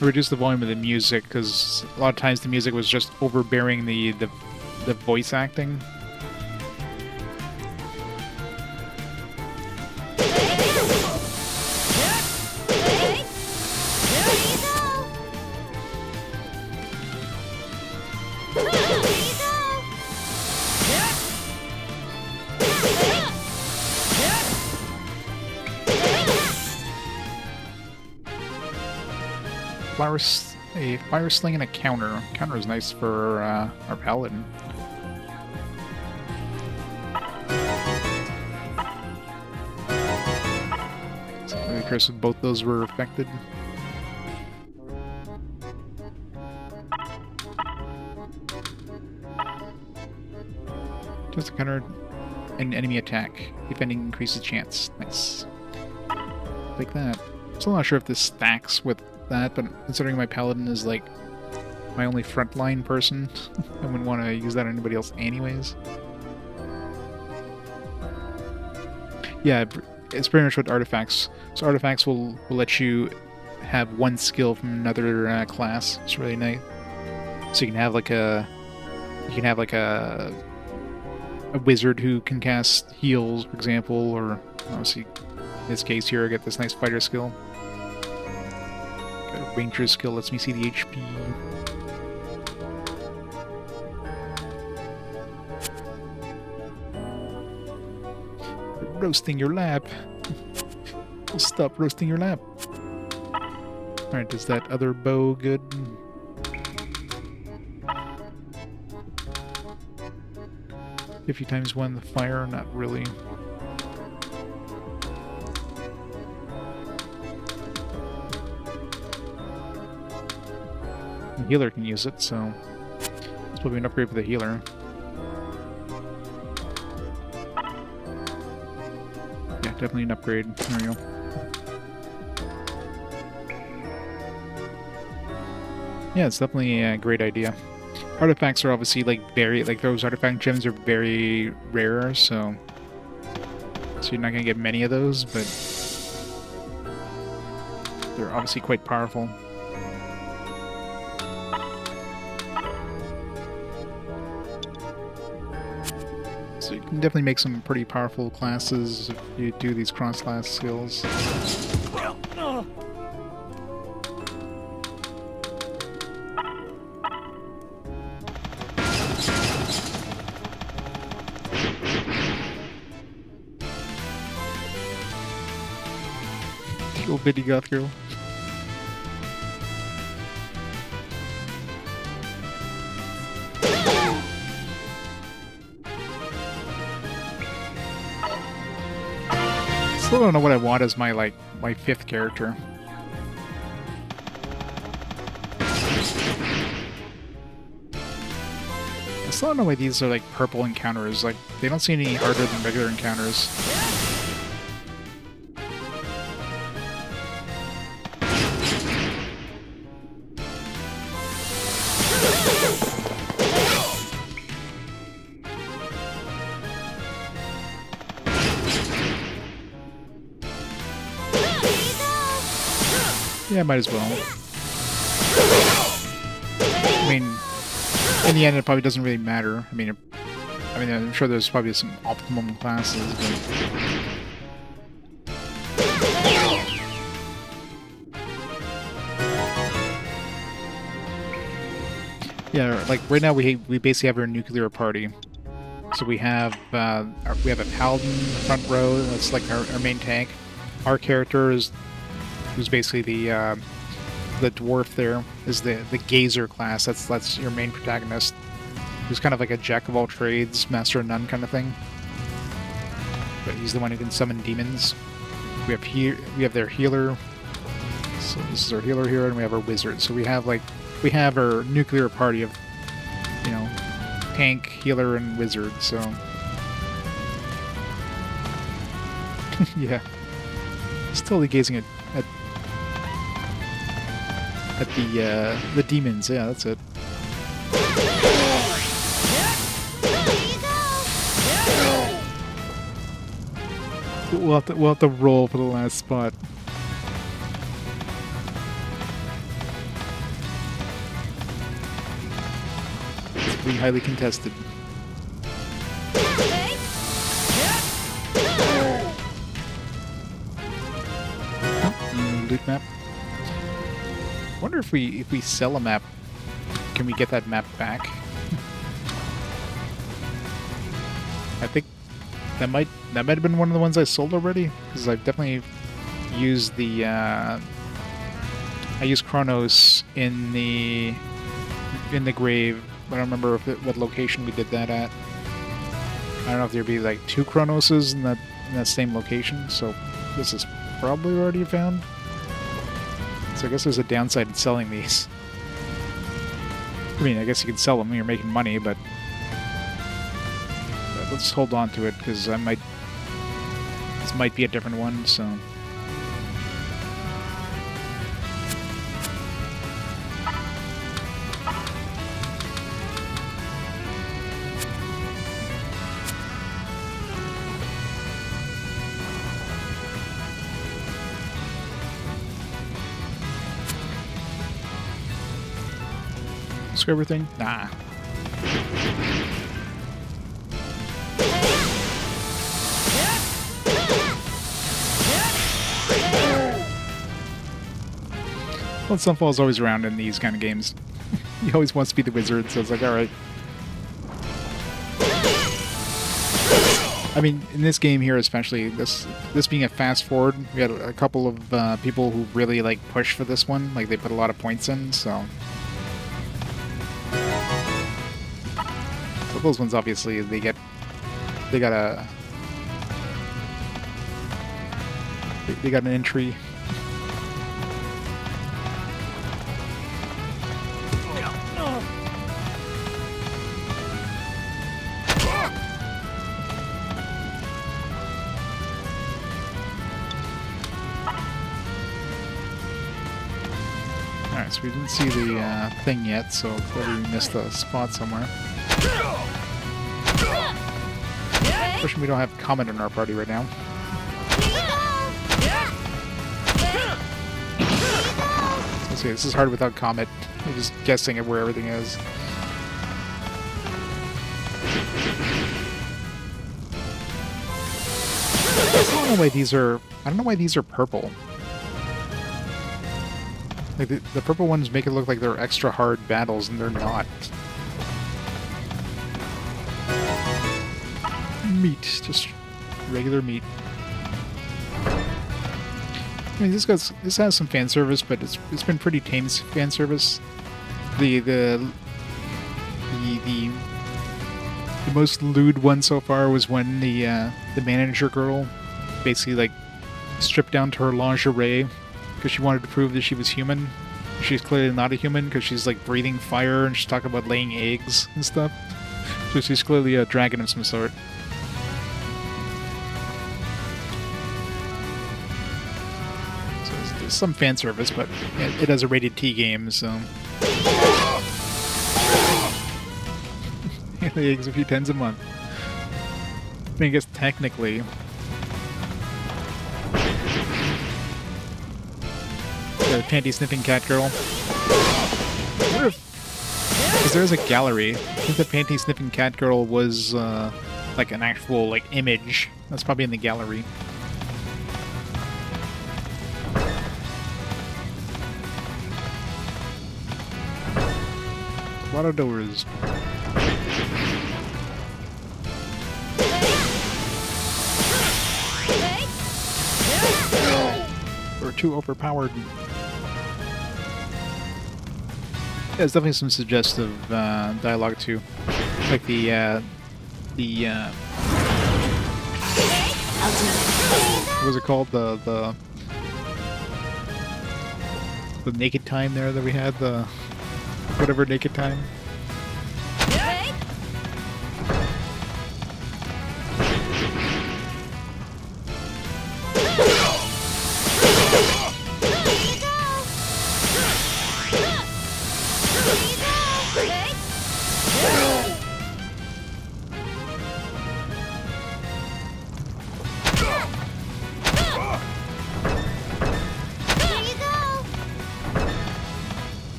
I reduce the volume of the music because a lot of times the music was just overbearing the voice acting. A fire sling and a counter. Counter is nice for our paladin. So of course, both those were affected. Just a counter an enemy attack. Defending increases chance. Nice. Like that. Still not sure if this stacks with that, but considering my paladin is like my only frontline person, I wouldn't want to use that on anybody else anyways. Yeah, it's pretty much what artifacts. So artifacts will let you have one skill from another class. It's really nice. So you can have like a wizard who can cast heals, for example, or obviously in this case here I get this nice fighter skill. Ranger skill lets me see the HP. Roasting your lap. Stop roasting your lap. Alright, does that other bow good? If you times 1 the fire, not really. The healer can use it, so let's Probably an upgrade for the healer. Yeah, definitely an upgrade. There we go. Yeah, it's definitely a great idea. Artifacts are obviously like very, like those artifact gems are very rare, so you're not gonna get many of those, but they're obviously quite powerful. So you can definitely make some pretty powerful classes if you do these cross-class skills. Little bitty goth girl. Still don't know what I want as my my 5th character. I still don't know why these are like purple encounters. Like they don't seem any harder than regular encounters. Yeah, might as well. I mean, in the end, it probably doesn't really matter. I mean, I'm sure there's probably some optimum classes, but yeah, like right now we basically have our nuclear party. So we have a paladin in the front row. That's like our main tank. Our character is who's basically the dwarf there, is the gazer class. That's your main protagonist, who's kind of like a jack of all trades, master of none kind of thing. But he's the one who can summon demons. We have their healer. So this is our healer here, and we have our wizard. So we have our nuclear party of, you know, tank, healer, and wizard. So yeah, still gazing at the demons. Yeah, that's it. We'll have to roll for the last spot. It's pretty highly contested. Loot map. Wonder if we sell a map, can we get that map back? I think that might have been one of the ones I sold already, because I've definitely used the I used Chronos in the grave. I don't remember what location we did that at. I don't know if there'd be like 2 Chronoses in that same location, so this is probably already found. So I guess there's a downside in selling these. I mean, I guess you can sell them when you're making money, but let's hold on to it, because this might be a different one, so. Everything? Nah. Well, Sunfall's always around in these kind of games. He always wants to be the wizard, so it's like, alright. I mean, in this game here especially, this being a fast forward, we had a couple of people who really push for this one. Like, they put a lot of points in, so those ones obviously they got an entry. So we didn't see the thing yet, so clearly we missed a spot somewhere. Unfortunately, we don't have Comet in our party right now. Let's see, this is hard without Comet. We're just guessing at where everything is. I don't know why these are. I don't know why these are purple. Like the purple ones make it look like they're extra hard battles, and they're not. Meat, just regular meat. I mean, this has some fan service, but it's been pretty tame fan service. The most lewd one so far was when the manager girl basically like stripped down to her lingerie because she wanted to prove that she was human. She's clearly not a human because she's like breathing fire and she's talking about laying eggs and stuff. So she's clearly a dragon of some sort. So there's some fan service, but it has a rated T game, so. The eggs a few tens a month. I mean, I guess technically. The panty sniffing cat girl. Because there's a gallery. I think the panty sniffing cat girl was like an actual like image. That's probably in the gallery. A lot of doors. We're too overpowered. Yeah, there's definitely some suggestive dialogue too, like what was it called, the naked time there that we had, the whatever naked time.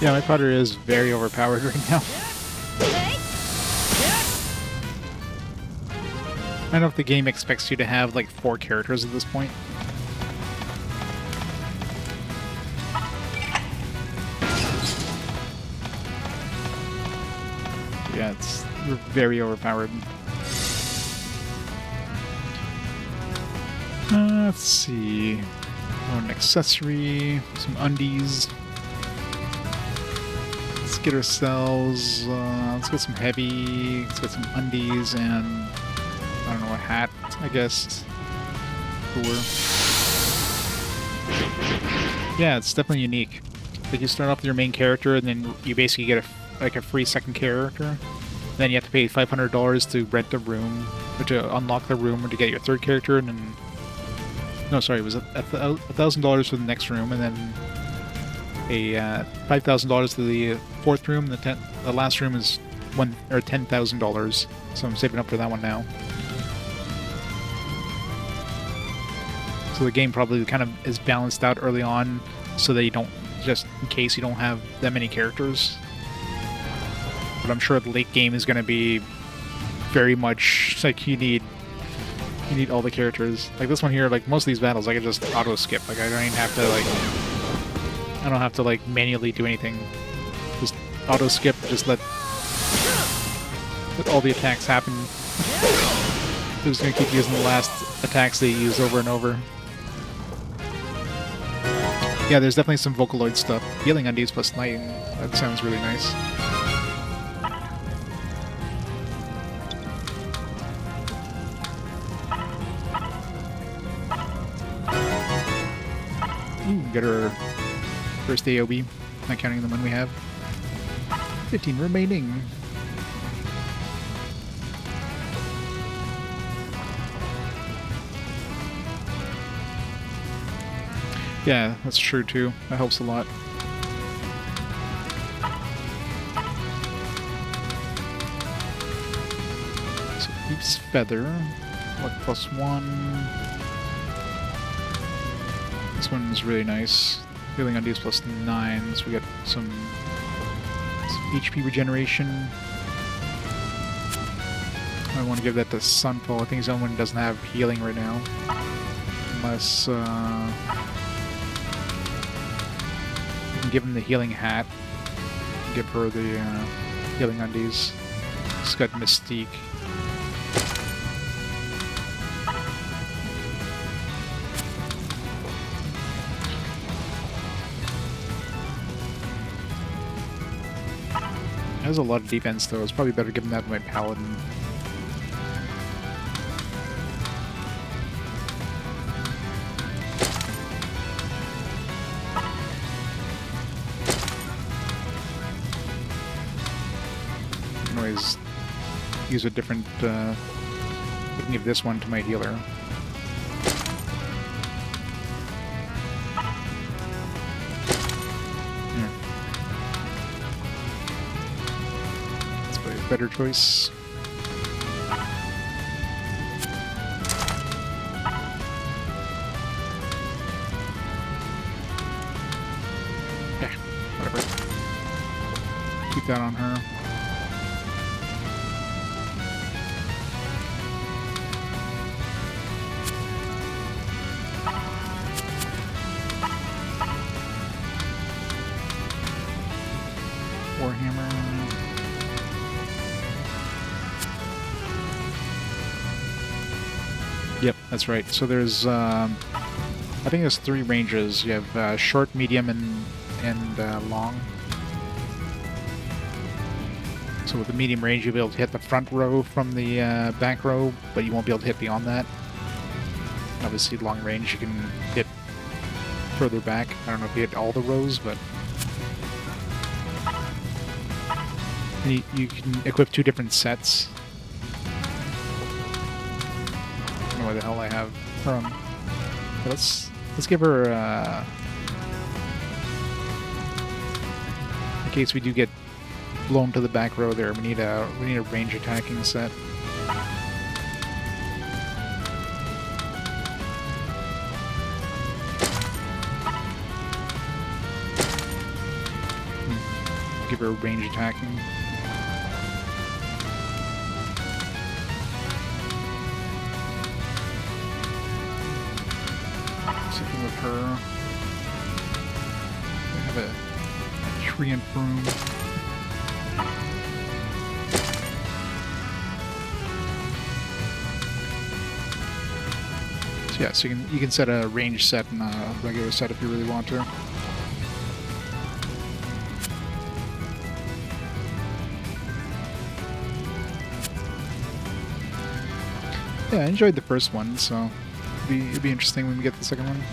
Yeah, my Potter is very overpowered right now. I don't know if the game expects you to have like 4 characters at this point. Yeah, it's very overpowered. Let's see. Oh, an accessory, some undies. Let's get ourselves, let's get some heavy, let's get some undies, and I don't know, a hat, I guess. Cool. Yeah, it's definitely unique. Like, you start off with your main character, and then you basically get a free second character. Then you have to pay $500 to rent a room, or to unlock the room, or to get your third character, and then... No, sorry, it was $1,000 for the next room, and then a $5,000 to the fourth room. The last room is $10,000, so I'm saving up for that one now. So the game probably kind of is balanced out early on, so that you don't, just in case you don't have that many characters. But I'm sure the late game is going to be very much like you need all the characters. Like this one here, like most of these battles, I can just auto skip. Like I don't even have to I don't have to like manually do anything. Just auto skip. Just let all the attacks happen. I'm just gonna keep using the last attacks they use over and over. Yeah, there's definitely some Vocaloid stuff. Healing undies plus lighting. That sounds really nice. Ooh, get our first AOB, not counting the one we have. 15 remaining. Yeah, that's true too. That helps a lot. So Eve's Feather. Luck +1. This one's really nice. Healing on D's +9, so we get some HP regeneration. I want to give that to Sunfall. I think he's the only one who doesn't have healing right now. Unless, we can give him the healing hat. Give her the healing undies. She's got Mystique. There's a lot of defense though. It's probably better giving that to my Paladin. I can always use a different, I can give this one to my healer. Better choice. Yeah, whatever. Keep that on her. Warhammer. Yep, that's right. So there's, I think there's 3 ranges. You have short, medium, and long. So with the medium range, you'll be able to hit the front row from the back row, but you won't be able to hit beyond that. Obviously, long range, you can hit further back. I don't know if you hit all the rows, but you can equip 2 different sets. Where the hell I have her on. Let's give her in case we do get blown to the back row there. We need a range attacking set. Give her range attacking. Something with her. We have a tree and broom. So yeah, so you can set a range set and a regular set if you really want to. Yeah, I enjoyed the first one, so it'll be interesting when we get the second one.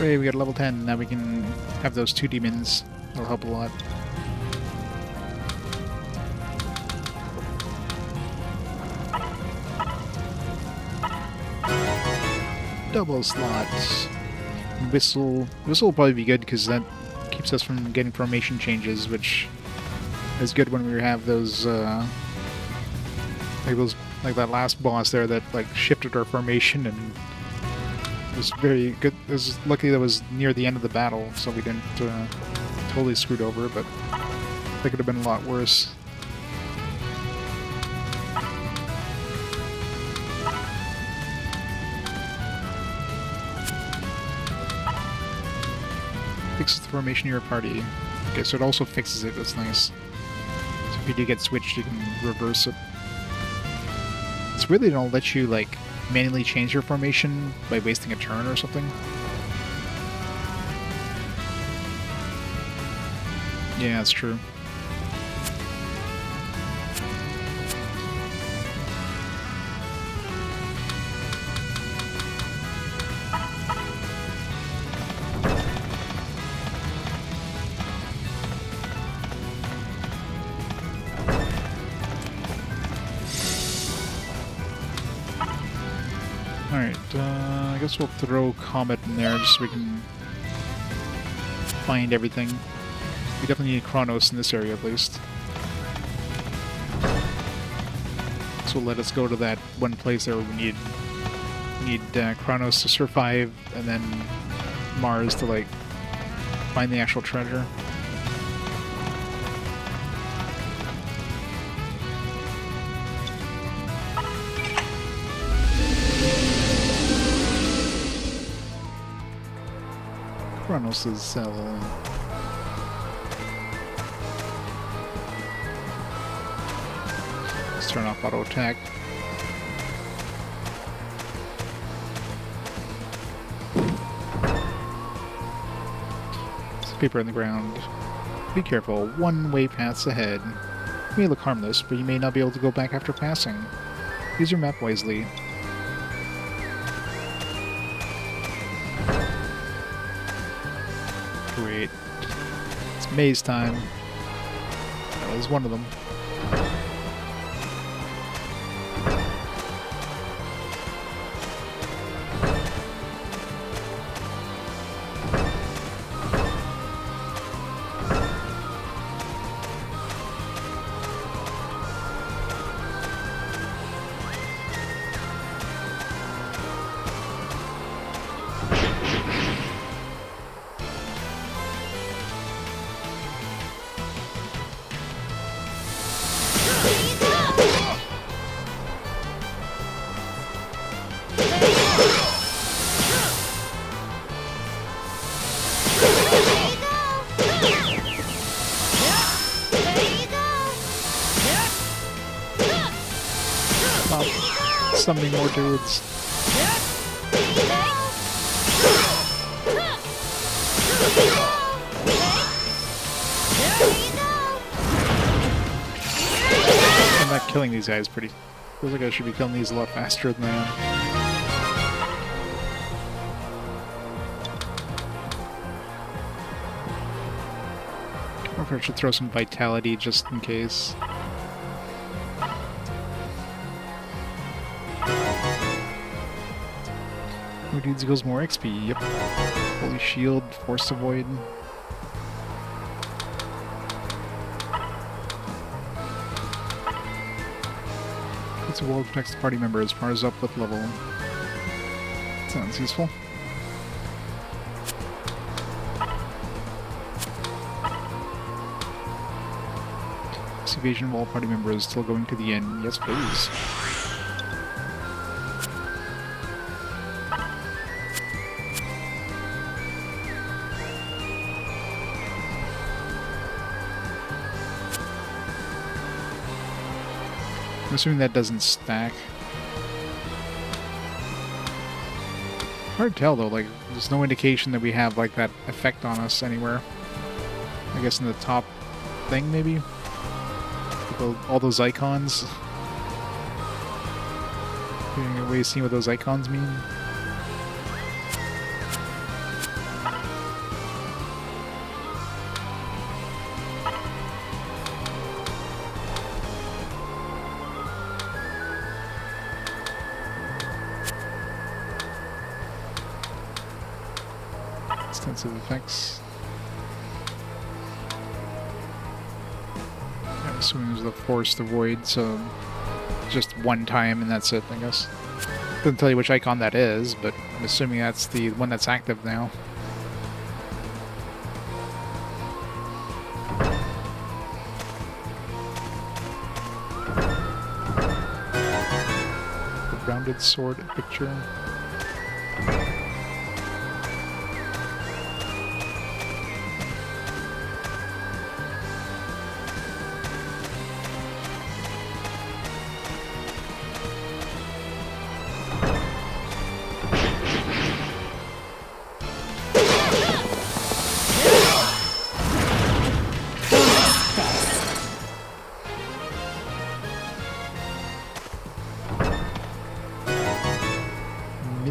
Hooray, we got level 10. Now we can have those 2 demons. That'll help a lot. Double slots. Whistle. Whistle will probably be good because that keeps us from getting formation changes, which is good when we have those, like that last boss there that like shifted our formation and was very good. It was lucky that was near the end of the battle, so we didn't totally screwed over, but that could have been a lot worse. Fixes the formation of your party. Okay, so it also fixes it. That's nice. So if you do get switched, you can reverse it. It's weird they don't let you, like, manually change your formation by wasting a turn or something. Yeah, that's true. Alright, I guess we'll throw Comet in there just so we can find everything. We definitely need Chronos in this area at least. So let us go to that one place there where we need Chronos to survive, and then Mars to, like, find the actual treasure. Chronos' cell. Let's turn off auto attack. There's paper on the ground. Be careful, one-way paths ahead. You may look harmless, but you may not be able to go back after passing. Use your map wisely. Great. It's maze time. That was one of them. Summoning more dudes. I'm not killing these guys pretty. Feels like I should be killing these a lot faster than I am. I wonder if I should throw some vitality just in case. More dudes equals more XP, yep. Holy shield, force avoid. It's a world protects the party members, Mars up with level. Sounds useful. This evasion of all party members still going to the end. Yes, please. I'm assuming that doesn't stack. Hard to tell though, like, there's no indication that we have, like, that effect on us anywhere. I guess in the top thing, maybe? All those icons. Getting a way of seeing what those icons mean. Extensive effects. I'm assuming there's the force to void, so just one time and that's it, I guess. Doesn't tell you which icon that is, but I'm assuming that's the one that's active now. The rounded sword picture.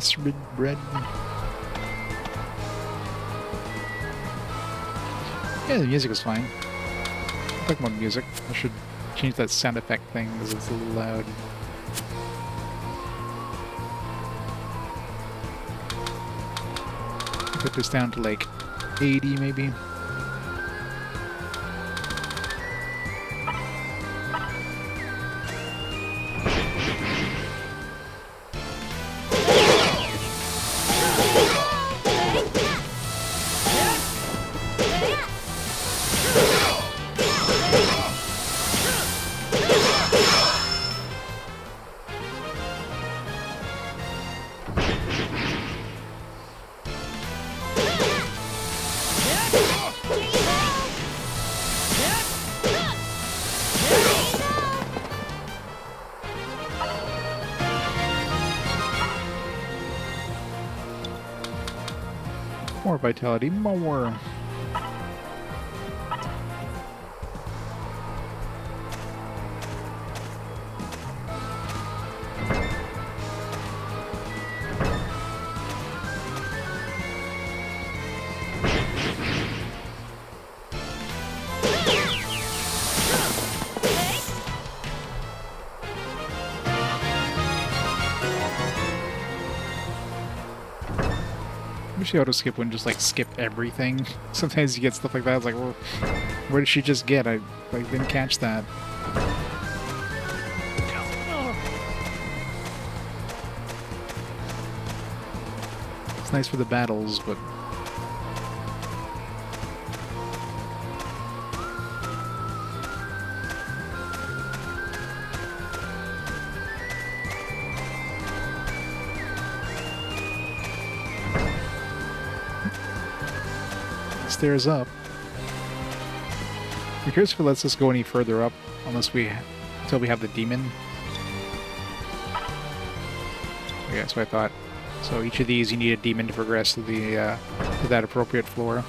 misread bread. Yeah, the music was fine. I'm talking about music. I should change that sound effect thing because it's a little loud. Put this down to like 80 maybe. More vitality, more. Wish the auto skip wouldn't just like skip everything. Sometimes you get stuff like that. It's like, well, where did she just get? I like didn't catch that. It's nice for the battles, but stairs up. I'm curious if it lets us go any further up, until we have the demon. Okay, that's what I thought. So each of these, you need a demon to progress to the to that appropriate floor.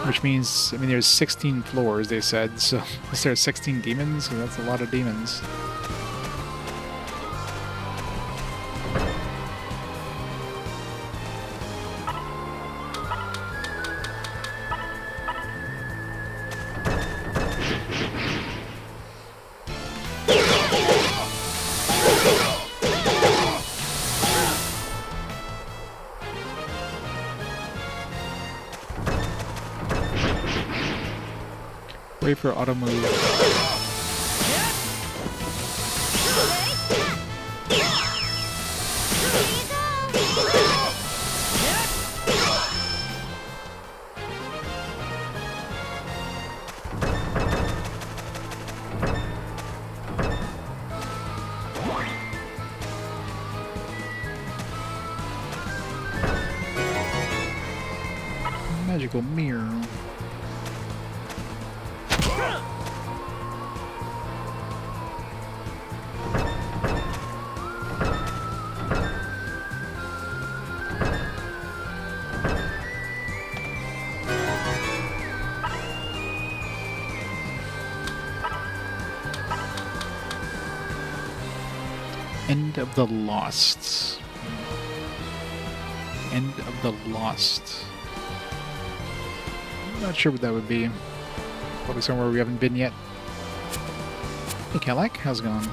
Which means, I mean, there's 16 floors, they said. So is there 16 demons? So that's a lot of demons. Wait for auto move. Magical mirror. End of the Lost. End of the Lost. I'm not sure what that would be. Probably somewhere we haven't been yet. Hey, Kelek, how's it going?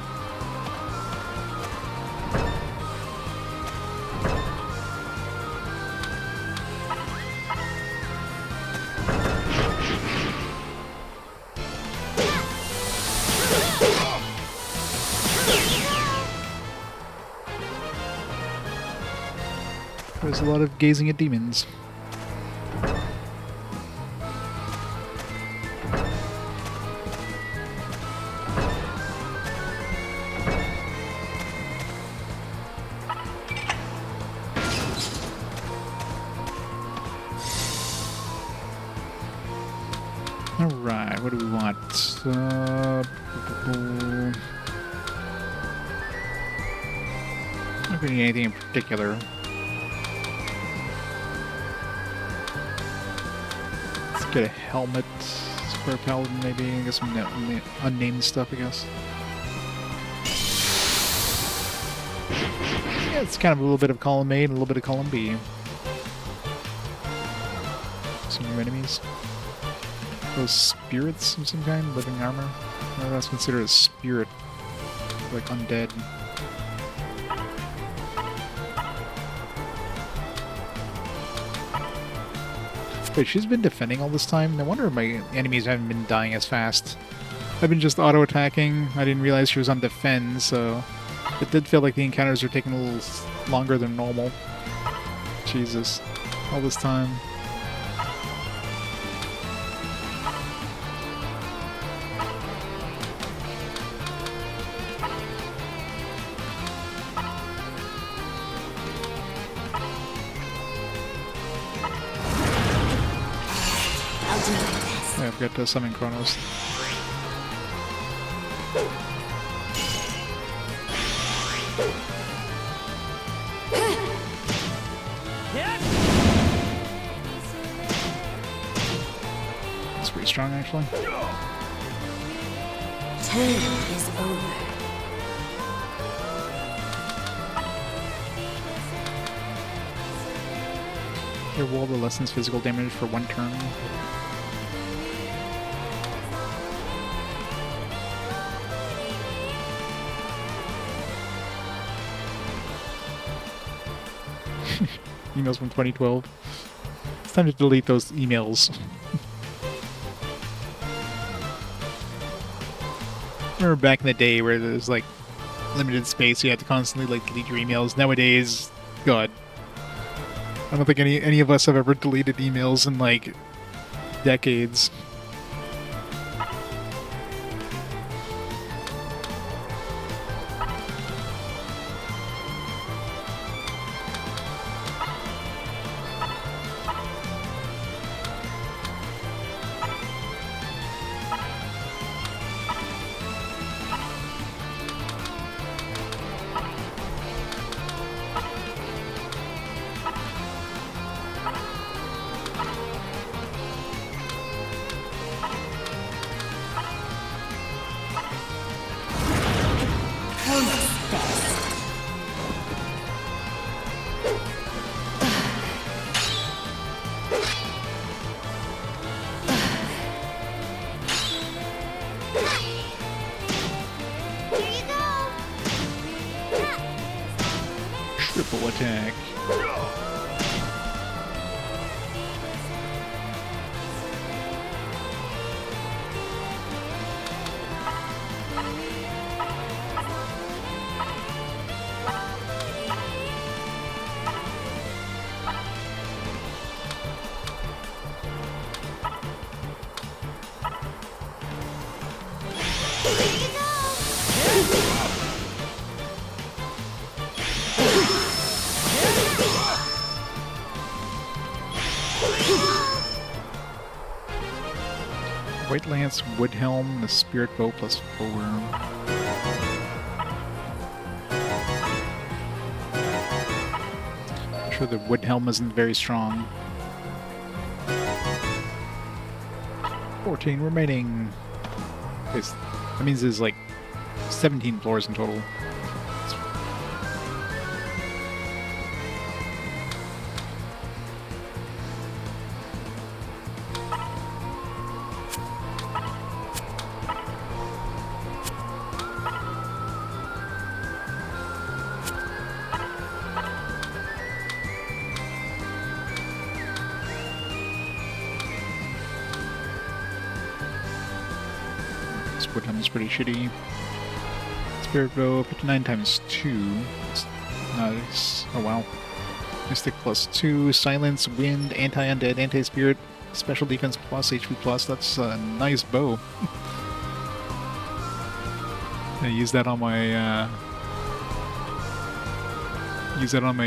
There's a lot of gazing at demons. Alright, what do we want? I don't need anything in particular. Let's get a helmet. Square paladin, maybe. I guess some unnamed stuff, I guess. Yeah, it's kind of a little bit of column A and a little bit of column B. Some new enemies. Those spirits of some kind, living armor. No, that's considered a spirit, like undead. Wait, she's been defending all this time? No wonder my enemies haven't been dying as fast. I've been just auto-attacking. I didn't realize she was on defend, so it did feel like the encounters were taking a little longer than normal. Jesus. All this time. Yeah, I've got to summon Chronos. It's pretty strong, actually. Turn is over. Your wall lessens physical damage for 1 turn. Emails from 2012. It's time to delete those emails. Remember back in the day where there's like limited space, you had to constantly like delete your emails. Nowadays, God, I don't think any of us have ever deleted emails in like decades. Triple attack. White Lance, Wood Helm, the Spirit Bow plus 4. I'm sure the Wood Helm isn't very strong. 14 remaining. That means there's like 17 floors in total. Wood Helm is pretty shitty. Spirit Bow, 59 times 2. Nice. Oh wow. Mystic plus 2, Silence, Wind, Anti-Undead, Anti-Spirit, Special Defense plus, HP plus. That's a nice bow. I use that on my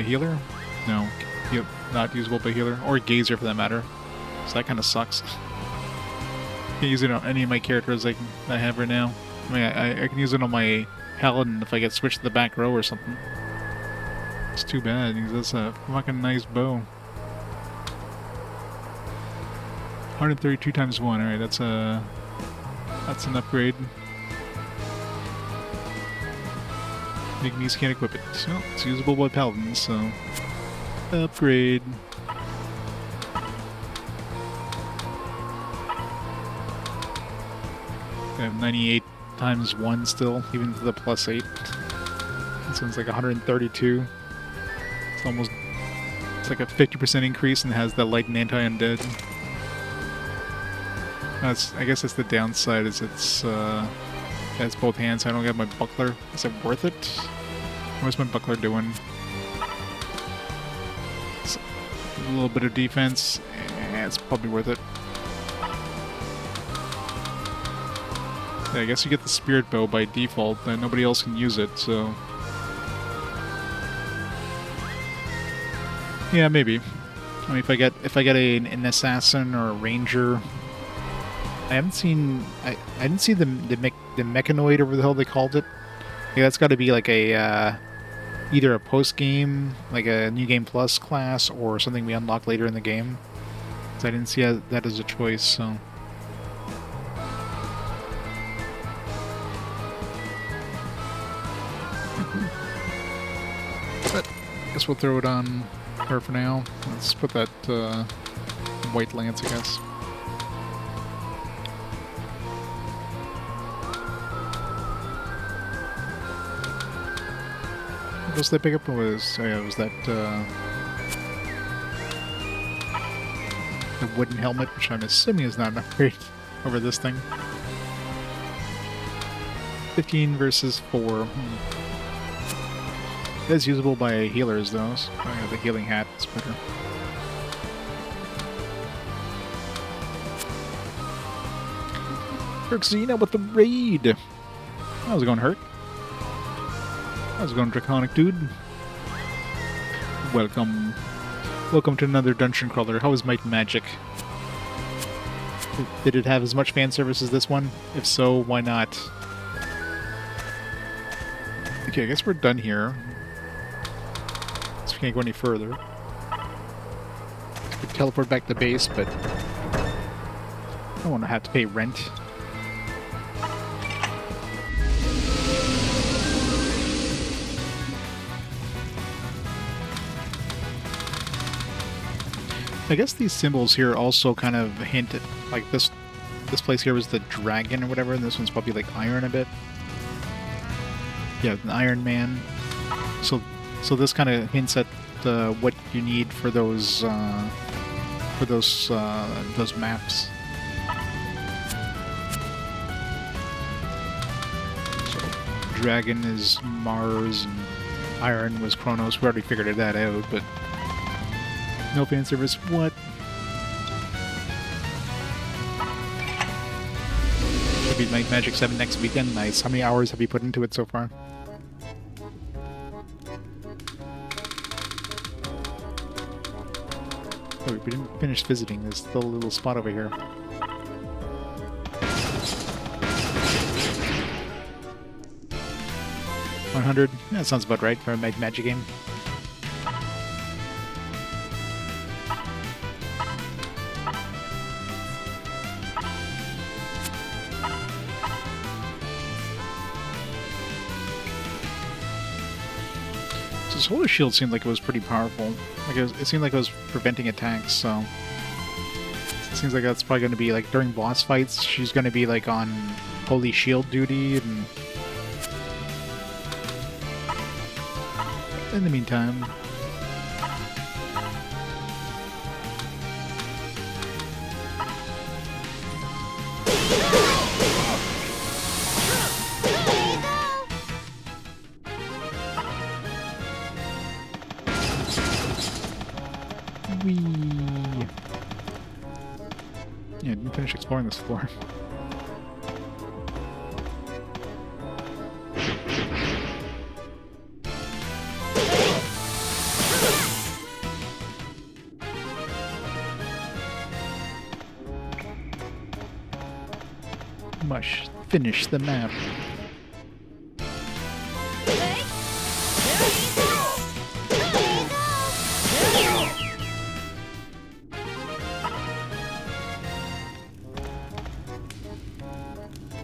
healer? No. Yep, not usable by healer. Or Gazer for that matter. So that kinda sucks. Can't use it on any of my characters I have right now. I mean, I can use it on my Paladin if I get switched to the back row or something. It's too bad, because that's a fucking nice bow. 132 times 1, alright, that's an upgrade. Ignis can't equip it. Well, it's usable by paladins, so... Upgrade. I have 98 times 1 still, even to the plus 8. This one's like 132. It's almost... It's like a 50% increase and has the light and anti-undead. I guess that's the downside, is it's has both hands. I don't get my buckler. Is it worth it? What's my buckler doing? It's a little bit of defense. It's probably worth it. Yeah, I guess you get the spirit bow by default, and nobody else can use it, so... Yeah, maybe. I mean, if I get an assassin or a ranger, I haven't seen. I didn't see the mechanoid, or whatever the hell they called it. Yeah, that's got to be like a either a post game, like a new game plus class, or something we unlock later in the game. So I didn't see that as a choice. So. But I guess we'll throw it on her for now. Let's put that white lance, I guess. What else did I pick up? Was that the wooden helmet, which I'm assuming is not an upgrade over this thing. 15 versus 4. It is usable by healers, though, so the healing hat is better. Xena with the raid! How's it going, Hurt? How's it going, Draconic Dude? Welcome. Welcome to another Dungeon Crawler. How was Might and Magic? Did it have as much fan service as this one? If so, why not? Okay, I guess we're done here. So we can't go any further. We could teleport back to base, but I don't want to have to pay rent. I guess these symbols here also kind of hint at, like this place here was the dragon or whatever, and this one's probably like iron a bit. Yeah, an Iron Man. So this kind of hints at what you need for those maps. So dragon is Mars and iron was Kronos. We already figured that out, but no fan service. What? Should be Might Magic 7 next weekend. Nice. How many hours have you put into it so far? Oh, we didn't finish visiting. There's still a little spot over here. $100. That sounds about right for a Might Magic game. Solar Shield seemed like it was pretty powerful. Like it seemed like it was preventing attacks, so... It seems like that's probably going to be, like, during boss fights, she's going to be, like, on Holy Shield duty, and... In the meantime... Yeah, didn't finish exploring this floor. Must finish the map.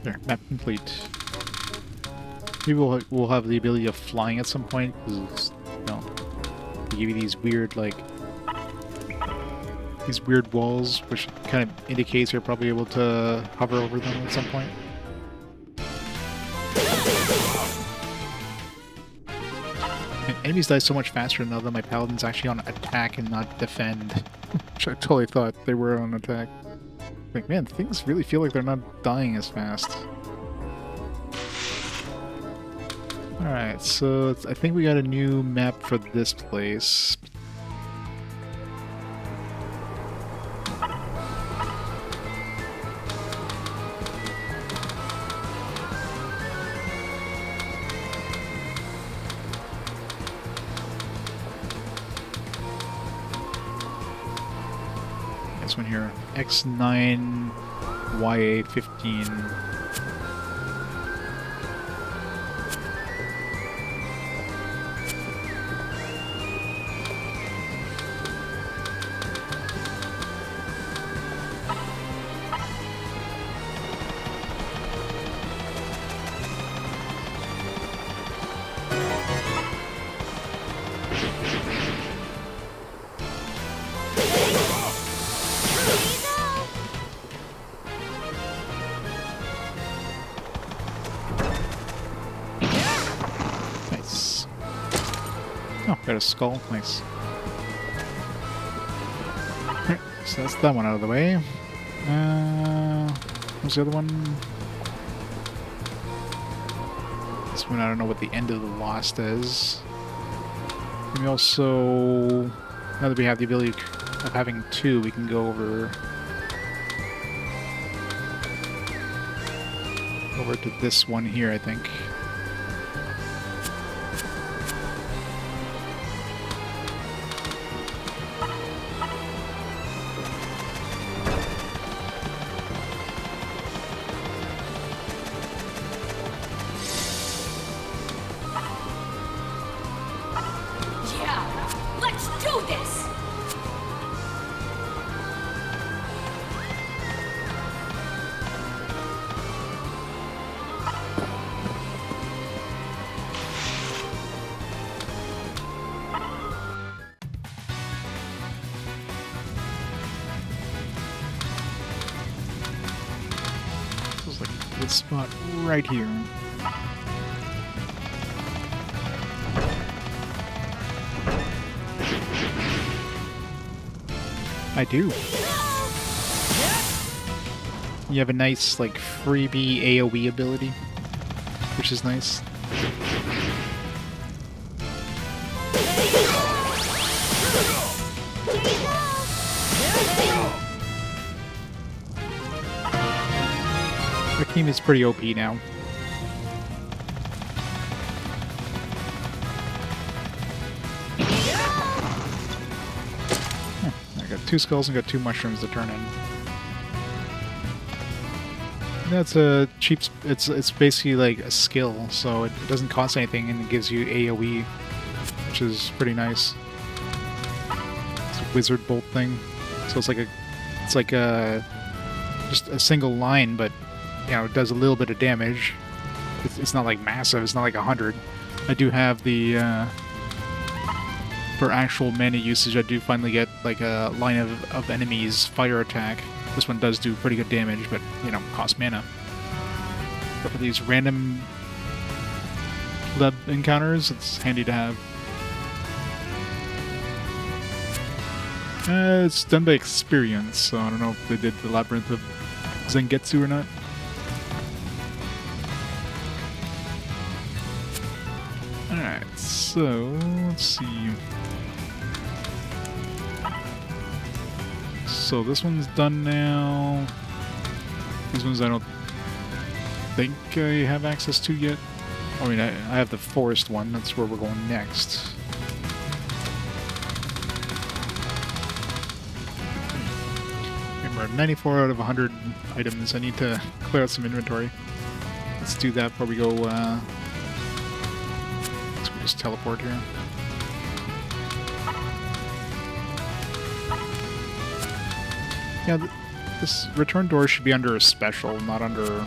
There, map complete. Maybe we'll have the ability of flying at some point, because, you know, they give you these weird, like, these weird walls, which kind of indicates you're probably able to hover over them at some point. And enemies die so much faster now that my paladin's actually on attack and not defend, which I totally thought they were on attack. Like, man, things really feel like they're not dying as fast. Alright, so I think we got a new map for this place. This one here, X9 YA15. Oh, got a skull. Nice. Alright, so that's that one out of the way. What's the other one? This one, I don't know what the end of the Lost is. And we also, now that we have the ability of having two, we can go over to this one here, I think. This spot right here. I do. You have a nice, like, freebie AoE ability, which is nice. Our team is pretty OP now. I got 2 skulls and got 2 mushrooms to turn in. That's a cheap. It's basically like a skill, so it doesn't cost anything and it gives you AoE, which is pretty nice. It's a wizard bolt thing, so it's like a just a single line, but you know, it does a little bit of damage. It's not like massive. It's not like 100. I do have the for actual mana usage. I do finally get like a line of enemies fire attack. This one does do pretty good damage, but, you know, costs mana. But for these random lab encounters, it's handy to have. It's done by experience, so I don't know if they did the Labyrinth of Zangetsu or not. Alright, so let's see. So this one's done now. These ones I don't think I have access to yet. I mean, I have the forest one. That's where we're going next. Remember, 94 out of 100 items. I need to clear out some inventory. Let's do that before we go. Let's just teleport here. Yeah, this return door should be under a special, not under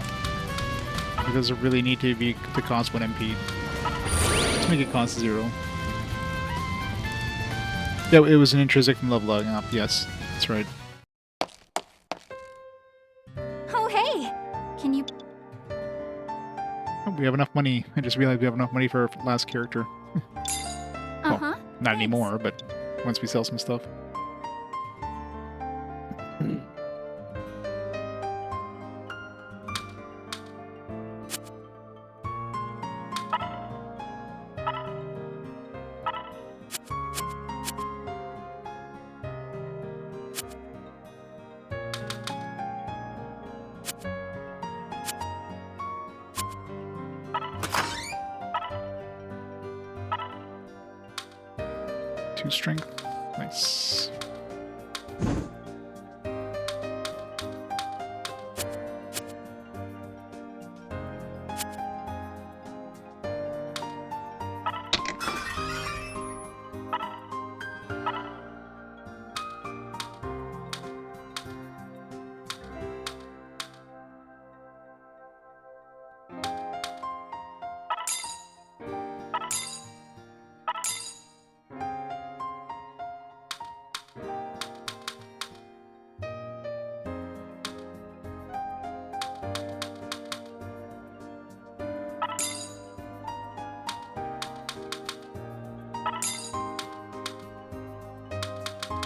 It doesn't really need to cost 1 MP. Let's make it cost 0. Yeah, it was an intrinsic from leveling up. Yes, that's right. Oh, hey! Can you... Oh, we have enough money. I just realized we have enough money for our last character. Uh-huh. Well, not anymore, but once we sell some stuff. Two strength. Nice.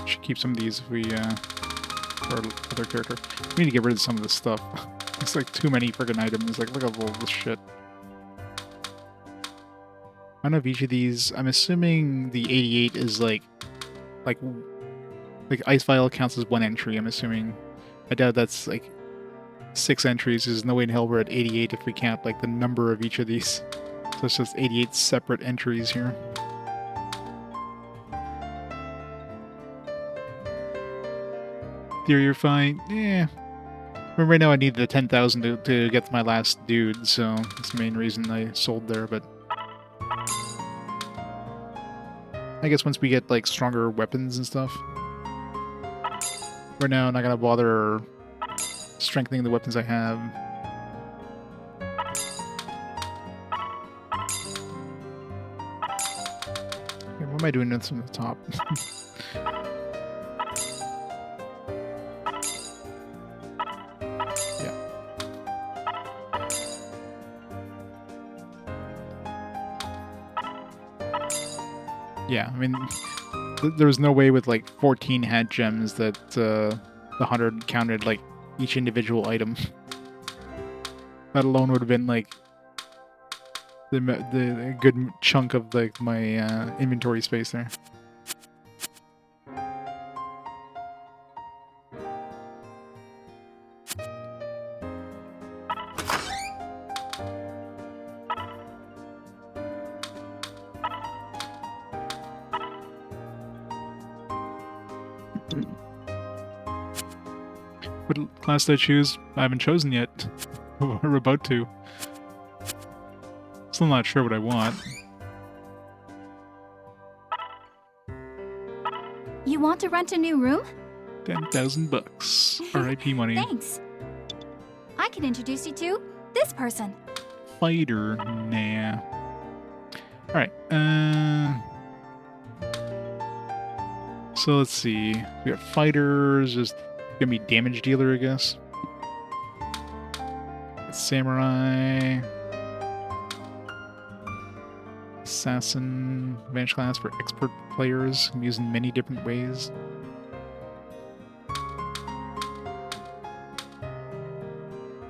Should keep some of these if we, for our other character. We need to get rid of some of this stuff. It's like too many friggin' items. Like, look at all this shit. I don't know if each of these... I'm assuming the 88 is like Ice Vial counts as 1 entry, I'm assuming. I doubt that's like 6 entries. There's no way in hell we're at 88 if we count like the number of each of these. So it's just 88 separate entries here. Theory or fight? Yeah. But right now I need the 10,000 to get to my last dude, so that's the main reason I sold there, but... I guess once we get like stronger weapons and stuff. Right now I'm not gonna bother strengthening the weapons I have. Okay, what am I doing this from the top? Yeah, I mean, there was no way with like 14 hat gems that the 100 counted like each individual item. That alone would have been like the good chunk of like my inventory space there. What class did I choose? I haven't chosen yet. We're about to. Still not sure what I want. You want to rent a new room? 10,000 bucks. R.I.P. money. Thanks. I can introduce you to this person. Fighter, nah. Alright, so let's see. We got fighters, just gonna be damage dealer, I guess. Samurai. Assassin. Advanced class for expert players, used in many different ways.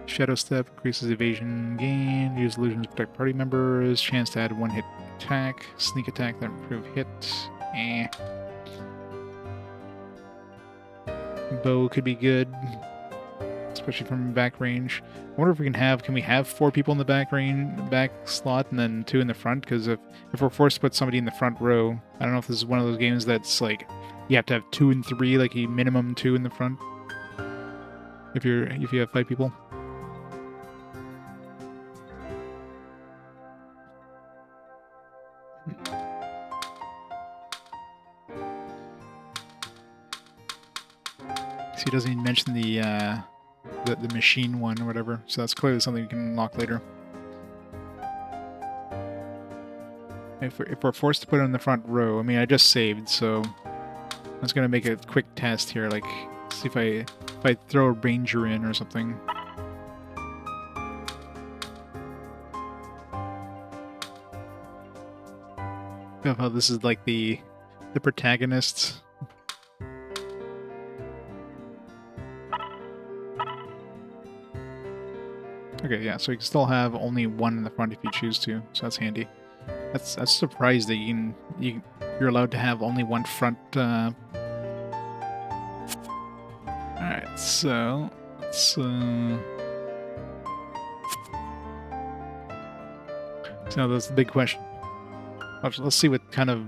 Shadow Step increases evasion gain. Use illusions to protect party members. Chance to add 1-hit attack. Sneak attack that improve hit. Eh. Bow could be good, especially from back range. I wonder if we can we have 4 people in the back slot and then 2 in the front? Because if we're forced to put somebody in the front row, I don't know if this is one of those games that's like you have to have 2 and 3, like a minimum 2 in the front. If you have 5 people. So he doesn't even mention the machine one or whatever, so that's clearly something we can unlock later. If we're forced to put it in the front row, I mean, I just saved, so I'm just gonna make a quick test here, like, see if I throw a ranger in or something. I love how this is like the protagonist. Okay, yeah, so you can still have only one in the front if you choose to, so that's handy. That's surprised that you're allowed to have only one front. All right, so let's. So that's the big question. Let's see what kind of.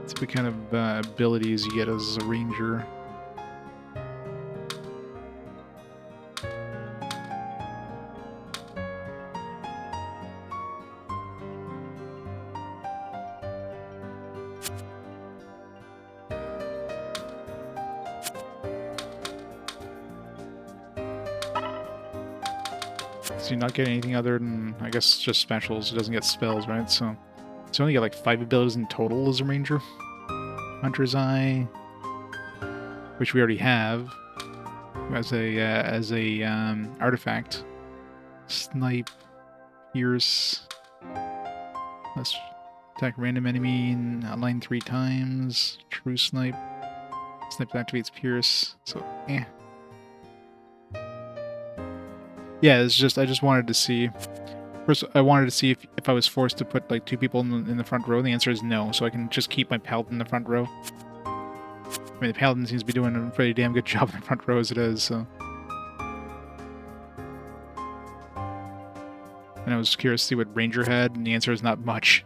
Let's see what kind of abilities you get as a ranger. So you're not getting anything other than, I guess, just specials. It doesn't get spells, right? So you only get like 5 abilities in total as a ranger. Hunter's Eye, which we already have as a artifact. Snipe, Pierce. Let's attack random enemy in a line 3 times. True Snipe. Snipe activates Pierce. So yeah, it's just I just wanted to see. First, I wanted to see if I was forced to put like 2 people in the front row. And the answer is no, so I can just keep my paladin in the front row. I mean, the paladin seems to be doing a pretty damn good job in the front row as it is. So, and I was curious to see what ranger had, and the answer is not much.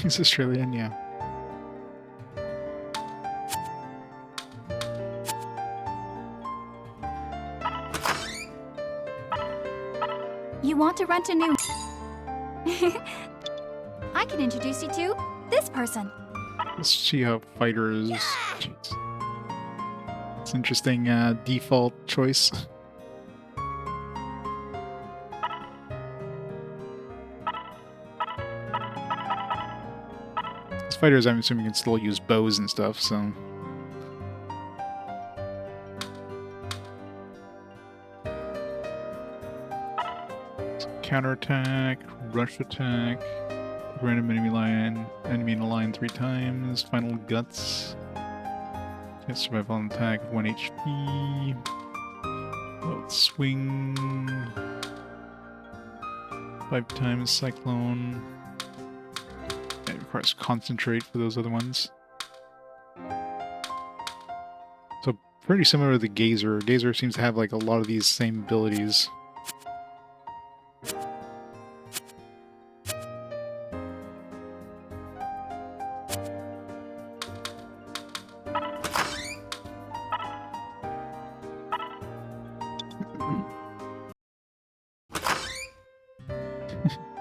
He's Australian, yeah. You want to rent a new... I can introduce you to this person. Let's see how fighters... It's an interesting default choice. Fighters, I'm assuming, can still use bows and stuff, so... Counterattack, rush attack, random enemy in a line 3 times, final guts. Can survive on attack with 1 HP. Load swing. 5 times cyclone. It requires concentrate for those other ones. So pretty similar to the Gazer. Gazer seems to have like a lot of these same abilities.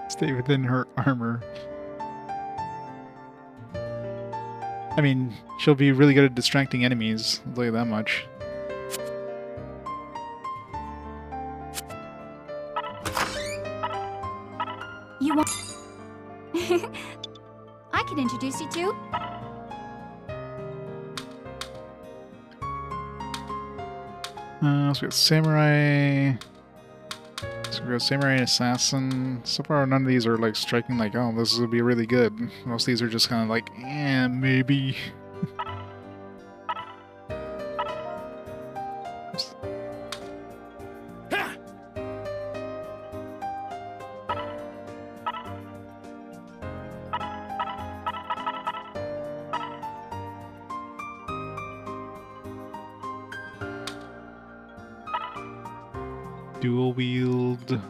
Stay within her armor. I mean, she'll be really good at distracting enemies, I'll tell you that much. You want... I can introduce you to... So we got Samurai... So we got Samurai and Assassin. So far, none of these are like striking like, oh, this will be really good. Most of these are just kind of like, eh, maybe. Dual wield.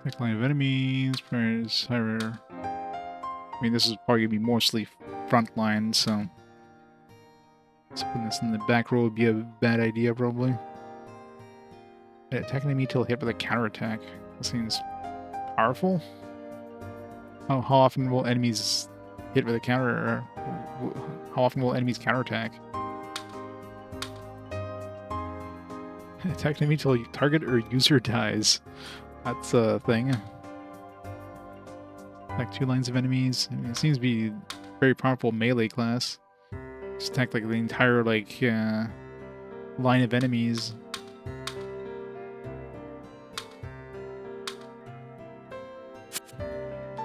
Next line of enemies. Prayers higher. I mean, this is probably gonna be mostly front line, so putting this in the back row would be a bad idea, probably. Attack enemy till hit with a counterattack. That seems powerful. How often will enemies hit with a counter? Or how often will enemies counterattack? Attack enemy till target or user dies. That's a thing. Attack 2 lines of enemies. I mean, it seems to be a very powerful melee class. Just attack like the entire line of enemies.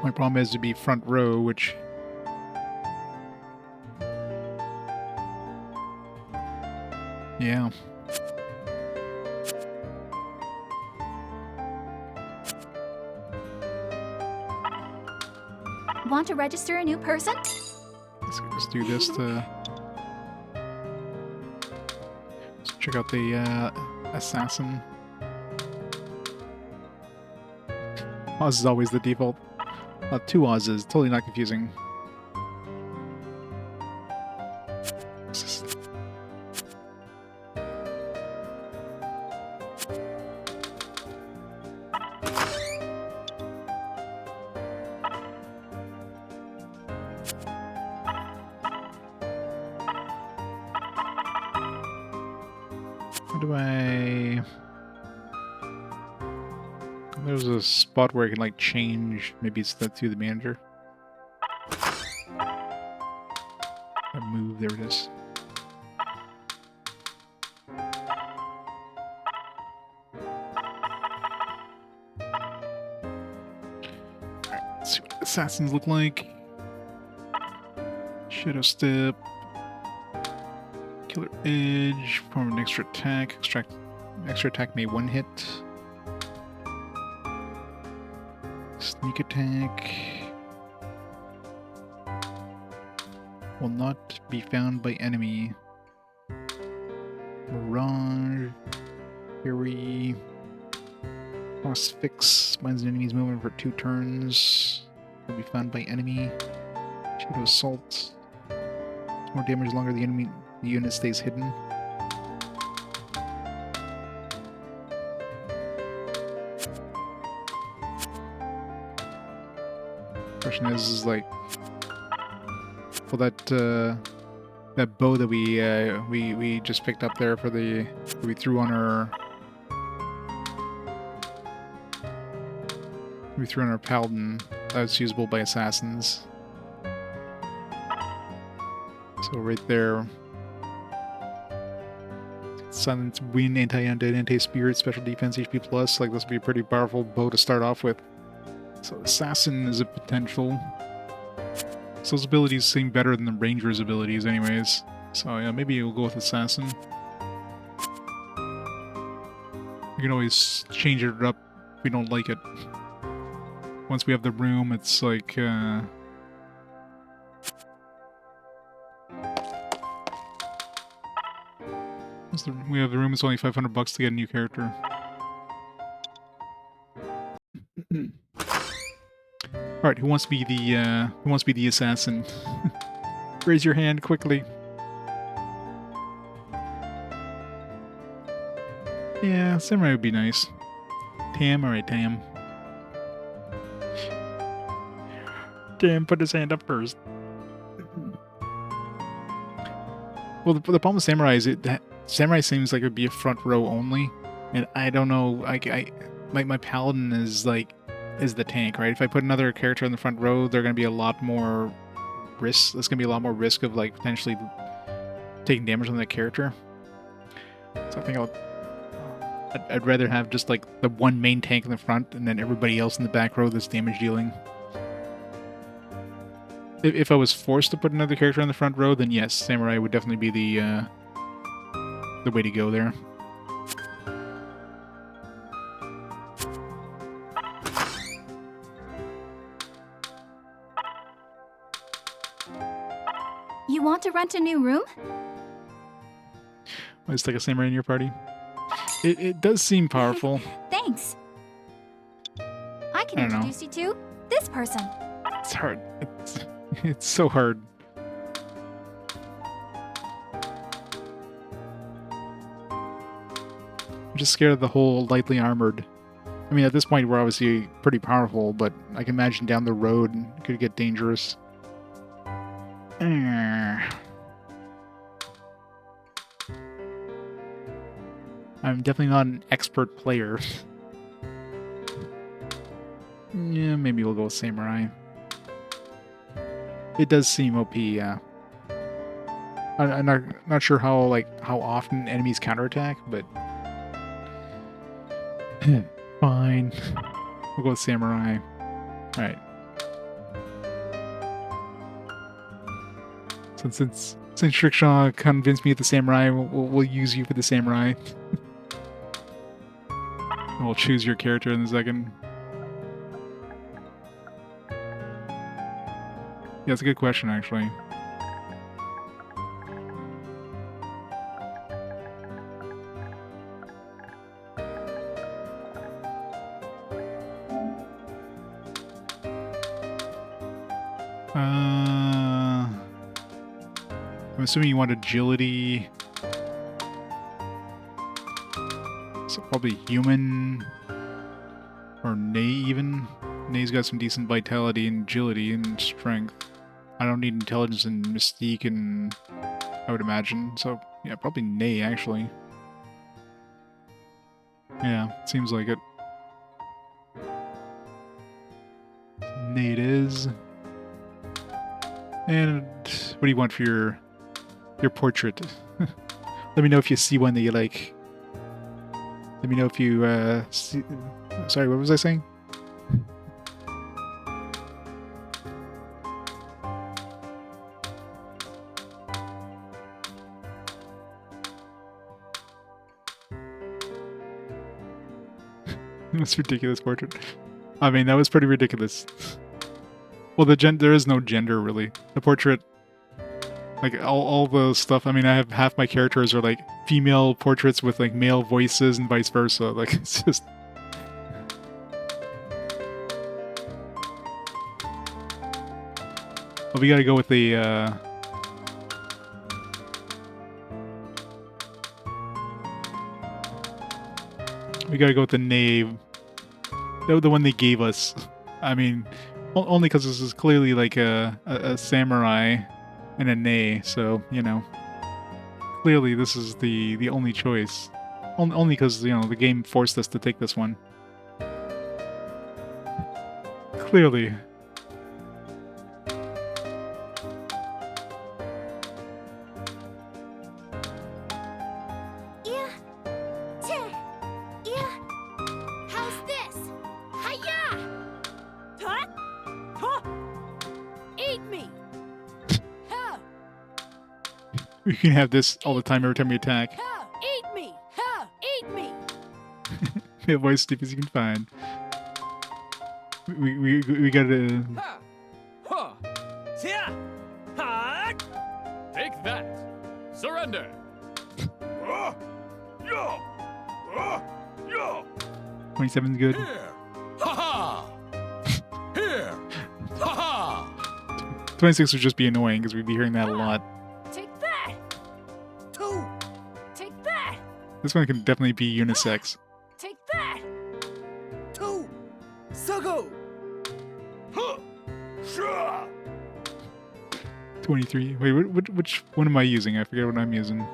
My problem is to be front row, which yeah. Want to register a new person? Let's do this to let's check out the assassin. Oz is always the default. 2 Oz's, totally not confusing. How do I... There's a spot where I can like change, maybe it's to the manager. A move, there it is. Alright, let's see what assassins look like. Shadow Step. Killer Edge. Perform an extra attack. Extra attack may one hit. Sneak attack. Will not be found by enemy. Mirage. Fury. Cross Fix. Binds an enemy's movement for 2 turns. Will be found by enemy. Shadow Assault. More damage longer the unit stays hidden. Question is like, well, that bow that we just picked up there for we threw on our paladin, that's usable by assassins. So right there, silence, wind, anti-undead, anti-spirit, special defense, HP plus. Like this would be a pretty powerful bow to start off with. So assassin is a potential. So those abilities seem better than the ranger's abilities anyways. So yeah, maybe we'll go with assassin. We can always change it up if we don't like it. Once we have the room, it's like we have the room, it's only $500 to get a new character. Alright, who wants to be the assassin? Raise your hand quickly. Yeah, samurai would be nice. Tam, alright, Tam. Tam put his hand up first. Well, the problem with samurai is that samurai seems like it would be a front row only, and I don't know. My paladin is the tank, right? If I put another character in the front row, they're going to be a lot more risk. There's going to be a lot more risk of like potentially taking damage on that character. So I think I'd rather have just like the one main tank in the front, and then everybody else in the back row that's damage dealing. If I was forced to put another character in the front row, then yes, samurai would definitely be the way to go there. You want to rent a new room? Is like a samurai in your party? It does seem powerful. Thanks. I can introduce you to this person. It's hard. It's so hard. I'm just scared of the whole lightly armored. I mean, at this point, we're obviously pretty powerful, but I can imagine down the road it could get dangerous. I'm definitely not an expert player. Yeah, maybe we'll go with Samurai. It does seem OP, yeah. I'm not sure how often enemies counterattack, but fine. We'll go with Samurai. Alright. Since Trickshaw convinced me of the Samurai, we'll use you for the Samurai. We'll choose your character in a second. Yeah, that's a good question, actually. I'm assuming you want agility. So probably human. Or Nay even. Nay's got some decent vitality and agility and strength. I don't need intelligence and mystique and I would imagine. So yeah, probably Nay actually. Yeah, seems like it. Nay it is. And what do you want for your portrait? Let me know if you see one that you like. Let me know if you see... Sorry, what was I saying? That's ridiculous portrait. I mean, that was pretty ridiculous. Well, there is no gender really. The portrait, like all the stuff. I mean, I have half my characters are like female portraits with like male voices and vice versa. Like it's just. Well, we gotta go with the. We gotta go with the knave. The one they gave us. I mean, only because this is clearly like a samurai and a Nay, so, you know. Clearly this is the only choice. Only because, you know, the game forced us to take this one. Clearly. You can have this all the time every time you attack. Eat me! Ha! Eat me! The voice deep as you can find. We gotta. Ha! Ha! Tia! Ha! Take that! Surrender! Yo! Yo! 27's good. Here! Ha ha! Here! Ha ha! 26 would just be annoying because we'd be hearing that a lot. This one can definitely be unisex. Take that! 2! Sugo! 23. Wait, which one am I using? I forget what I'm using.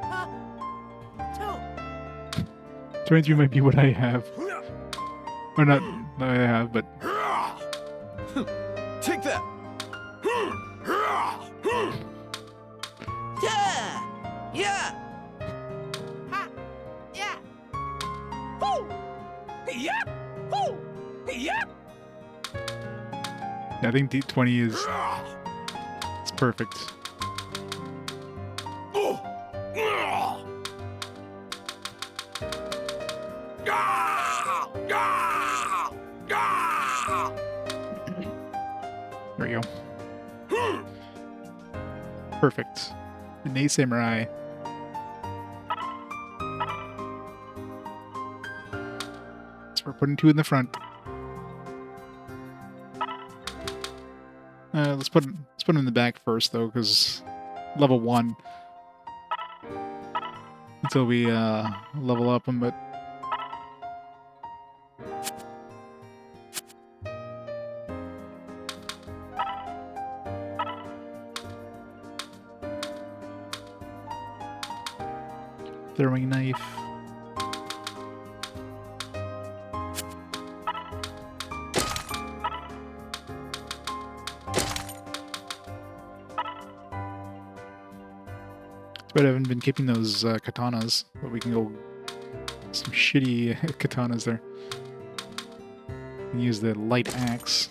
Ha! 23 might be what I have. Or not that I have, but... Take that! Yeah! Yeah! Ha! Yeah! Woo! Yep! Woo! Yep! Yeah, I think D20 is... It's perfect. There we go. Perfect. The Nay Samurai. So we're putting 2 in the front. Let's put him in the back first, though, because level 1 until we level up them, but throwing knife. But I haven't been keeping those katanas, but we can go some shitty katanas there. And use the light axe.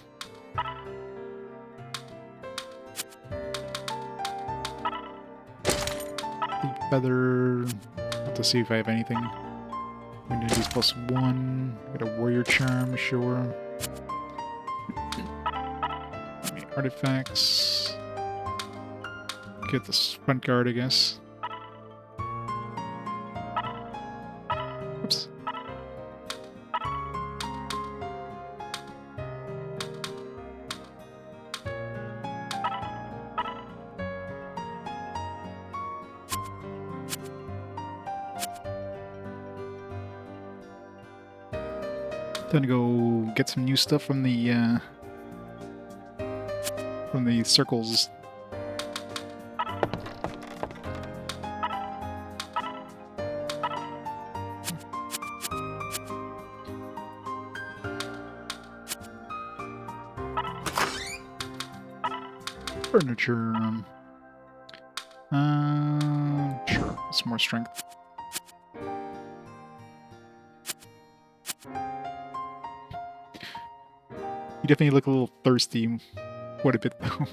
The feather. Have to see if I have anything. Immunities +1. Got a warrior charm, sure. Artifacts. Get this front guard, I guess. Oops. Time to go get some new stuff from the circles. Furniture. Sure. Some more strength. You definitely look a little thirsty. Quite a bit, though.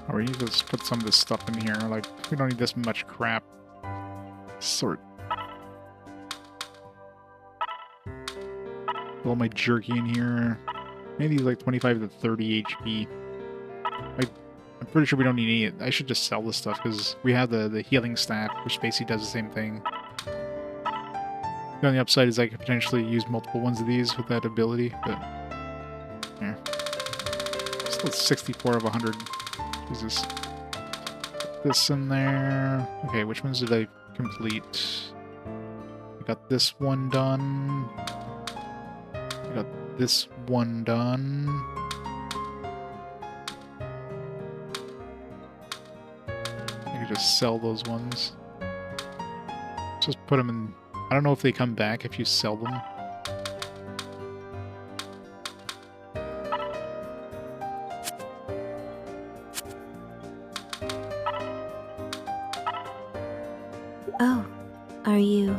Or you just put some of this stuff in here. Like, we don't need this much crap. Sort. All my jerky in here. Maybe like 25 to 30 HP. I'm pretty sure we don't need any. I should just sell this stuff because we have the healing staff, which basically does the same thing. The only upside is I could potentially use multiple ones of these with that ability, but yeah. Still 64 of 100. Jesus. Put this in there. Okay, which ones did I complete? I got this one done. I got this one done. I could just sell those ones. Just put them in. I don't know if they come back if you sell them. Oh, are you?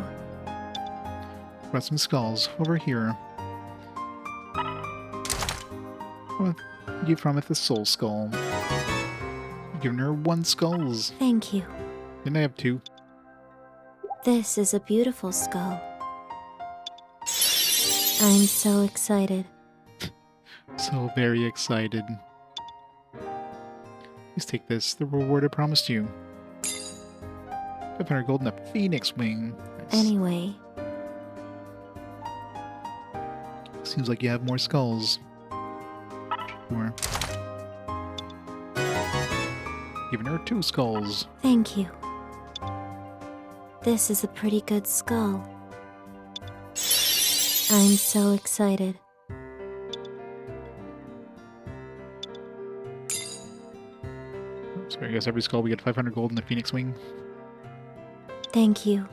Got some skulls over here. Give from it the soul skull. Giving her 1 skulls. Thank you. Didn't I have 2? This is a beautiful skull. I'm so excited. So very excited. Please take this, the reward I promised you. 500 gold and a phoenix wing. Nice. Anyway. Seems like you have more skulls. Sure. Giving her 2 skulls. Thank you. This is a pretty good skull. I'm so excited. So I guess every skull we get 500 gold and the phoenix wing. Thank you.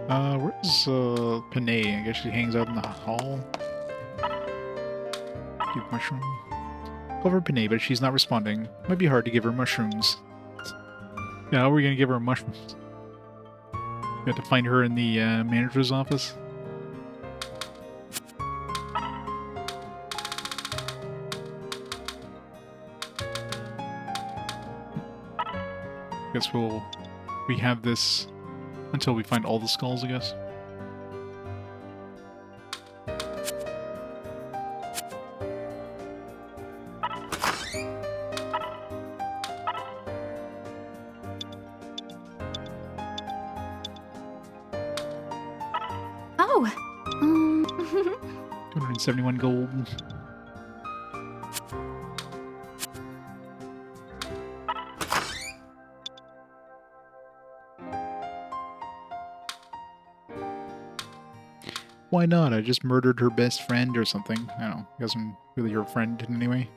Where's Panay? I guess she hangs out in the hall. Give mushroom. Call her Panay, but she's not responding. Might be hard to give her mushrooms. Yeah, how are we gonna give her mushrooms? We have to find her in the manager's office. Guess we have this until we find all the skulls, I guess. go? 271 gold. Why not? I just murdered her best friend or something. I don't know. He wasn't really her friend in any way.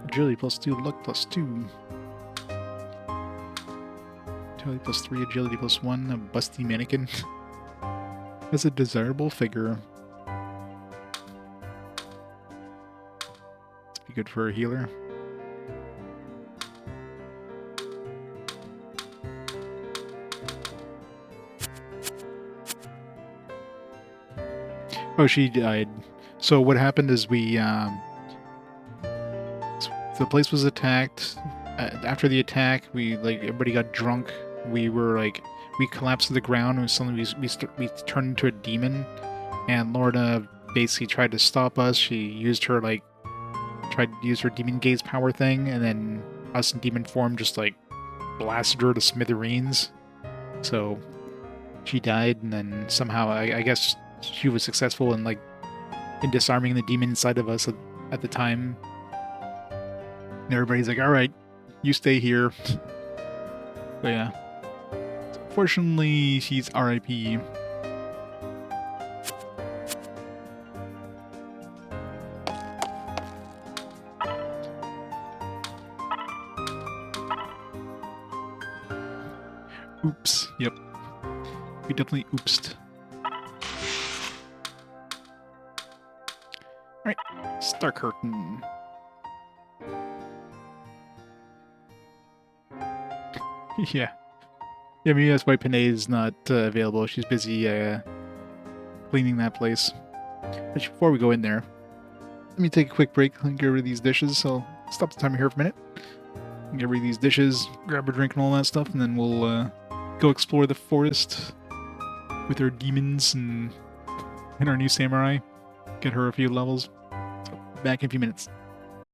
Agility +2, luck +2. Agility +3, agility +1, a busty mannequin. That's a desirable figure. Be good for a healer. Oh, she died. So what happened is the place was attacked. After the attack, everybody got drunk. We collapsed to the ground, and suddenly we turned into a demon. And Lorna basically tried to stop us. She used her tried to use her demon gaze power thing, and then us in demon form just blasted her to smithereens. So she died, and then somehow I guess she was successful in disarming the demon inside of us at the time. And everybody's like, all right, you stay here. But yeah. Fortunately, she's RIP. Oops. Yep. We definitely oopsed. Alright. Star curtain. Yeah. Yeah, maybe that's why Panay is not available. She's busy cleaning that place. Actually, before we go in there, let me take a quick break and get rid of these dishes. So stop the timer here for a minute. Get rid of these dishes, grab a drink and all that stuff, and then we'll go explore the forest with our demons and our new samurai. Get her a few levels. So, back in a few minutes.